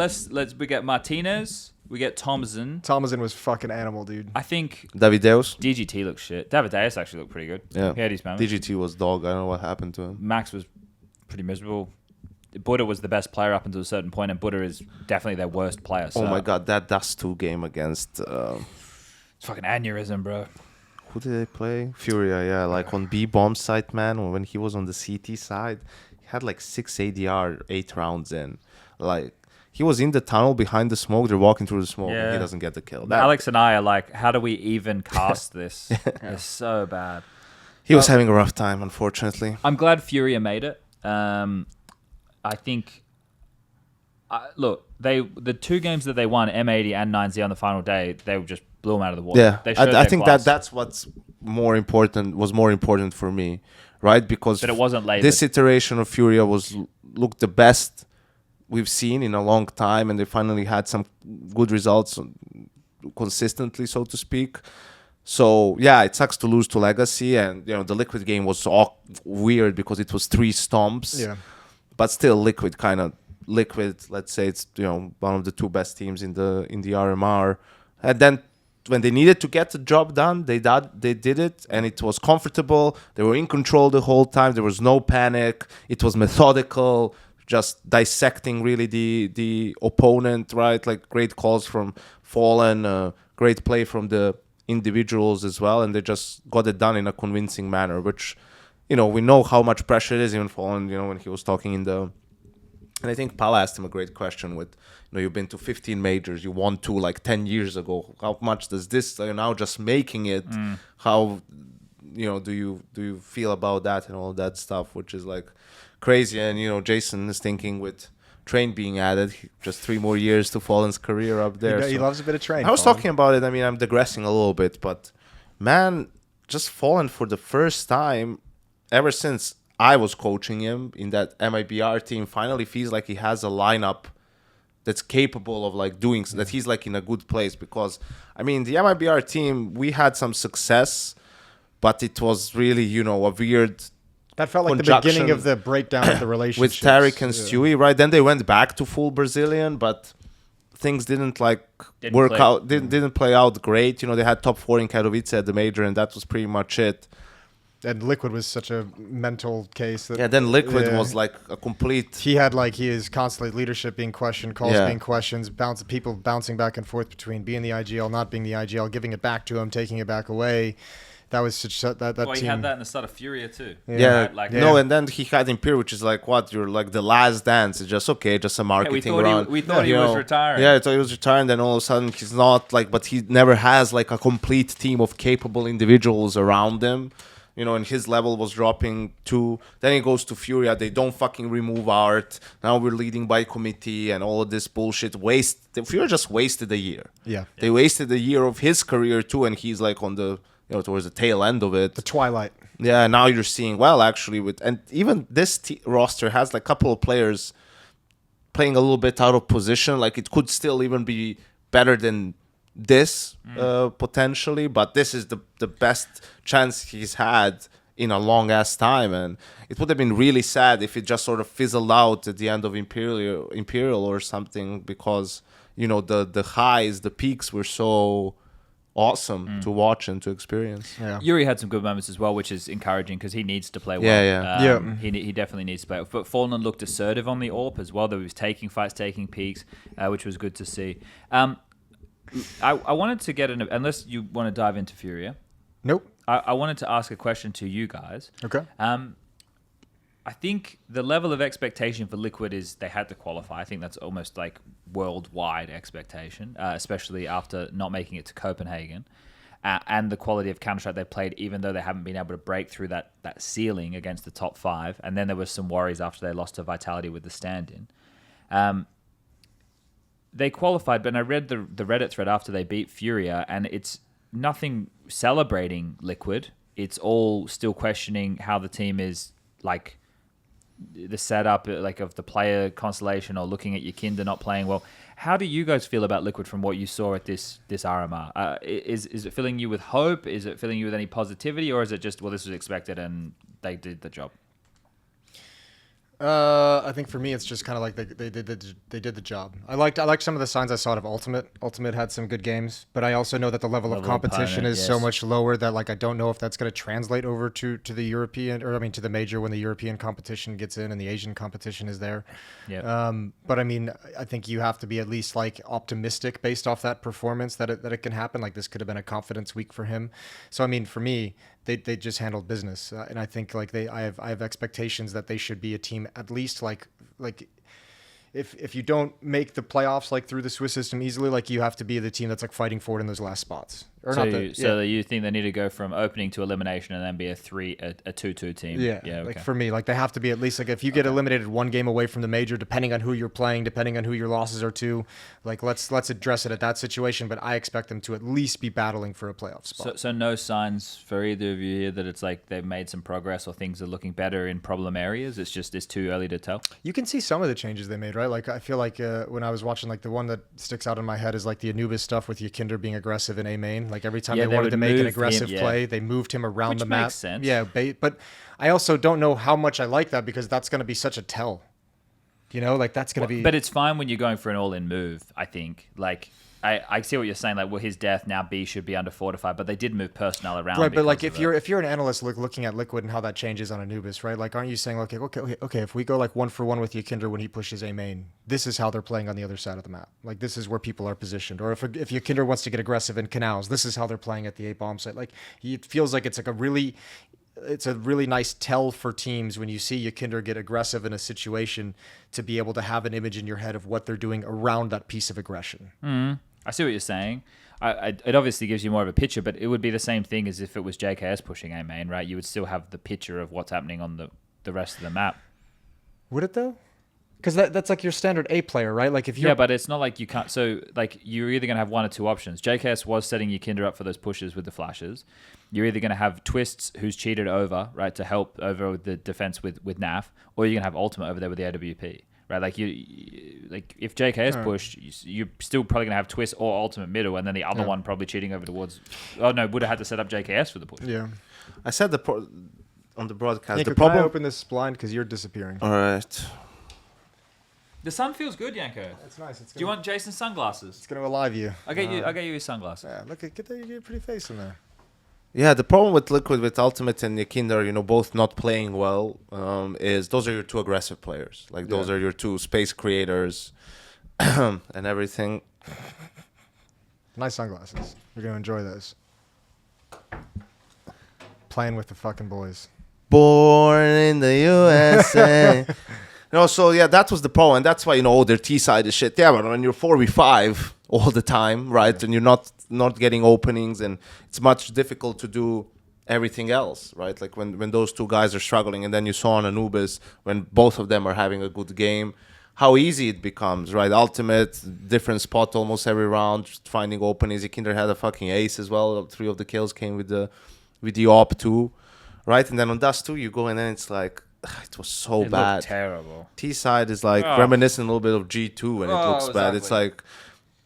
we get Martinez, we get Thompson. Thomason was fucking animal, dude. I think Davideus? DGT looks shit. Davideus actually looked pretty good. Yeah. He had his moments. DGT was dog. I don't know what happened to him. Max was pretty miserable. Buddha was the best player up until a certain point, and Buddha is definitely their worst player. So Oh my god, that Dust 2 game against... it's fucking aneurysm, bro. who did they play? Furia, yeah. Like on B bomb site, man, when he was on the CT side, he had like 6 ADR 8 rounds in. Like, he was in the tunnel behind the smoke. They're walking through the smoke. And Yeah. he doesn't get the kill. Alex and I are like, how do we even cast this? It's so bad. He was having a rough time, unfortunately. I'm glad Furia made it. I think, look, the 2 games that they won, M80 and 9Z on the final day, they just blew them out of the water. Yeah, They showed I their think class. that's what's more important for me, right? Because That it wasn't laboured. this iteration of Furia looked the best we've seen in a long time, and they finally had some good results consistently, so to speak. So yeah, it sucks to lose to Legacy, and the Liquid game was all weird because it was 3 stomps. Yeah. But still, Liquid. Let's say it's one of the 2 best teams in the RMR, and then when they needed to get the job done, they did it, and it was comfortable. They were in control the whole time. There was no panic. It was methodical, just dissecting really the opponent, right? Like great calls from Fallen, great play from the individuals as well, and they just got it done in a convincing manner, which we know how much pressure it is. Even Fallen, when he was talking and I think Pala asked him a great question with, you've been to 15 majors, you won 2 like 10 years ago. How much does this, now just making it, how, do you feel about that and all that stuff, which is like crazy. And, Jason is thinking with Train being added, just 3 more years to Fallen's career up there. He So loves a bit of Train. I was Fallen. talking about it. I mean, I'm digressing a little bit, but man, just Fallen for the first time ever since I was coaching him in that MIBR team finally feels like he has a lineup that's capable of like doing that. He's like in a good place, because I mean, the MIBR team, we had some success, but it was really, a weird That felt like the conjunction beginning of the breakdown of the relationship with Tarek and Stewie, right? Then they went back to full Brazilian, but things didn't didn't play out great. They had top 4 in Katowice at the major, and that was pretty much it. And Liquid was such a mental case. That, Yeah, then Liquid was like a complete. He is constantly leadership being questioned, calls being questions, people bouncing back and forth between being the IGL, not being the IGL, giving it back to him, taking it back away. That was such that well, team. He had that in the start of Furia too. Yeah, right? no, and then he had Imperial, which is like what you're like the last dance. It's just okay, just a marketing run. We thought he was retiring. Yeah, I thought he was retiring. Then all of a sudden he's not like, but he never has like a complete team of capable individuals around him. You know, and his level was dropping too. Then he goes to Furia. They don't fucking remove art. Now we're leading by committee and all of this bullshit. Furia just wasted a year. Yeah. They wasted a year of his career too, and he's like on the, towards the tail end of it. The twilight. Yeah, now you're seeing, actually, and even this roster has like a couple of players playing a little bit out of position. Like it could still even be better than this potentially, but this is the best chance he's had in a long ass time, and it would have been really sad if it just sort of fizzled out at the end of Imperial or something, because the highs, the peaks were so awesome to watch and to experience. Yeah. Yuri had some good moments as well, which is encouraging because he needs to play well. He definitely needs to play well. But Fallen looked assertive on the AWP as well, though he was taking fights, taking peaks, which was good to see. I wanted to get unless you want to dive into Furia. Nope. I wanted to ask a question to you guys. Okay. I think the level of expectation for Liquid is they had to qualify. I think that's almost like worldwide expectation, especially after not making it to Copenhagen. And the quality of Counter-Strike they played, even though they haven't been able to break through that ceiling against the top 5. And then there was some worries after they lost to Vitality with the stand-in. They qualified, but I read the Reddit thread after they beat Furia, and it's nothing celebrating Liquid. It's all still questioning how the team is, like, the setup like of the player constellation, or looking at your Kinder not playing well. How do you guys feel about Liquid from what you saw at this RMR? Is it filling you with hope? Is it filling you with any positivity, or is it just, well, this was expected and they did the job? I think for me, it's just kind of like they did the job. I liked some of the signs I saw of Ultimate. Ultimate had some good games, but I also know that the level of competition is so much lower that like I don't know if that's going to translate over to the European, to the major when the European competition gets in and the Asian competition is there. Yeah. But I mean, I think you have to be at least like optimistic based off that performance that it can happen. Like this could have been a confidence week for him. So I mean, for me, they just handled business, and I think like I have expectations that they should be a team at least like if you don't make the playoffs like through the Swiss system easily, like you have to be the team that's like fighting for it in those last spots. Or so you think they need to go from opening to elimination and then be a 2-2 team? Yeah. Okay. Like for me, like they have to be at least like if you get eliminated one game away from the major, depending on who you're playing, depending on who your losses are to, like let's address it at that situation. But I expect them to at least be battling for a playoff spot. So no signs for either of you here that it's like they've made some progress or things are looking better in problem areas. It's too early to tell. You can see some of the changes they made, right? Like I feel like when I was watching, like the one that sticks out in my head is like the Anubis stuff with Yakinder being aggressive in A main. Like every time they wanted to make an aggressive play, they moved him around the map. Makes sense. Yeah, but I also don't know how much I like that because that's going to be such a tell. Like that's going to be. But it's fine when you're going for an all-in move, I think. Like I see what you're saying. Like, well, his death now B should be under fortified, but they did move personnel around. Right, but like if you're an analyst looking at Liquid and how that changes on Anubis, right? Like, aren't you saying like okay, if we go like 1-for-1 with Yakinder when he pushes A main, this is how they're playing on the other side of the map. Like this is where people are positioned. Or if Yakinder wants to get aggressive in canals, this is how they're playing at the A bomb site. Like it feels like it's a really nice tell for teams when you see Yakinder get aggressive in a situation to be able to have an image in your head of what they're doing around that piece of aggression. Mm-hmm. I see what you're saying. It obviously gives you more of a picture, but it would be the same thing as if it was JKS pushing A main, right? You would still have the picture of what's happening on the rest of the map. Would it though? Because that's like your standard A player, right? Like if you but it's not like you can't. So like you're either going to have one or two options. JKS was setting Yakinder up for those pushes with the flashes. You're either going to have Twists, who's cheated over, right, to help over with the defense with NAF, or you're going to have Ultimate over there with the AWP. Right, like if JKS pushed, you're still probably gonna have Twist or Ultimate middle, and then the other one probably cheating over towards. Oh no, would have had to set up JKS for the push. Yeah, I said on the broadcast. Yanko, the problem. Can I open this blind because you're disappearing? All right. The sun feels good, Yanko. It's nice. Do you want Jason's sunglasses? It's gonna alive you. I'll get you his sunglasses. Yeah, get your pretty face in there. Yeah, the problem with Liquid, with Ultimate and Nikinder, both not playing well, is those are your two aggressive players. Like, those are your two space creators and everything. Nice sunglasses. You're going to enjoy those. Playing with the fucking boys. Born in the USA. So yeah, that was the problem. And that's why, their T side is shit. Yeah, but when you're 4v5 all the time, right? And you're not getting openings, and it's much difficult to do everything else, right? Like when those two guys are struggling, and then you saw on Anubis when both of them are having a good game, how easy it becomes, right? Ultimate, different spot almost every round, just finding openings. Kinder had a fucking ace as well. 3 of the kills came with the op too, right? And then on Dust 2, you go and then it's like, it was so It bad. looked terrible. T side is like reminiscent a little bit of G2, and it looks bad. It's like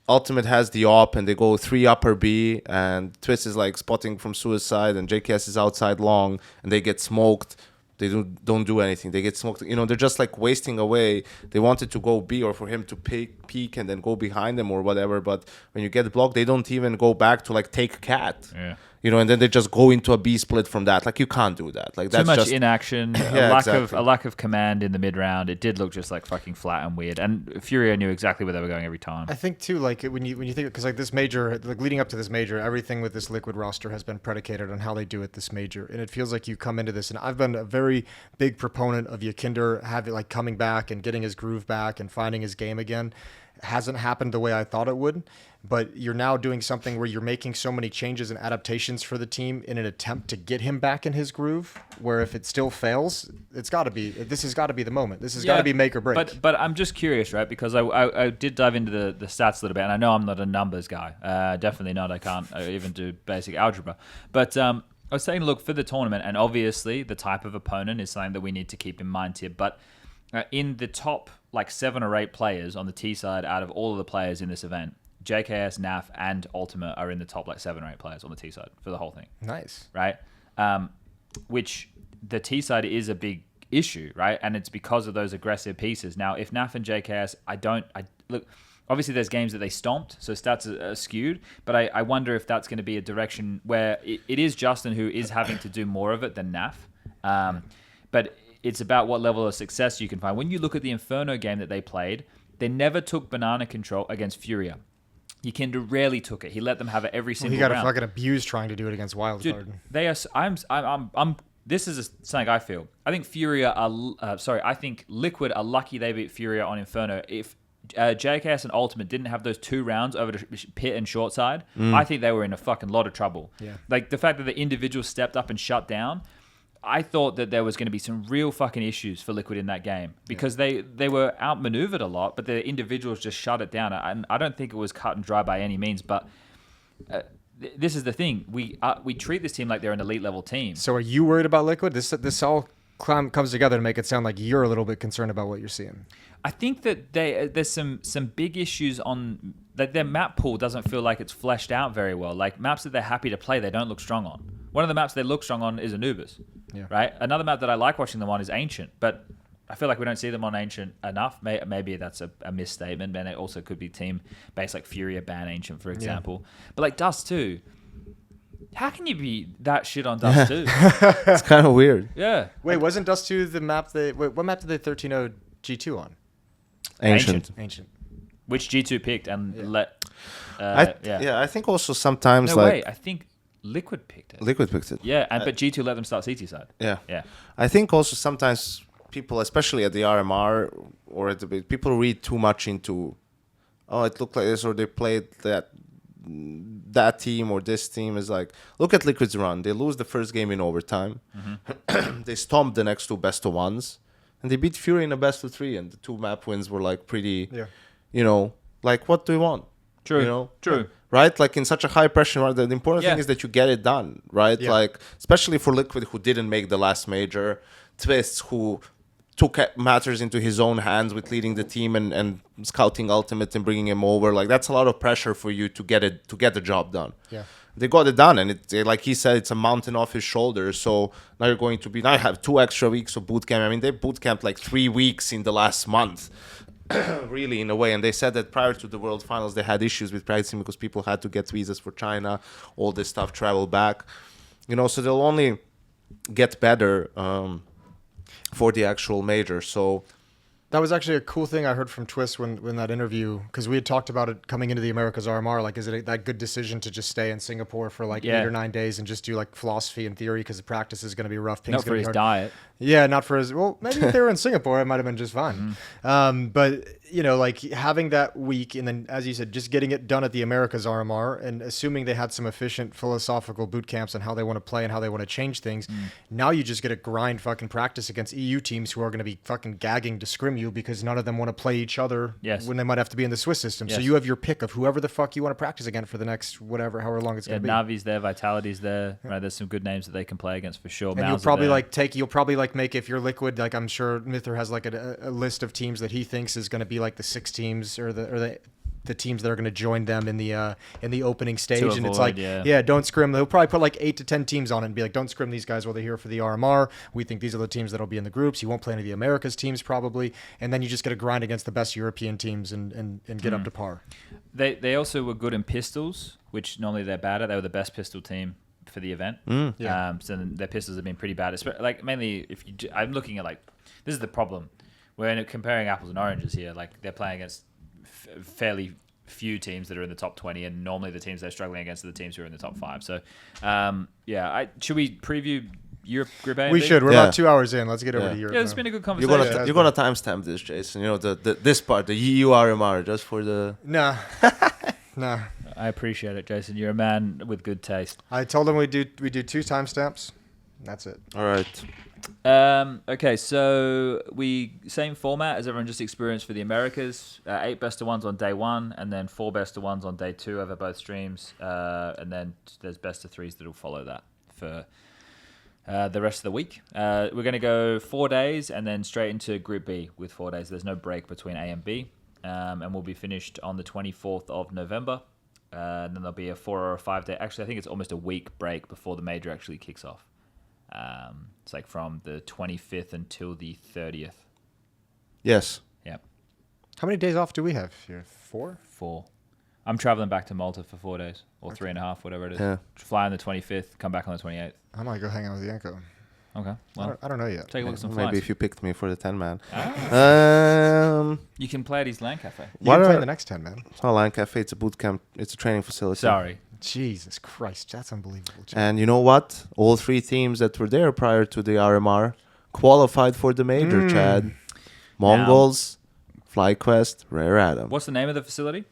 Ultimate has the op, and they go 3 upper B, and Twist is like spotting from suicide, and JKS is outside long, and they get smoked. They don't do anything. They get smoked. They're just like wasting away. They wanted to go B or for him to peek and then go behind them or whatever. But when you get blocked, they don't even go back to like take cat. Yeah. And then they just go into a B split from that. Like, you can't do that. Like, Too that's much just inaction, exactly. a lack of command in the mid round. It did look just like fucking flat and weird. And Furia knew exactly where they were going every time. I think too, like when you think, because like this major, like leading up to this major, everything with this Liquid roster has been predicated on how they do it this major, and it feels like you come into this, and I've been a very big proponent of Yakinder having like coming back and getting his groove back and finding his game again. It hasn't happened the way I thought it would, but you're now doing something where you're making so many changes and adaptations for the team in an attempt to get him back in his groove, where if it still fails, this has got to be the moment. This has got to be make or break. But I'm just curious, right? Because I did dive into the stats a little bit, and I know I'm not a numbers guy. Definitely not. I can't even do basic algebra. But I was saying, look, for the tournament, and obviously the type of opponent is something that we need to keep in mind here. But in the top like 7 or 8 players on the T side out of all of the players in this event, JKS, NAF, and Ultimate are in the top like 7 or 8 players on the T side for the whole thing. Nice. Right? Which the T side is a big issue, right? And it's because of those aggressive pieces. Now, if NAF and JKS, look, obviously there's games that they stomped, so stats are skewed, but I wonder if that's going to be a direction where it is Justin who is having to do more of it than NAF. But it's about what level of success you can find. When you look at the Inferno game that they played, they never took banana control against Furia. Yakinder rarely took it. He let them have it every single round. He got fucking abused trying to do it against Wildcard. Dude, they are. I'm. This is something I feel. I think Furia are. I think Liquid are lucky they beat Furia on Inferno. If JKS and Ultimate didn't have those 2 rounds over to pit and short side, I think they were in a fucking lot of trouble. Yeah. Like the fact that the individuals stepped up and shut down. I thought that there was going to be some real fucking issues for Liquid in that game because they were outmaneuvered a lot, but the individuals just shut it down. And I don't think it was cut and dry by any means, but this is the thing. We treat this team like they're an elite level team. So are you worried about Liquid? This all comes together to make it sound like you're a little bit concerned about what you're seeing. I think that there's some big issues on that. Their map pool doesn't feel like it's fleshed out very well. Like maps that they're happy to play, they don't look strong on. One of the maps they look strong on is Anubis, right? Another map that I like watching them on is Ancient, but I feel like we don't see them on Ancient enough. Maybe that's a misstatement, and it also could be team-based, like Furia ban Ancient, for example. But like Dust 2, how can you be that shit on Dust 2? It's kind of weird. Yeah. Wait, wasn't Dust 2 the map what map did they 13-0 G2 on? Ancient. Which G2 picked and let... I think also sometimes I think Liquid picked it. Liquid picked it. Yeah, but G2 let them start CT side. Yeah. Yeah. I think also sometimes people, especially at the RMR or at the big, people read too much into, it looked like this, or they played that team or this team. Is like, look at Liquid's run. They lose the first game in overtime. Mm-hmm. They stomped the next 2 best of 1s, and they beat Fury in a best of 3, and the 2 map wins were like pretty, like, what do you want? True. True. Right? Like in such a high pressure environment, the important thing is that you get it done, right? Yeah. Like, especially for Liquid, who didn't make the last major, Twists, who took matters into his own hands with leading the team and scouting Ultimate and bringing him over. Like, that's a lot of pressure for you to get the job done. Yeah. They got it done, and like he said, it's a mountain off his shoulders. So now you have 2 extra weeks of boot camp. I mean, they boot camped like 3 weeks in the last month. Really, in a way. And they said that prior to the World Finals, they had issues with practicing because people had to get visas for China, all this stuff, travel back. So they'll only get better for the actual major. So That was actually a cool thing I heard from Twist when that interview, because we had talked about it coming into the Americas RMR. Like, is it that good decision to just stay in Singapore for like 8 or 9 days and just do like philosophy and theory, because the practice is going to be rough. Not for his diet. Yeah, not for his. Well, maybe if they were in Singapore, it might have been just fine. But like having that week, and then as you said, just getting it done at the Americas RMR, and assuming they had some efficient philosophical boot camps on how they want to play and how they want to change things. Now you just get to grind fucking practice against EU teams who are going to be fucking gagging to scrim you because none of them want to play each other when they might have to be in the Swiss system. So you have your pick of whoever the fuck you want to practice against for the next however long it's going to be. Navi's there, Vitality's there. Right, there's some good names that they can play against for sure. And you'll probably make, if you're Liquid, like I'm sure Mither has like a list of teams that he thinks is going to be like the 6 teams or the teams that are going to join them in the opening stage. And it's like, don't scrim. They'll probably put like 8 to 10 teams on it and be like, don't scrim these guys while they're here for the RMR. We think these are the teams that'll be in the groups. You won't play any of the Americas teams probably. And then you just get to grind against the best European teams and get up to par. They also were good in pistols, which normally they're bad at. They were the best pistol team for the event. So their pistols have been pretty bad. Like mainly I'm looking at like, this is the problem. We're comparing apples and oranges here. Like they're playing against fairly few teams that are in the top 20, and normally the teams they're struggling against are the teams who are in the top 5. So, should we preview Europe Group A and We B? should. We're about 2 hours in. Let's get over to Europe. Yeah, it's been a good conversation. You're gonna timestamp this, Jason. This part, the EU RMR, just for the. Nah. I appreciate it, Jason. You're a man with good taste. I told him we do 2 timestamps. That's it. All right. Okay, so same format as everyone just experienced for the Americas. 8 best of 1s on day 1, and then 4 best of 1s on day 2 over both streams. And then there's best of 3s that'll follow that for the rest of the week. We're going to go 4 days and then straight into Group B with 4 days. There's no break between A and B. And we'll be finished on the 24th of November. And then there'll be a 4 or a 5 day. Actually, I think it's almost a week break before the major actually kicks off. It's like from the 25th until the 30th. Yes. Yep. How many days off do we have here? 4? 4. I'm traveling back to Malta for 4 days, or 3.5, whatever it is. Yeah. Fly on the 25th, come back on the 28th. I might go hang out with Yanko. Okay. Well, I don't know yet. Take a look at some flights. Maybe if you picked me for the 10-man. You can play at his LAN cafe. You can play in the next 10, man. It's not a LAN cafe. It's a boot camp. It's a training facility. Sorry. Jesus Christ. That's unbelievable. And you know what? All 3 teams that were there prior to the RMR qualified for the major, Chad. Mongols, FlyQuest, Rare Atom. What's the name of the facility?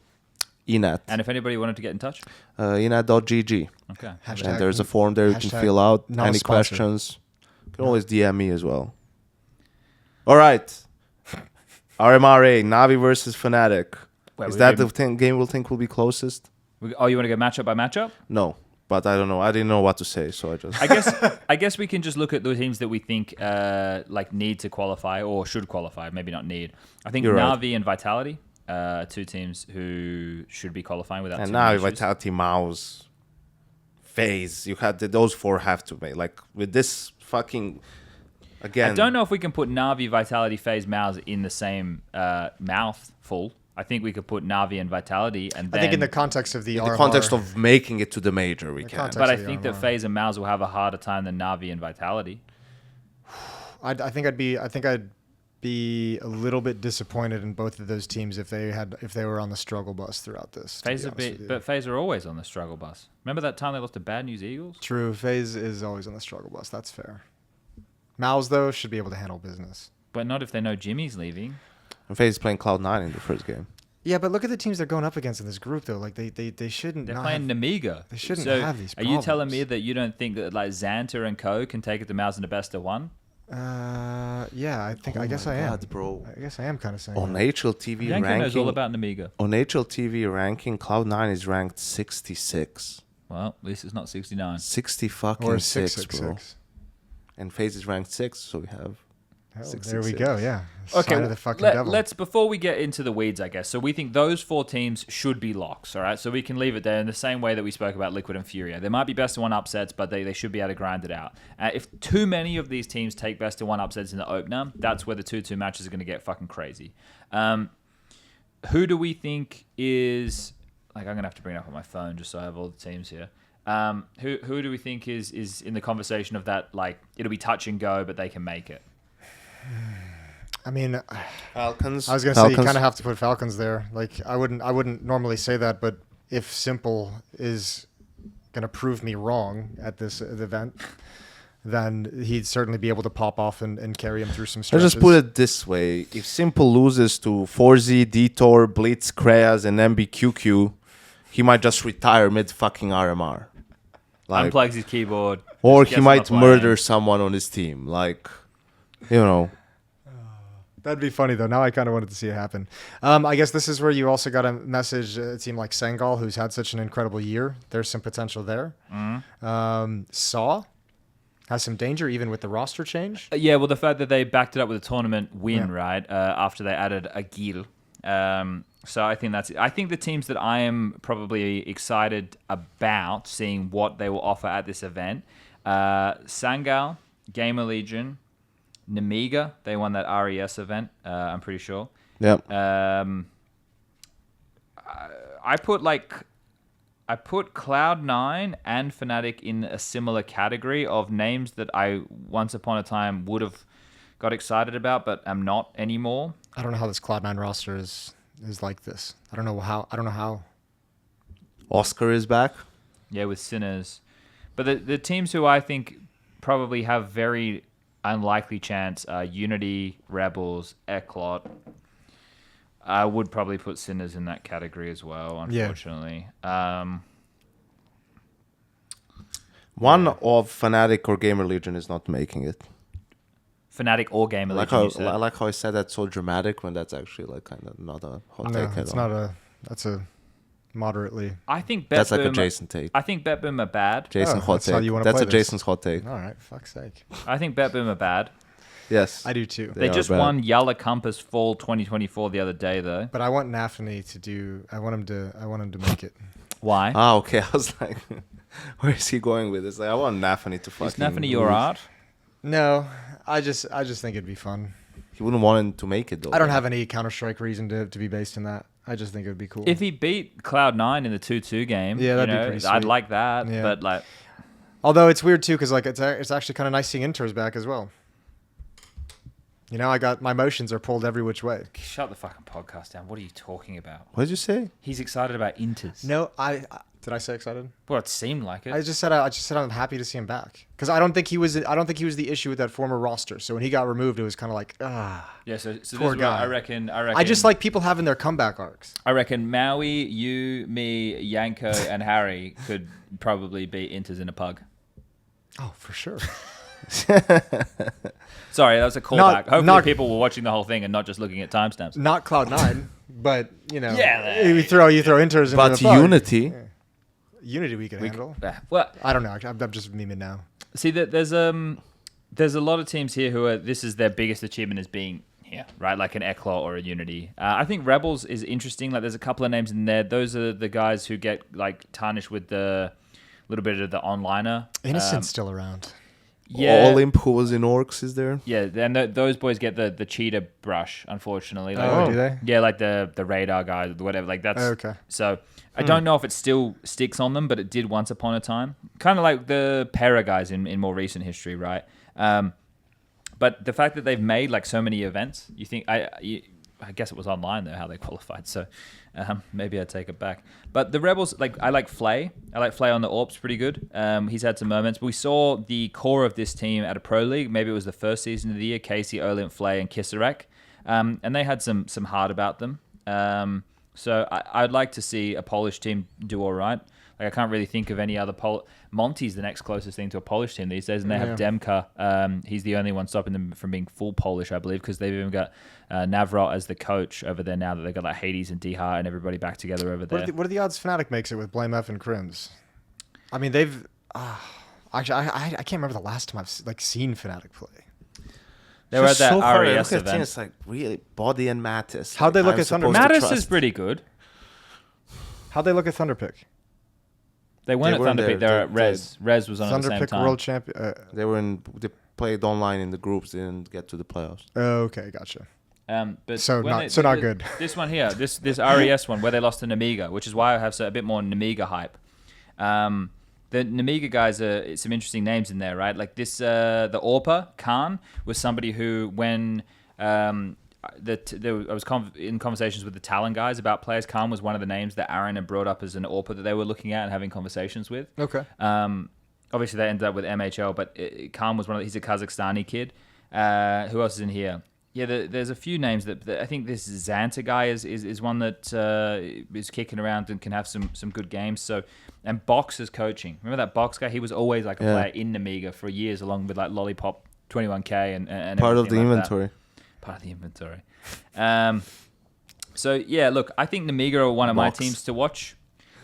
ENAT. And if anybody wanted to get in touch? ENAT.gg. Okay. And there's a form there you can fill out. Any questions? You can always DM me as well. All right. RMRA, Navi versus Fnatic. Is that the game we'll think will be closest? Oh, you want to go matchup by matchup? No, but I don't know. I didn't know what to say, so I just. I guess we can just look at the teams that we think need to qualify or should qualify. Maybe not need. I think Navi and Vitality, 2 teams who should be qualifying without. And Navi, Vitality, Mouse, FaZe. You had those 4 have to make like with this fucking. Again, I don't know if we can put Navi, Vitality, FaZe, Mouse in the same mouthful. I think we could put Navi and Vitality, and then... I think in the context of the RMR... the context of making it to the major, we can. But I think that FaZe and Mouse will have a harder time than Navi and Vitality. I think I'd be a little bit disappointed in both of those teams if they were on the struggle bus throughout this. But FaZe are always on the struggle bus. Remember that time they lost to Bad News Eagles? True, FaZe is always on the struggle bus. That's fair. Mouse though should be able to handle business. But not if they know Jimmy's leaving. And FaZe is playing Cloud9 in the first game. Yeah, but look at the teams they're going up against in this group, though. Like they shouldn't. They're playing Namiga. They shouldn't have these problems. Are you telling me that you don't think that like Xanta and Co can take it to Mouse in the best of 1? Yeah, I guess I am, bro. I guess I am kind of saying. On HLTV Yanko ranking, knows all about Namiga. On HLTV ranking, Cloud9 is ranked 66. Well, at least it's not 69. 60 fucking or 6, bro. And FaZe is ranked 6, so we have. There we go. Yeah. Okay. Of the fucking devil. Let's before we get into the weeds, I guess. So we think those 4 teams should be locks. All right. So we can leave it there in the same way that we spoke about Liquid and Furia. There might be best of 1 upsets, but they should be able to grind it out. If too many of these teams take best of 1 upsets in the opener, that's where the 2-2 matches are going to get fucking crazy. Who do we think is like? I'm gonna have to bring it up on my phone just so I have all the teams here. Who do we think is in the conversation of that? Like, it'll be touch and go, but they can make it. I mean, Falcons. I was gonna say you kind of have to put Falcons there. Like, I wouldn't normally say that, but if Simple is gonna prove me wrong at this event, then he'd certainly be able to pop off and carry him through some Let's stretches. just put it this way: if Simple loses to 4Z, Detour, Blitz, Kreas, and MBQQ, he might just retire mid fucking RMR. Like, Unplugs his keyboard. or just he gets on might the plane. murder someone on his team. Like, you know. That'd be funny though. Now I kind of wanted to see it happen. I guess this is where you also got a message. A team like Senegal, who's had such an incredible year, there's some potential there. Saw has some danger even with the roster change. Yeah, well, the fact that they backed it up with a tournament win, right, after they added Agil. So I think I think the teams that I am probably excited about seeing what they will offer at this event, Sangal, Gamer Legion, Namiga, they won that RES event, I'm pretty sure. Yeah. I put Cloud9 and Fnatic in a similar category of names that I once upon a time would have got excited about, but am not anymore. I don't know how this Cloud9 roster is like this. I don't know how. Oscar is back. Yeah, with Sinners. But the teams who I think probably have very unlikely chance are Unity, Rebels, Eclot. I would probably put Sinners in that category as well, unfortunately. One of Fnatic or Gamer Legion is not making it. Fnatic or Gamer I like Legion, how you said. I like how I said that so dramatic when that's actually like kind of not a hot No, take. it's at all. not a. That's a moderately. I think That's like a BetBoom- Jason take. I think BetBoom are bad. Jason hot that's how take. you wanna That's play a this. Jason's hot take. All right, fuck's sake. I think BetBoom are bad. Yes. I do too. They are just bad. won Yalla Compass Fall 2024 the other day, though. But I want Nafany to do. I want him to make it. Why? Ah, okay. I was like, where is he going with this? Like, I want Nafany to fucking. Is Nafany your lose. art? No, I just think it'd be fun. He wouldn't want him to make it though. I don't have any Counter-Strike reason to be based in that. I just think it would be cool. If he beat Cloud9 in the 2-2 game, Yeah, that'd be you know, pretty I'd sweet. like that. Yeah. But like, Although it's weird too, because like it's actually kind of nice seeing Inters back as well. You know, I got my emotions are pulled every which way. shut the fucking podcast down. What are you talking about? What did you say? He's excited about Inters. No, did I say excited? Well, it seemed like it. I just said I'm happy to see him back because I don't think he was the issue with that former roster. So when he got removed, it was kind of like yeah, so this poor is guy. what I reckon. I just like people having their comeback arcs. I reckon Maui, you, me, Yanko, and Harry could probably be Inters in a pug. Oh, for sure. Sorry, that was a callback. Not- Hopefully, not- people were watching the whole thing and not just looking at timestamps. Not Cloud9, but you know, Yeah, you throw Inters into But the pug. Unity. Unity we can handle. Well, I don't know. I'm just memeing now. see that there's a lot of teams here who are this is their biggest achievement as being here, right? Like an Eclot or a Unity. I think Rebels is interesting. Like there's a couple of names in there. Those are the guys who get like tarnished with the little bit of the onliner. Innocent's still around. Yeah. Olymp, who was in Orcs, is there. Yeah, and those boys get the cheetah brush, unfortunately. Like, Oh, do they? Yeah, like the radar guys, whatever. Like that's Okay. So I don't know if it still sticks on them, but it did once upon a time. Kind of like the para guys in more recent history, right? But the fact that they've made like so many events, you think I guess it was online though how they qualified. So maybe I take it back. But the Rebels, like I like Flay. I like Flay on the AWPs pretty good. He's had some moments. We saw the core of this team at a pro league. Maybe it was the first season of the year. Casey, Olymp, Flay, and Kisarek. And they had some heart about them. So I'd like to see a Polish team do all right. Like I can't really think of any other Monty's the next closest thing to a Polish team these days, and they have Demka. He's the only one stopping them from being full Polish, I believe, because they've even got Navrot as the coach over there now that they've got like Hades and Dihar and everybody back together over there. What are the odds Fnatic makes it with Blame F and Crims? I mean, they've. Actually, I can't remember the last time I've like seen Fnatic play. They were at that hard. RES Look at event. teams like really Body and Mattis. How'd they look at Thunder? Mattis is pretty good. How'd they look at Thunderpick? They weren't They at weren't Thunderpick. there. They were at Rez. Rez was on at the same Thunderpick time. World Champion. They played online in the groups. They didn't get to the playoffs. Okay, gotcha. But So when not good. This one here, this RES one where they lost to Namiga, which is why I have a bit more Namiga hype. The Namiga guys are some interesting names in there, right? Like this, the Orpa Khan was somebody who, when I was in conversations with the Talon guys about players, Khan was one of the names that Aaron had brought up as an Orpa that they were looking at and having conversations with. Okay. Obviously, they ended up with MHL, but Khan was he's a Kazakhstani kid. Who else is in here? Yeah, there's a few names that I think this Xanta guy is one that is kicking around and can have some good games. So, and Box is coaching. Remember that Box guy? He was always like a player in Namiga for years, along with like Lollipop 21K and part of the like inventory. Part of the inventory. So yeah, look, I think Namiga are one of my teams to watch.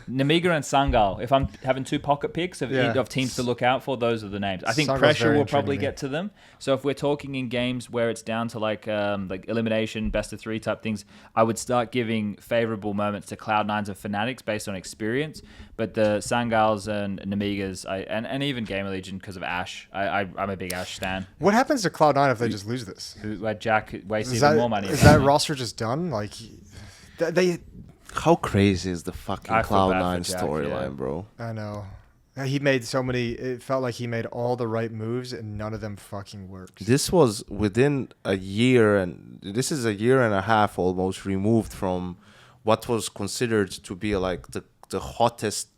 Namiga and Sangal. If I'm having two pocket picks of teams to look out for, those are the names. I think Sangal's pressure will probably get to them. So if we're talking in games where it's down to like elimination, best of three type things, I would start giving favorable moments to Cloud9s and Fanatics based on experience. But the Sangals and Namigas, and even Gamer Legion because of Ash. I'm a big Ash stan. What happens to Cloud9 if they just lose this? Where Jack wastes even more money. Is that roster just done? Like, they... How crazy is the fucking Cloud9 storyline, bro? I know. He made so many... It felt like he made all the right moves, and none of them fucking worked. This was within a year, and this is a year and a half almost removed from what was considered to be like the hottest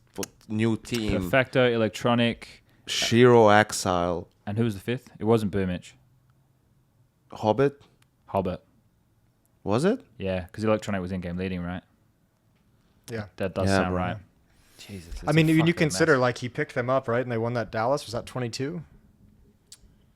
new team. Perfecto, Electronic. Shiro Exile. And who was the fifth? It wasn't Boomich. Hobbit? Was it? Yeah, because Electronic was in-game leading, right? Yeah. That does sound right. Jesus. I mean, when you consider, like, he picked them up, right? And they won that Dallas. Was that 22?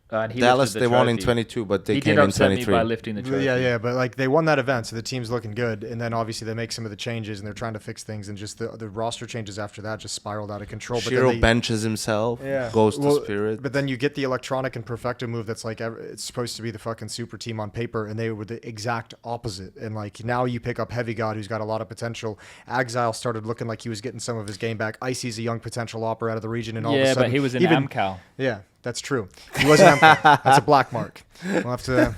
Dallas, they won in 22, but they came in 23. Me by lifting the trophy. Yeah, but like they won that event, so the team's looking good. And then obviously they make some of the changes, and they're trying to fix things. And just the roster changes after that just spiraled out of control. Shiro benches himself, goes to Spirit. But then you get the Electronic and Perfecto move that's like it's supposed to be the fucking super team on paper, and they were the exact opposite. And like now you pick up Heavy God, who's got a lot of potential. Exile started looking like he was getting some of his game back. Icy's a young potential opera out of the region, and all of a sudden, but he was in AmCal. Yeah. That's true. He wasn't MCAL. That's a black mark. We'll have to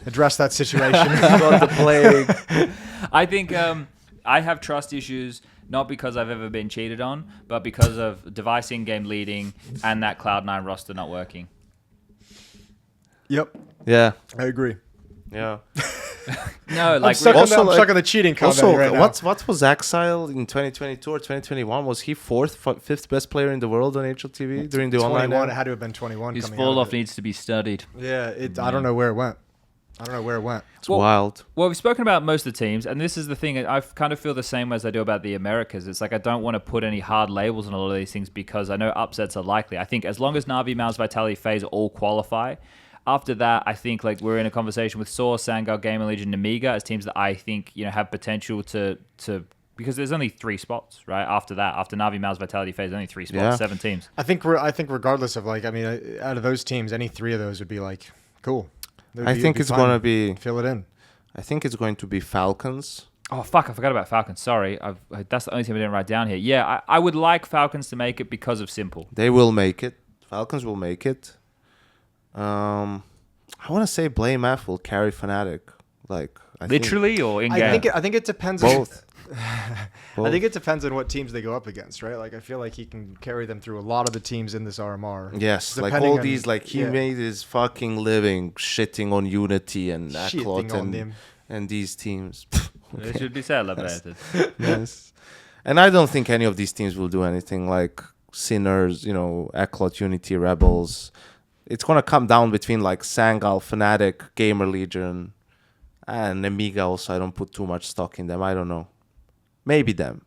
address that situation. About the plague. I think I have trust issues, not because I've ever been cheated on, but because of device in-game leading and that Cloud9 roster not working. Yep. Yeah. I agree. Yeah. No, like I'm stuck on the cheating comment right now. What was Exile in 2022 or 2021? Was he fifth best player in the world on HLTV during the online? 21. It had to have been 21. His fall-off needs to be studied. Yeah, I don't know where it went. It's wild. Well, we've spoken about most of the teams, and this is the thing. I kind of feel the same as I do about the Americas. It's like I don't want to put any hard labels on a lot of these things because I know upsets are likely. I think as long as Na'Vi, Mouse, Vitality, FaZe all qualify, after that, I think like we're in a conversation with Source, Sangal, Gamer Legion, Namiga as teams that I think have potential to because there's only 3 spots, right? After that, after Na'Vi, Mouse, Vitality, FaZe, only 3 spots, 7 teams. I think regardless of like, I mean, out of those teams, any 3 of those would be like cool. I think it's going to be fill it in. I think it's going to be Falcons. Oh fuck! I forgot about Falcons. Sorry, that's the only team I didn't write down here. Yeah, I would like Falcons to make it because of Simple. They will make it. Falcons will make it. I want to say Blame F will carry Fnatic. Like literally or in game. I think it depends. Both. I think it depends on what teams they go up against, right? Like I feel like he can carry them through a lot of the teams in this RMR. Yes, like all these, like he made his fucking living shitting on Unity and Aclot and these teams. They should be celebrated. Yes. And I don't think any of these teams will do anything like Sinners, Aclot, Unity, Rebels. It's going to come down between like Sangal, Fnatic, Gamer Legion, and Amiga also. I don't put too much stock in them. I don't know. Maybe them.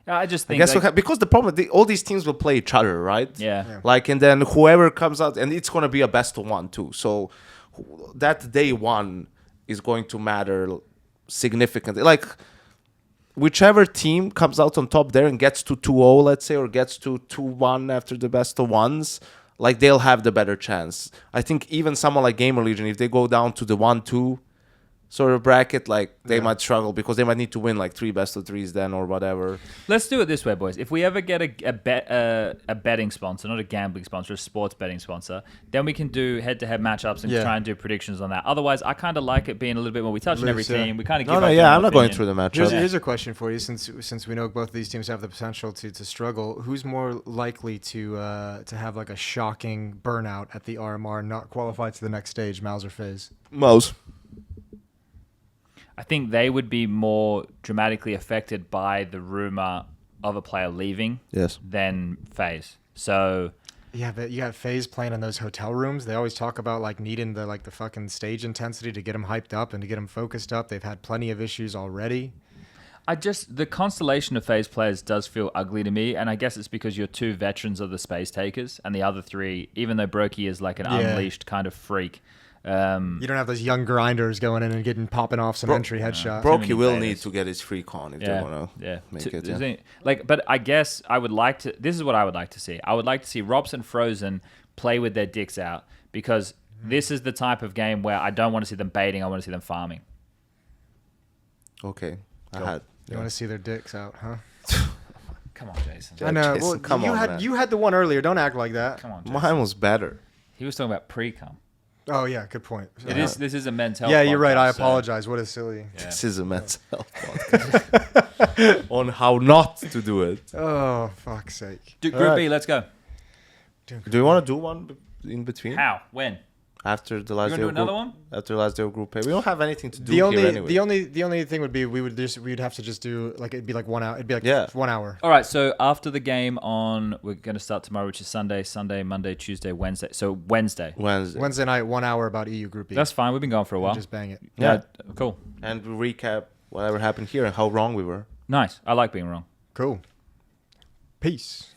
I just think... because the problem, all these teams will play each other, right? Yeah. Like, and then whoever comes out, and it's going to be a best of 1 too. So that day 1 is going to matter significantly. Like, whichever team comes out on top there and gets to 2-0, let's say, or gets to 2-1 after the best of 1s, like, they'll have the better chance. I think even someone like Gamer Legion, if they go down to the 1-2, sort of bracket, like they might struggle because they might need to win like 3 best-of-3s then or whatever. Let's do it this way, boys. If we ever get a betting sponsor, not a gambling sponsor, a sports betting sponsor, then we can do head-to-head matchups and try and do predictions on that. Otherwise, I kind of like it being a little bit more. We touch on every team. We kind of give. I'm not going through the matchups. Here's a question for you, since we know both of these teams have the potential to struggle. Who's more likely to have like a shocking burnout at the RMR and not qualify to the next stage, Mouse or FaZe? Mouse. I think they would be more dramatically affected by the rumor of a player leaving than FaZe. So yeah, but you got FaZe playing in those hotel rooms. They always talk about like needing the fucking stage intensity to get them hyped up and to get them focused up. They've had plenty of issues already. The constellation of FaZe players does feel ugly to me, and I guess it's because you're 2 veterans of the Space Takers, and the other 3, even though Brokey is like an unleashed kind of freak. You don't have those young grinders going in and popping off some entry headshots. Brokey will need to get his freak on if they want to make it. Yeah. Like, but I guess I would like to. This is what I would like to see. I would like to see Robs and Frozen play with their dicks out, because this is the type of game where I don't want to see them baiting. I want to see them farming. Okay, You want to see their dicks out, huh? Come on, Jason. I know. Jason, Well, you had the one earlier. Don't act like that. Come on, Jason. Mine was better. He was talking about pre-cum. Oh yeah, good point. This is a men's health. Yeah, you're right. I podcast, so- apologize. What a silly. Yeah. This is a mental health podcast on how not to do it. Oh fuck's sake. Group B, let's go. Do you want to do one in between? How? When? After the last You day want of to do group, another one? after the last day of Group A, we don't have anything to do The only here anyway. the only thing would be we'd have to just do like it'd be like 1 hour. It'd be like 1 hour. All right, so after the game we're going to start tomorrow, which is Sunday, Monday, Tuesday, Wednesday. So Wednesday. Wednesday night, 1 hour about EU Group E. That's fine. We've been going for a while. Just bang it. Yeah. Cool. And we recap whatever happened here and how wrong we were. Nice. I like being wrong. Cool. Peace.